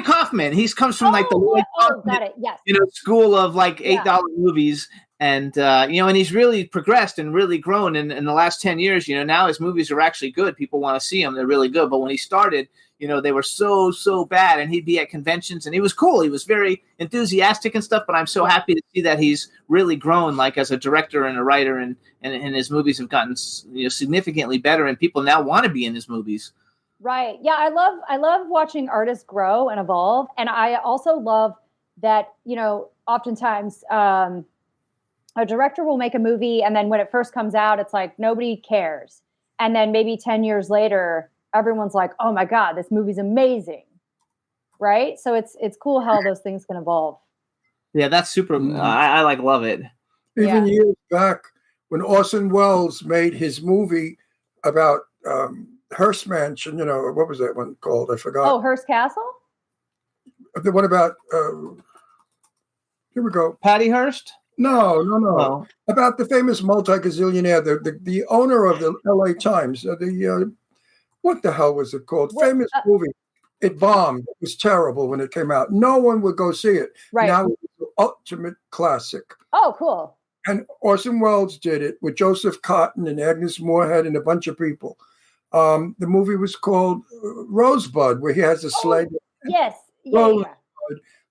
[SPEAKER 4] Kaufman. He comes from like the Lloyd Kaufman,
[SPEAKER 8] got it. Yes.
[SPEAKER 4] school of like $8 movies. And, and he's really progressed and really grown in the last 10 years. Now his movies are actually good. People want to see them. They're really good. But when he started, they were so bad. And he'd be at conventions and he was cool. He was very enthusiastic and stuff. But I'm so happy to see that he's really grown, like as a director and a writer. And his movies have gotten significantly better. And people now want to be in his movies.
[SPEAKER 8] Right. Yeah. I love watching artists grow and evolve. And I also love that, oftentimes, a director will make a movie and then when it first comes out, it's like nobody cares. And then maybe 10 years later, everyone's like, oh my God, this movie's amazing. Right? So it's cool how those things can evolve.
[SPEAKER 4] Yeah, that's super. I love it.
[SPEAKER 5] Even years back when Orson Welles made his movie about Hearst Mansion, what was that one called? I forgot.
[SPEAKER 8] Oh, Hearst Castle?
[SPEAKER 5] The one about, here we go.
[SPEAKER 4] Patty Hearst?
[SPEAKER 5] No. About the famous multi-gazillionaire, the owner of the LA Times. What the hell was it called? Famous movie. It bombed. It was terrible when it came out. No one would go see it.
[SPEAKER 8] Right.
[SPEAKER 5] Now it's the ultimate classic.
[SPEAKER 8] Oh, cool.
[SPEAKER 5] And Orson Welles did it with Joseph Cotton and Agnes Moorehead and a bunch of people. The movie was called Rosebud, where he has a slave.
[SPEAKER 8] Yes.
[SPEAKER 5] Rosebud.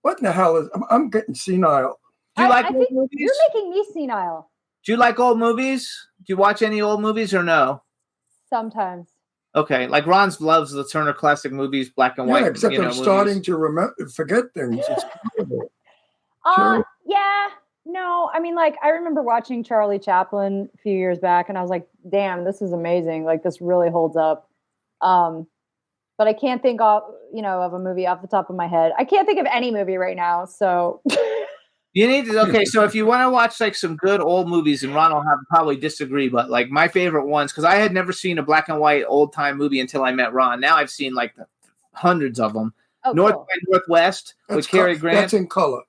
[SPEAKER 5] What in the hell is? I'm getting senile.
[SPEAKER 4] Do you like
[SPEAKER 8] I
[SPEAKER 4] old
[SPEAKER 8] think
[SPEAKER 4] movies?
[SPEAKER 8] you're making me senile.
[SPEAKER 4] Do you like old movies? Do you watch any old movies or no?
[SPEAKER 8] Sometimes.
[SPEAKER 4] Okay, like Ron loves the Turner Classic Movies, black and white.
[SPEAKER 5] Yeah, except I'm
[SPEAKER 4] movies.
[SPEAKER 5] starting to forget things. It's terrible.
[SPEAKER 8] Yeah. No, I mean, like, I remember watching Charlie Chaplin a few years back, and I was like, damn, this is amazing. Like, this really holds up. But I can't think of a movie off the top of my head. I can't think of any movie right now, so...
[SPEAKER 4] You need to, okay, so if you want to watch like some good old movies, and Ron will probably disagree, but like my favorite ones, because I had never seen a black and white old time movie until I met Ron. Now I've seen like hundreds of them.
[SPEAKER 8] Oh,
[SPEAKER 4] North
[SPEAKER 8] cool.
[SPEAKER 4] by Northwest with Cary Grant.
[SPEAKER 5] That's in color.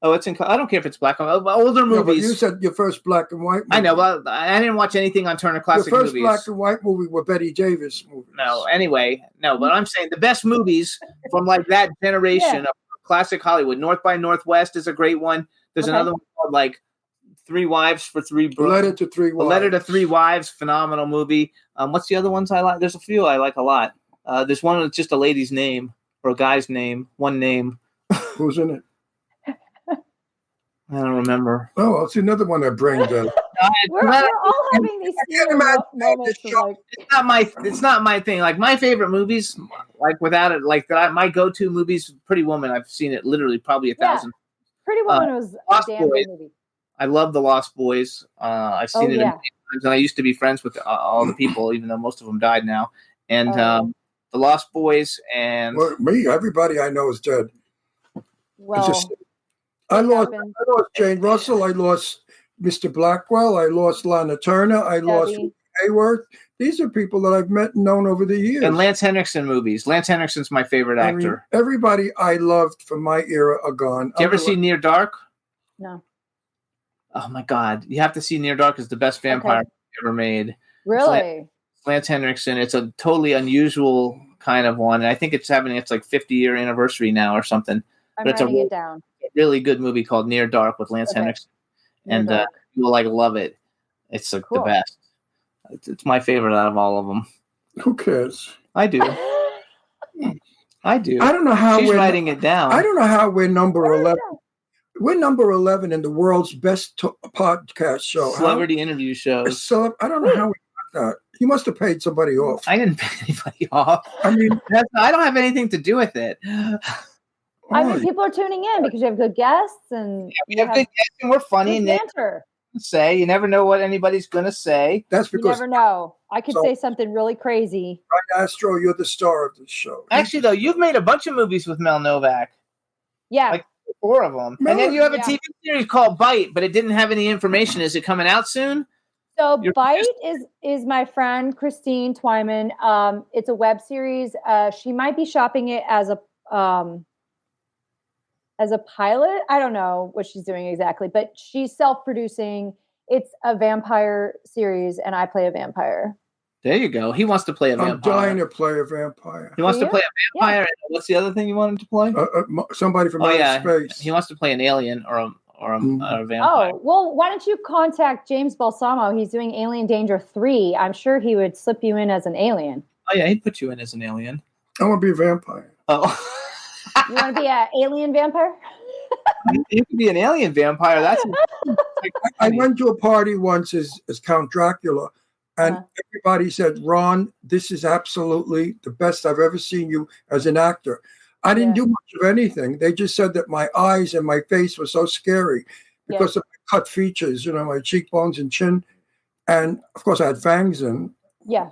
[SPEAKER 4] Oh, it's in color. I don't care if it's black and white. Older movies.
[SPEAKER 5] But you said your first black and white movie.
[SPEAKER 4] I know, but I didn't watch anything on Turner Classic
[SPEAKER 5] Your first
[SPEAKER 4] Movies.
[SPEAKER 5] black and white movie were Betty Davis movies.
[SPEAKER 4] No, anyway, but I'm saying the best movies from like that generation of classic Hollywood. North by Northwest is a great one. There's another one called like Three Wives for Three Brothers.
[SPEAKER 5] Letter to Three Wives.
[SPEAKER 4] Letter to Three Wives, phenomenal movie. What's the other ones I like? There's a few I like a lot. There's one with just a lady's name or a guy's name, one name.
[SPEAKER 5] Who's in it?
[SPEAKER 4] I don't remember.
[SPEAKER 5] Oh, it's another one that brings up.
[SPEAKER 8] We're all having these moments of like...
[SPEAKER 4] It's not my thing. Like my favorite movies, like without it, like my go-to movies, Pretty Woman. I've seen it literally probably 1,000.
[SPEAKER 8] Pretty Woman was a damn good movie.
[SPEAKER 4] I love The Lost Boys. I've seen it many times, and I used to be friends with all the people, even though most of them died now. And The Lost Boys and
[SPEAKER 5] everybody I know is dead.
[SPEAKER 8] Well,
[SPEAKER 5] I lost Jane Russell. I lost Mr. Blackwell. I lost Lana Turner. I lost Hayworth. These are people that I've met and known over the years.
[SPEAKER 4] And Lance Henriksen movies. Lance Henriksen's my favorite actor.
[SPEAKER 5] Everybody I loved from my era are gone.
[SPEAKER 4] Did you ever see Near Dark?
[SPEAKER 8] No.
[SPEAKER 4] Oh my God. You have to see Near Dark. Is the best vampire ever made.
[SPEAKER 8] Really?
[SPEAKER 4] Lance Henriksen. It's a totally unusual kind of one. And I think it's having its like 50-year anniversary now or something.
[SPEAKER 8] I'm
[SPEAKER 4] but it's
[SPEAKER 8] writing it down.
[SPEAKER 4] Really good movie called Near Dark with Lance Henriksen. And you will like love it. It's like the best. It's my favorite out of all of them.
[SPEAKER 5] Who cares?
[SPEAKER 4] I do. I do.
[SPEAKER 5] I don't know how
[SPEAKER 4] she's writing it down.
[SPEAKER 5] I don't know how we're number 11. We're number 11 in the world's best podcast show.
[SPEAKER 4] Celebrity interview shows.
[SPEAKER 5] So I don't know how we got that. You must have paid somebody off.
[SPEAKER 4] I didn't pay anybody off.
[SPEAKER 5] I mean,
[SPEAKER 4] I don't have anything to do with it.
[SPEAKER 8] I mean, people are tuning in because you have good guests and
[SPEAKER 4] we have good guests and we're funny and
[SPEAKER 8] banter.
[SPEAKER 4] You never know what anybody's gonna say.
[SPEAKER 5] That's because
[SPEAKER 8] you never know. I could say something really crazy.
[SPEAKER 5] Right, Astro, you're the star of this show.
[SPEAKER 4] Actually, though, you've made a bunch of movies with Mel Novak.
[SPEAKER 8] Yeah,
[SPEAKER 4] like 4 of them. And then you have a TV series called Bite, but it didn't have any information. Is it coming out soon?
[SPEAKER 8] So Bite is my friend Christine Twyman. It's a web series. She might be shopping it as a pilot. I don't know what she's doing exactly, but she's self-producing. It's a vampire series, and I play a vampire.
[SPEAKER 4] There you go. He wants to play a vampire.
[SPEAKER 5] I'm dying to play a vampire.
[SPEAKER 4] He wants to play a vampire. Yeah. What's the other thing you want him to play?
[SPEAKER 5] Somebody from outer space.
[SPEAKER 4] He wants to play an alien or a vampire.
[SPEAKER 8] Oh, well, why don't you contact James Balsamo? He's doing Alien Danger 3. I'm sure he would slip you in as an alien.
[SPEAKER 4] Oh, yeah, he'd put you in as an alien.
[SPEAKER 5] I want to be a vampire.
[SPEAKER 4] Oh.
[SPEAKER 8] You want to be an alien vampire?
[SPEAKER 4] You could be an alien vampire. That's.
[SPEAKER 5] I went to a party once as Count Dracula, and everybody said, "Ron, this is absolutely the best I've ever seen you as an actor." I didn't do much of anything. They just said that my eyes and my face were so scary because of my cut features, my cheekbones and chin, and of course I had fangs in.
[SPEAKER 8] Yeah,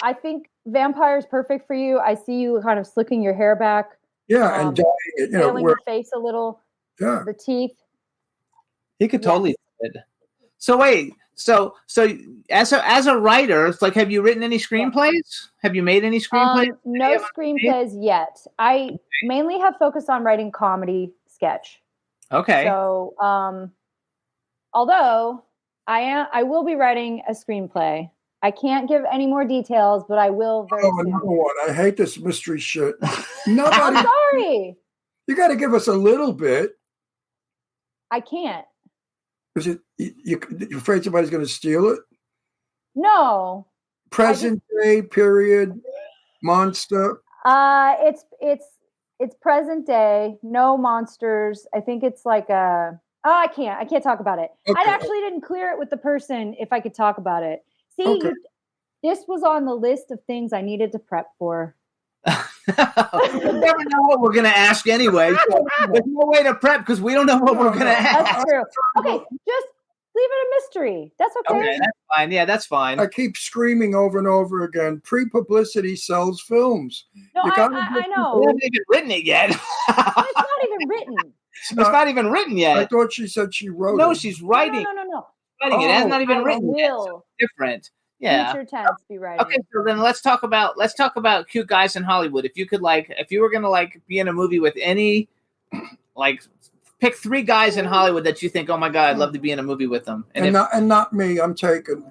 [SPEAKER 8] I think vampire is perfect for you. I see you kind of slicking your hair back.
[SPEAKER 5] Yeah, and dyeing it,
[SPEAKER 8] scaling your face a little.
[SPEAKER 5] Yeah,
[SPEAKER 8] the teeth.
[SPEAKER 4] He could totally fit. So wait, so as a writer, it's like, have you written any screenplays? Have you made any screenplays?
[SPEAKER 8] No screenplays yet. I mainly have focused on writing comedy sketch.
[SPEAKER 4] Okay.
[SPEAKER 8] So, although I will be writing a screenplay. I can't give any more details, but I will very soon.
[SPEAKER 5] Another one. I hate this mystery shit.
[SPEAKER 8] I'm sorry.
[SPEAKER 5] You got to give us a little bit.
[SPEAKER 8] I can't.
[SPEAKER 5] Is it you're afraid somebody's going to steal it?
[SPEAKER 8] No.
[SPEAKER 5] Present day period monster.
[SPEAKER 8] It's present day. No monsters. I think it's like I can't talk about it.
[SPEAKER 5] Okay.
[SPEAKER 8] I actually didn't clear it with the person if I could talk about it. See, this was on the list of things I needed to prep for.
[SPEAKER 4] We never know what we're going to ask anyway. So there's no way to prep because we don't know what we're going to ask.
[SPEAKER 8] That's true. Okay, just leave it a mystery. That's okay.
[SPEAKER 4] Okay, that's fine. Yeah, that's fine.
[SPEAKER 5] I keep screaming over and over again. Pre-publicity sells films.
[SPEAKER 8] No, I know.
[SPEAKER 4] We haven't even written it yet.
[SPEAKER 8] It's not even written.
[SPEAKER 4] It's not even written yet.
[SPEAKER 5] I thought she said she wrote it.
[SPEAKER 4] No, she's writing.
[SPEAKER 8] No.
[SPEAKER 4] Writing it. It has not even written yet. So different. Yeah.
[SPEAKER 8] Future tense be writing.
[SPEAKER 4] Okay, so then let's talk about cute guys in Hollywood. If you were gonna be in a movie with any, pick 3 guys in Hollywood that you think, oh my God, I'd love to be in a movie with them.
[SPEAKER 5] And not me. I'm taken.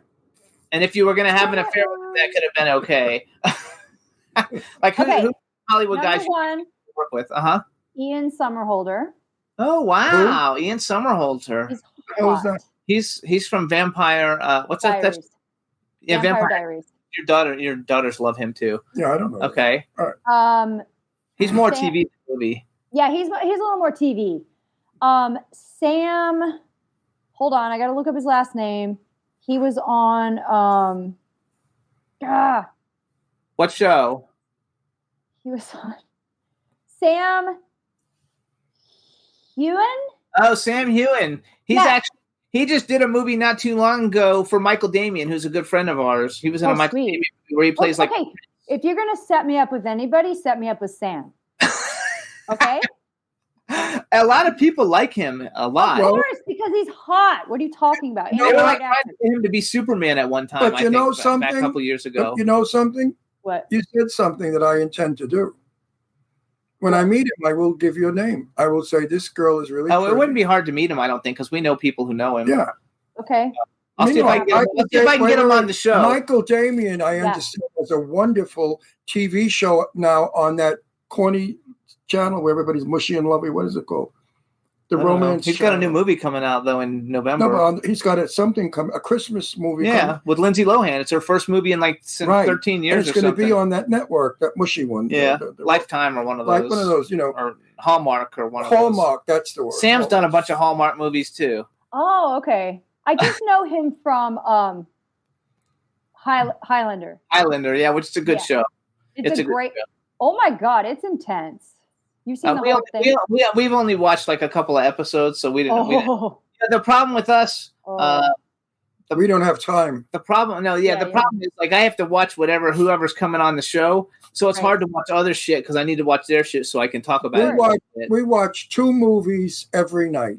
[SPEAKER 4] And if you were gonna have an affair with them, that could have been okay. Who Hollywood guys you work with?
[SPEAKER 8] Ian Somerhalder.
[SPEAKER 4] Oh wow, who? Ian Somerhalder.
[SPEAKER 8] He's hot.
[SPEAKER 4] He's from Vampire. What's that? That's
[SPEAKER 8] Vampire Diaries.
[SPEAKER 4] Your daughters love him too.
[SPEAKER 5] Yeah, I don't know.
[SPEAKER 4] Okay.
[SPEAKER 5] All right.
[SPEAKER 4] He's more TV than movie.
[SPEAKER 8] Yeah, he's a little more TV. Sam, hold on, I got to look up his last name. He was on
[SPEAKER 4] What show?
[SPEAKER 8] He was on Sam Heughan?
[SPEAKER 4] Oh, Sam Heughan. He just did a movie not too long ago for Michael Damian, who's a good friend of ours. He was in a Michael Damian movie where he plays
[SPEAKER 8] okay. If you're gonna set me up with anybody, set me up with Sam. Okay.
[SPEAKER 4] A lot of people like him a lot.
[SPEAKER 8] Of course, because he's hot. What are you talking about?
[SPEAKER 4] They were trying to get him to be Superman at one time.
[SPEAKER 5] But you know something?
[SPEAKER 4] Back a couple years ago.
[SPEAKER 5] You know something?
[SPEAKER 8] What?
[SPEAKER 5] You said something that I intend to do. When I meet him, I will give you a name. I will say, this girl is really pretty.
[SPEAKER 4] It wouldn't be hard to meet him, I don't think, because we know people who know him.
[SPEAKER 5] Yeah.
[SPEAKER 8] Okay.
[SPEAKER 4] I'll see if I can get him on the show.
[SPEAKER 5] Michael Damian, I understand, has a wonderful TV show now on that corny channel where everybody's mushy and lovely. What is it called? The romance.
[SPEAKER 4] He's got a new movie coming out though in November.
[SPEAKER 5] No, but he's got a Christmas movie.
[SPEAKER 4] Yeah, with Lindsay Lohan. It's her first movie in 13 years.
[SPEAKER 5] And it's going to be on that network, that mushy one.
[SPEAKER 4] Yeah, the Lifetime or one of those.
[SPEAKER 5] Like one of those,
[SPEAKER 4] or Hallmark or one of those.
[SPEAKER 5] Hallmark, that's the word.
[SPEAKER 4] Sam's done a bunch of Hallmark movies too.
[SPEAKER 8] Oh, okay. I just know him from Highlander.
[SPEAKER 4] Highlander, yeah, which is a good show.
[SPEAKER 8] It's a great. Oh my God, it's intense. You've seen the whole thing.
[SPEAKER 4] We've only watched a couple of episodes, so we didn't. The problem with us,
[SPEAKER 5] we don't have time.
[SPEAKER 4] The problem, the problem is I have to watch whoever's coming on the show, so it's hard to watch other shit because I need to watch their shit so I can talk about it.
[SPEAKER 5] We watch 2 movies every night.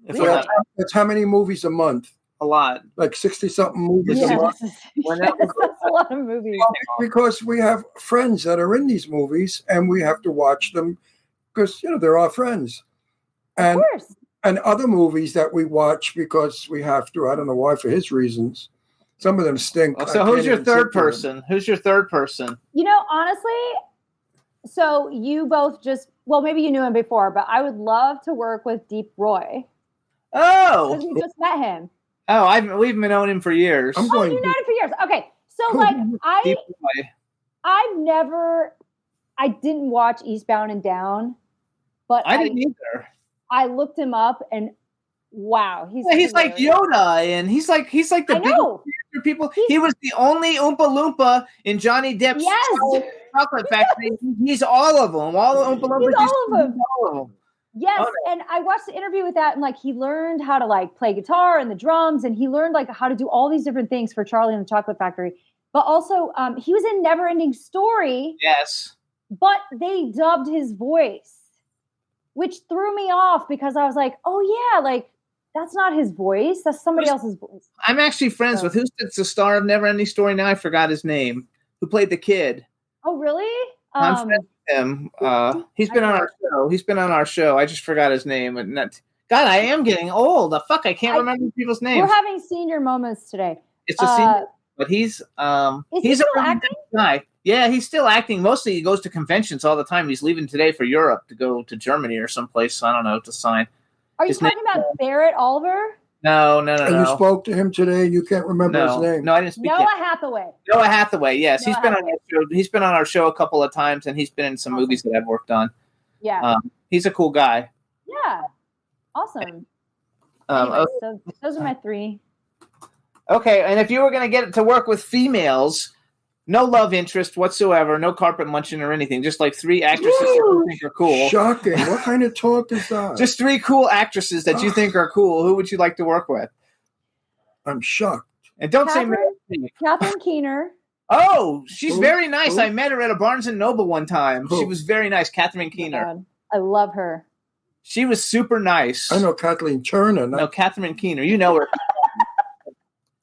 [SPEAKER 5] That's how many movies a month?
[SPEAKER 4] A lot.
[SPEAKER 5] Like 60-something movies a month?
[SPEAKER 8] That's a lot of movies.
[SPEAKER 5] Because we have friends that are in these movies, and we have to watch them because, they're our friends. And,
[SPEAKER 8] of course.
[SPEAKER 5] And other movies that we watch because we have to. I don't know why, for his reasons. Some of them stink.
[SPEAKER 4] So who's your third person? Who's your third person?
[SPEAKER 8] Honestly, so you both maybe you knew him before, but I would love to work with Deep Roy.
[SPEAKER 4] Oh!
[SPEAKER 8] Because we just met him.
[SPEAKER 4] Oh, we've known him for years.
[SPEAKER 8] You've known him for years. Okay. So I didn't watch Eastbound and Down, but
[SPEAKER 4] I didn't either.
[SPEAKER 8] I looked him up and wow,
[SPEAKER 4] he's like Yoda, and he's like the big people. He was the only Oompa Loompa in Johnny Depp's Chocolate Factory. He's all of them. All the Oompa Loompas.
[SPEAKER 8] All of them. Yes, and I watched the interview with that, and he learned how to play guitar and the drums, and he learned how to do all these different things for Charlie and the Chocolate Factory. But also, he was in Neverending Story.
[SPEAKER 4] Yes,
[SPEAKER 8] but they dubbed his voice, which threw me off because I was like, oh yeah, that's not his voice. That's somebody else's voice.
[SPEAKER 4] I'm actually friends with who's the star of Neverending Story now? I forgot his name. Who played the kid?
[SPEAKER 8] Oh, really?
[SPEAKER 4] I'm friends with him. He's been on our show. He's been on our show. I just forgot his name. God, I am getting old. The fuck, I can't remember people's names.
[SPEAKER 8] We're having senior moments today.
[SPEAKER 4] It's a senior, but he's a really nice guy. Yeah, he's still acting. Mostly he goes to conventions all the time. He's leaving today for Europe to go to Germany or someplace. I don't know, to sign.
[SPEAKER 8] Are you talking about Barrett Oliver?
[SPEAKER 4] No.
[SPEAKER 5] And you spoke to him today and you can't remember his name?
[SPEAKER 4] No, I didn't speak to him.
[SPEAKER 8] Noah
[SPEAKER 4] Hathaway, yes. He's been on our show. He's been on our show a couple of times, and he's been in some movies that I've worked on.
[SPEAKER 8] Yeah.
[SPEAKER 4] He's a cool guy.
[SPEAKER 8] Yeah. Awesome. Anyway, so those are my three.
[SPEAKER 4] Okay, and if you were going to get to work with females, no love interest whatsoever, no carpet munching or anything, just three actresses that you think are cool.
[SPEAKER 5] Shocking. What kind of talk is that?
[SPEAKER 4] Just three cool actresses that you think are cool. Who would you like to work with?
[SPEAKER 5] I'm shocked.
[SPEAKER 4] And don't say Meryl Streep.
[SPEAKER 8] Catherine Keener.
[SPEAKER 4] Oh, she's very nice. I met her at a Barnes & Noble one time. She was very nice, Catherine Keener.
[SPEAKER 8] God. I love her.
[SPEAKER 4] She was super nice.
[SPEAKER 5] I know Kathleen Turner.
[SPEAKER 4] No, Catherine Keener. You know her.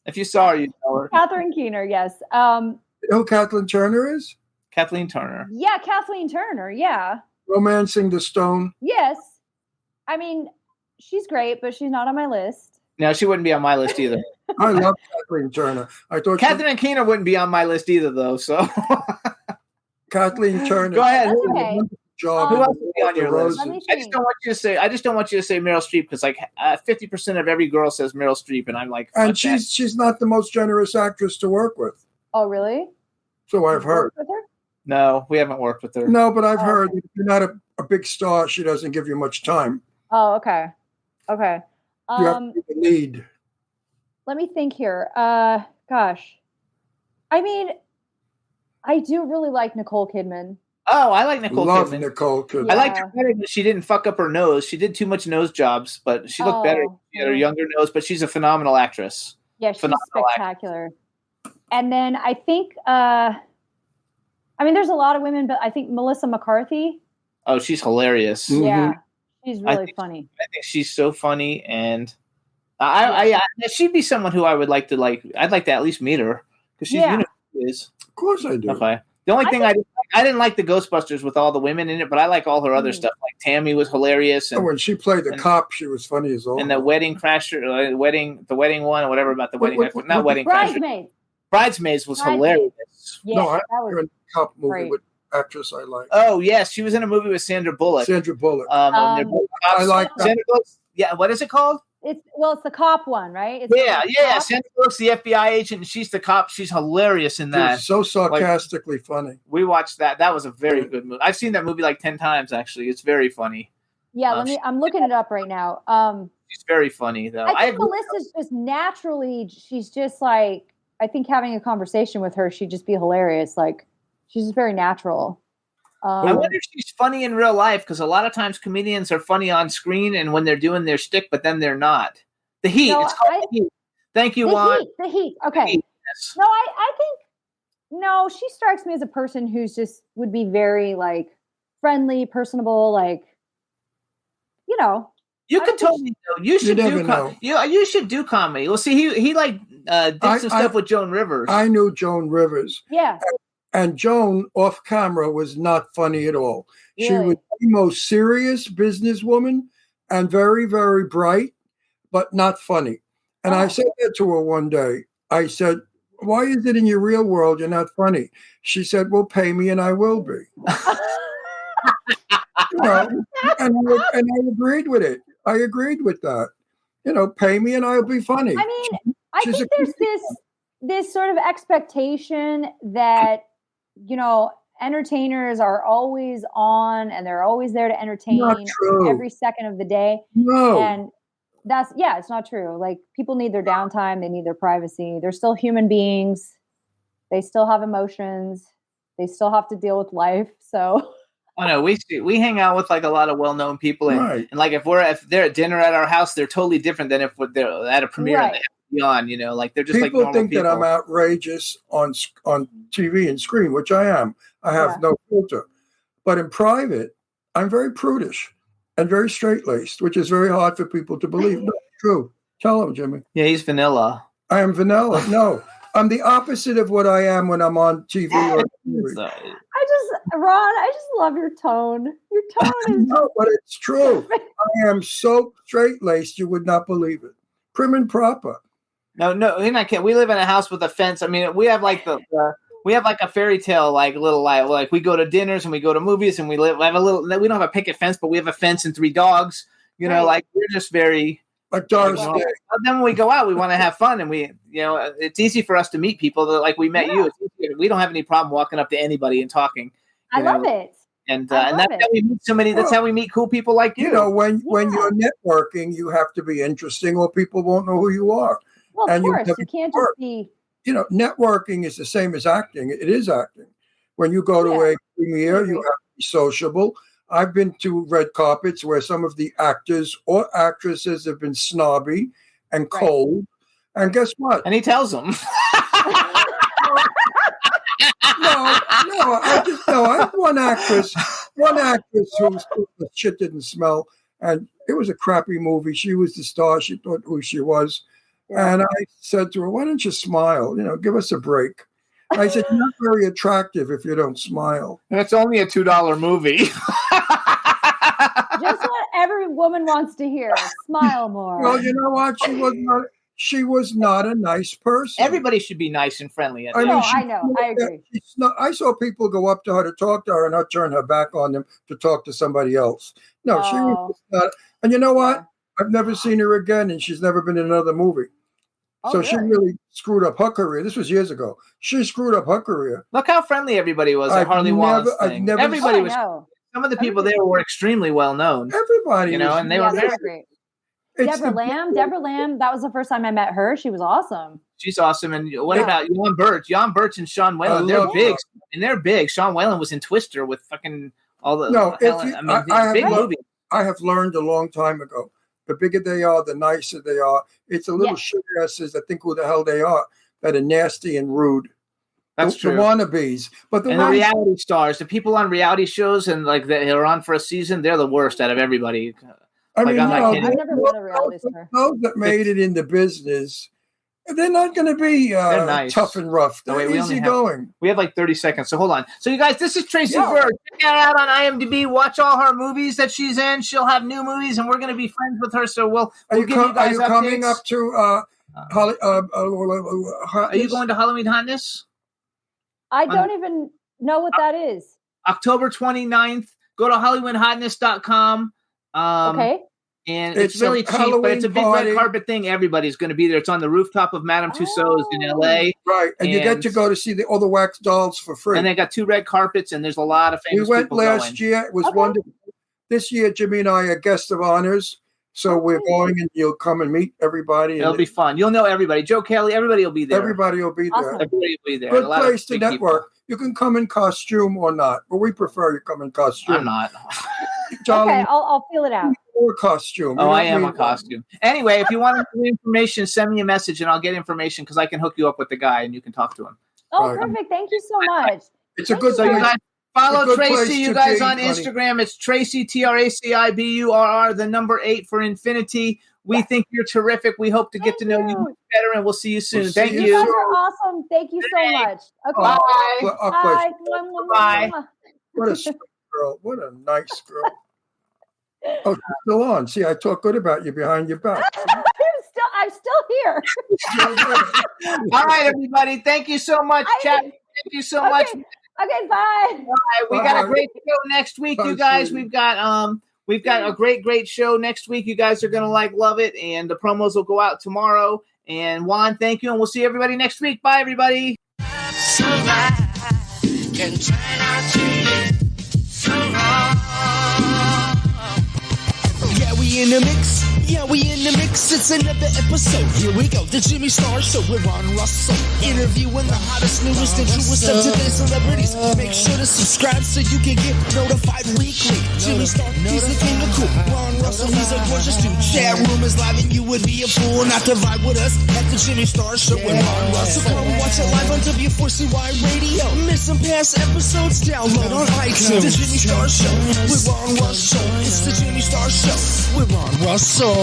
[SPEAKER 4] If you saw her, you know her.
[SPEAKER 8] Catherine Keener, yes.
[SPEAKER 5] You know who Kathleen Turner is?
[SPEAKER 4] Kathleen Turner.
[SPEAKER 8] Yeah, Kathleen Turner, yeah.
[SPEAKER 5] Romancing the Stone.
[SPEAKER 8] Yes. I mean, she's great, but she's not on my list.
[SPEAKER 4] No, she wouldn't be on my list either.
[SPEAKER 5] I love Kathleen Turner. I thought
[SPEAKER 4] Catherine Keener wouldn't be on my list either, though. So
[SPEAKER 5] Kathleen Turner.
[SPEAKER 4] Go ahead.
[SPEAKER 8] That's okay.
[SPEAKER 4] Job. Who else would be on your list? I just don't want you to say Meryl Streep because 50% of every girl says Meryl Streep, and I'm like,
[SPEAKER 5] and she's not the most generous actress to work with.
[SPEAKER 8] Oh, really?
[SPEAKER 5] So I've heard.
[SPEAKER 8] With her?
[SPEAKER 4] No, we haven't worked with her.
[SPEAKER 5] No, but I've heard if you're not a big star, she doesn't give you much time.
[SPEAKER 8] Oh, okay. Okay.
[SPEAKER 5] You have to be the lead.
[SPEAKER 8] Let me think here. Gosh. I mean, I do really like Nicole Kidman.
[SPEAKER 4] Oh, I like Nicole
[SPEAKER 5] Love
[SPEAKER 4] Kidman.
[SPEAKER 5] Nicole Kidman.
[SPEAKER 8] Yeah.
[SPEAKER 4] I liked her better that she didn't fuck up her nose. She did too much nose jobs, but she looked better. She had her younger nose, but she's a phenomenal actress.
[SPEAKER 8] Yeah, she's spectacular. And then I think, there's a lot of women, but I think Melissa McCarthy.
[SPEAKER 4] Oh, she's hilarious.
[SPEAKER 8] Yeah, she's really funny.
[SPEAKER 4] I think she's so funny, and she'd be someone who I would like to like. I'd like to at least meet her because she's who she is.
[SPEAKER 5] Of course, I do.
[SPEAKER 4] Okay. The only thing I didn't like the Ghostbusters with all the women in it, but I like all her other stuff. Like Tammy was hilarious, and
[SPEAKER 5] when she played the cop, she was funny as all.
[SPEAKER 4] And the Wedding Crasher, the wedding one, or whatever about the wedding. Not Wedding Crasher. Bridesmaids was hilarious.
[SPEAKER 8] Yeah,
[SPEAKER 5] no, I was a cop movie with actress I like.
[SPEAKER 4] Oh yes, she was in a movie with Sandra Bullock.
[SPEAKER 5] Sandra Bullock.
[SPEAKER 4] I like that. Sandra Bullock. Yeah, what is it called?
[SPEAKER 8] It's the cop one, right?
[SPEAKER 4] Yeah. Sandra Bullock's the FBI agent, and she's the cop. She's hilarious in that.
[SPEAKER 5] So sarcastically funny.
[SPEAKER 4] We watched that. That was a very good movie. I've seen that movie like 10 times. Actually, it's very funny.
[SPEAKER 8] Yeah, I'm looking it up right now.
[SPEAKER 4] She's very funny though.
[SPEAKER 8] I think Melissa's just naturally. She's just like. I think having a conversation with her, she'd just be hilarious. Like, she's just very natural.
[SPEAKER 4] I wonder if she's funny in real life because a lot of times comedians are funny on screen and when they're doing their shtick, but then they're not. The Heat. It's called The Heat. Thank you, Juan.
[SPEAKER 8] The Heat. Okay. The Heat, yes. No, I think she strikes me as a person who's just would be very like friendly, personable, like,
[SPEAKER 4] You could totally do. You should
[SPEAKER 5] never
[SPEAKER 4] do.
[SPEAKER 5] know.
[SPEAKER 4] You should do comedy. Well, see, he like did some stuff with Joan Rivers.
[SPEAKER 5] I knew Joan Rivers.
[SPEAKER 8] Yeah.
[SPEAKER 5] And Joan, off camera, was not funny at all. She
[SPEAKER 8] Really?
[SPEAKER 5] was the most serious businesswoman and very, very bright, but not funny. And I said that to her one day. I said, "Why is it in your real world you're not funny?" She said, "Well, pay me and I will be." You know, and I agreed with it. I agreed with that. You know, pay me and I'll be funny.
[SPEAKER 8] I mean, I think there's this sort of expectation that, you know, entertainers are always on and they're always there to entertain every second of the day.
[SPEAKER 5] No.
[SPEAKER 8] And it's not true. Like, people need their downtime. They need their privacy. They're still human beings. They still have emotions. They still have to deal with life. So...
[SPEAKER 4] Oh no, we hang out with like a lot of well-known people, and like if they're at dinner at our house, they're totally different than if they're at a premiere and they have to be on. You know, like they're just
[SPEAKER 5] people
[SPEAKER 4] like normal
[SPEAKER 5] think that I'm outrageous on TV and screen, which I am. I have no filter, but in private, I'm very prudish and very straight-laced, which is very hard for people to believe. No, it's true. Tell them, Jimmy.
[SPEAKER 4] Yeah, he's vanilla.
[SPEAKER 5] I am vanilla. No, I'm the opposite of what I am when I'm on TV or movie.
[SPEAKER 8] Ron, I just love your tone. Your tone is
[SPEAKER 5] no, but it's true. I am so straight-laced, you would not believe it. Prim and proper.
[SPEAKER 4] No, you're not kidding. We live in a house with a fence. I mean, we have like we have like a fairy tale, like little like we go to dinners and we go to movies and we have a little. We don't have a picket fence, but we have a fence and 3 dogs. You know, like we're just very
[SPEAKER 5] like Doris Day.
[SPEAKER 4] Then when we go out, we want to have fun, and it's easy for us to meet people that like we met you. It's easier. We don't have any problem walking up to anybody and talking.
[SPEAKER 8] I love it.
[SPEAKER 4] And that's how we meet so many. That's how we meet cool people like you.
[SPEAKER 5] You know, when you're networking, you have to be interesting, or people won't know who you are.
[SPEAKER 8] Well, of course, you can't just be.
[SPEAKER 5] You know, networking is the same as acting. It is acting. When you go to a premiere, you have to be sociable. I've been to red carpets where some of the actors or actresses have been snobby and cold. And guess what?
[SPEAKER 4] And he tells them.
[SPEAKER 5] I have one actress whose shit didn't smell, and it was a crappy movie. She was the star. She thought who she was. And I said to her, "Why don't you smile? You know, give us a break." I said, "You're not very attractive if you don't smile."
[SPEAKER 4] That's only a $2 movie.
[SPEAKER 8] Just what every woman wants to hear. Smile more.
[SPEAKER 5] Well, you know what? She was not a nice person.
[SPEAKER 4] Everybody should be nice and friendly.
[SPEAKER 8] I know. I agree.
[SPEAKER 5] I saw people go up to her to talk to her and not turn her back on them to talk to somebody else. No, she was not. And you know what? I've never seen her again, and she's never been in another movie. So she really screwed up her career. This was years ago. She screwed up her career.
[SPEAKER 4] Look how friendly everybody was at Harley Wallace thing. Everybody was. Some of the people there were extremely well known.
[SPEAKER 5] Everybody,
[SPEAKER 4] and they were very
[SPEAKER 8] great. Deborah Lamb. That was the first time I met her. She was awesome.
[SPEAKER 4] She's awesome. And what about Jan Birch? Jan Birch and Sean Whalen. They're big. And they're big. Sean Whalen was in Twister with fucking all the.
[SPEAKER 5] I have learned a long time ago. The bigger they are, the nicer they are. It's the little shit asses that think who the hell they are that are nasty and rude.
[SPEAKER 4] That's true.
[SPEAKER 5] The wannabes. But the
[SPEAKER 4] reality stars, the people on reality shows and like that are on for a season, they're the worst out of everybody.
[SPEAKER 5] I mean,
[SPEAKER 8] I've never been a reality star.
[SPEAKER 5] Those that made it in the business, they're not going to be
[SPEAKER 4] nice.
[SPEAKER 5] Tough and rough. They're easy going.
[SPEAKER 4] We have like 30 seconds, so hold on. So you guys, this is Traci Burr. Check her out on IMDb. Watch all her movies that she's in. She'll have new movies, and we're going to be friends with her. So we'll give you guys updates.
[SPEAKER 5] Are you coming up to?
[SPEAKER 4] Are you going to Halloween Hotness?
[SPEAKER 8] I don't even know what that is.
[SPEAKER 4] October 29th. Go to HollywoodHotness.com.
[SPEAKER 8] Okay.
[SPEAKER 4] And it's really cheap, but it's a big red carpet thing. Everybody's going to be there. It's on the rooftop of Madame Tussauds in LA.
[SPEAKER 5] Right. And you get to go to see all the wax dolls for free.
[SPEAKER 4] And they got 2 red carpets, and there's a lot of famous people
[SPEAKER 5] We went last year. It was wonderful. This year, Jimmy and I are guests of honors. So we're going, and you'll come and meet everybody.
[SPEAKER 4] It'll be fun. You'll know everybody. Joe Kelly, everybody will be there.
[SPEAKER 5] Everybody will be there.
[SPEAKER 8] Awesome.
[SPEAKER 4] Everybody will be there.
[SPEAKER 5] Good place to network. You can come in costume or not, but we prefer you come in costume.
[SPEAKER 4] I'm not.
[SPEAKER 8] Okay, I'll feel it out.
[SPEAKER 5] Or costume.
[SPEAKER 4] I am a costume. Anyway, if you want information, send me a message, and I'll get information because I can hook you up with the guy, and you can talk to him.
[SPEAKER 8] Oh, perfect. Thank you so much.
[SPEAKER 5] It's a good
[SPEAKER 4] So you guys Follow
[SPEAKER 5] good
[SPEAKER 4] Traci,
[SPEAKER 5] place
[SPEAKER 4] you
[SPEAKER 5] to
[SPEAKER 4] guys
[SPEAKER 5] be,
[SPEAKER 4] on
[SPEAKER 5] honey.
[SPEAKER 4] Instagram. It's Traci, TraciBurr, the number 8 for infinity. We think you're terrific. We hope to get to know you much better, and we'll see you soon. Thank you.
[SPEAKER 8] You guys are awesome. Thank you so much. Okay.
[SPEAKER 4] Bye.
[SPEAKER 8] Bye.
[SPEAKER 4] Bye.
[SPEAKER 5] What a sweet girl. What a nice girl. Oh, she's still on. See, I talk good about you behind your back.
[SPEAKER 8] I'm still here.
[SPEAKER 4] All right, everybody. Thank you so much, chat. Thank you so much.
[SPEAKER 8] Okay, bye.
[SPEAKER 4] Bye. We got a great show next week, you guys. We've got a great show next week. You guys are gonna love it, and the promos will go out tomorrow. And Juan, thank you, and we'll see everybody next week. Bye, everybody.
[SPEAKER 7] Can turn out to be so wrong. Yeah, we in the mix. Yeah, we in the mix. It's another episode. Here we go. The Jimmy Star Show with Ron Russell. Interviewing the hottest, newest, and truest of today's celebrities. Make sure to subscribe so you can get notified weekly. Jimmy Star, he's the king of cool. Ron Russell, he's a gorgeous dude. Chat room is live and you would be a fool not to vibe with us at the Jimmy Star Show with Ron Russell. Come watch it live on W4CY Radio. Miss some past episodes? Download on iTunes. The Jimmy Star Show with Ron Russell. It's the Jimmy Star Show with Ron Russell.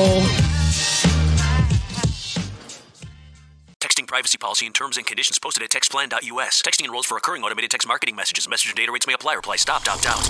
[SPEAKER 10] Texting privacy policy and terms and conditions posted at textplan.us. Texting enrolls for recurring automated text marketing messages. Message data rates may apply. Reply stop, opt out.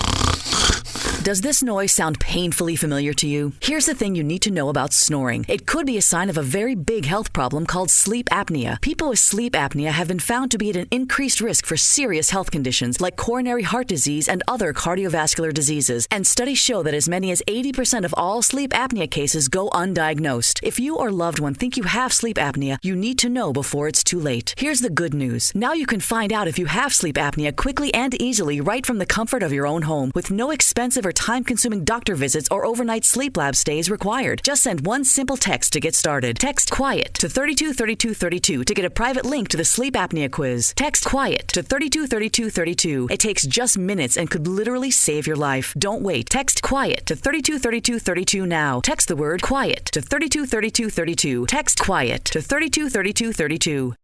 [SPEAKER 11] Does this noise sound painfully familiar to you? Here's the thing you need to know about snoring. It could be a sign of a very big health problem called sleep apnea. People with sleep apnea have been found to be at an increased risk for serious health conditions like coronary heart disease and other cardiovascular diseases. And studies show that as many as 80% of all sleep apnea cases go undiagnosed. If you or loved one think you have sleep apnea, you need to know before it's too late. Here's the good news. Now you can find out if you have sleep apnea quickly and easily right from the comfort of your own home with no expensive or time-consuming doctor visits or overnight sleep lab stays required. Just send one simple text to get started. Text QUIET to 323232 to get a private link to the sleep apnea quiz. Text QUIET to 323232. It takes just minutes and could literally save your life. Don't wait. Text QUIET to 323232 now. Text the word QUIET to 323232. Text QUIET to 323232.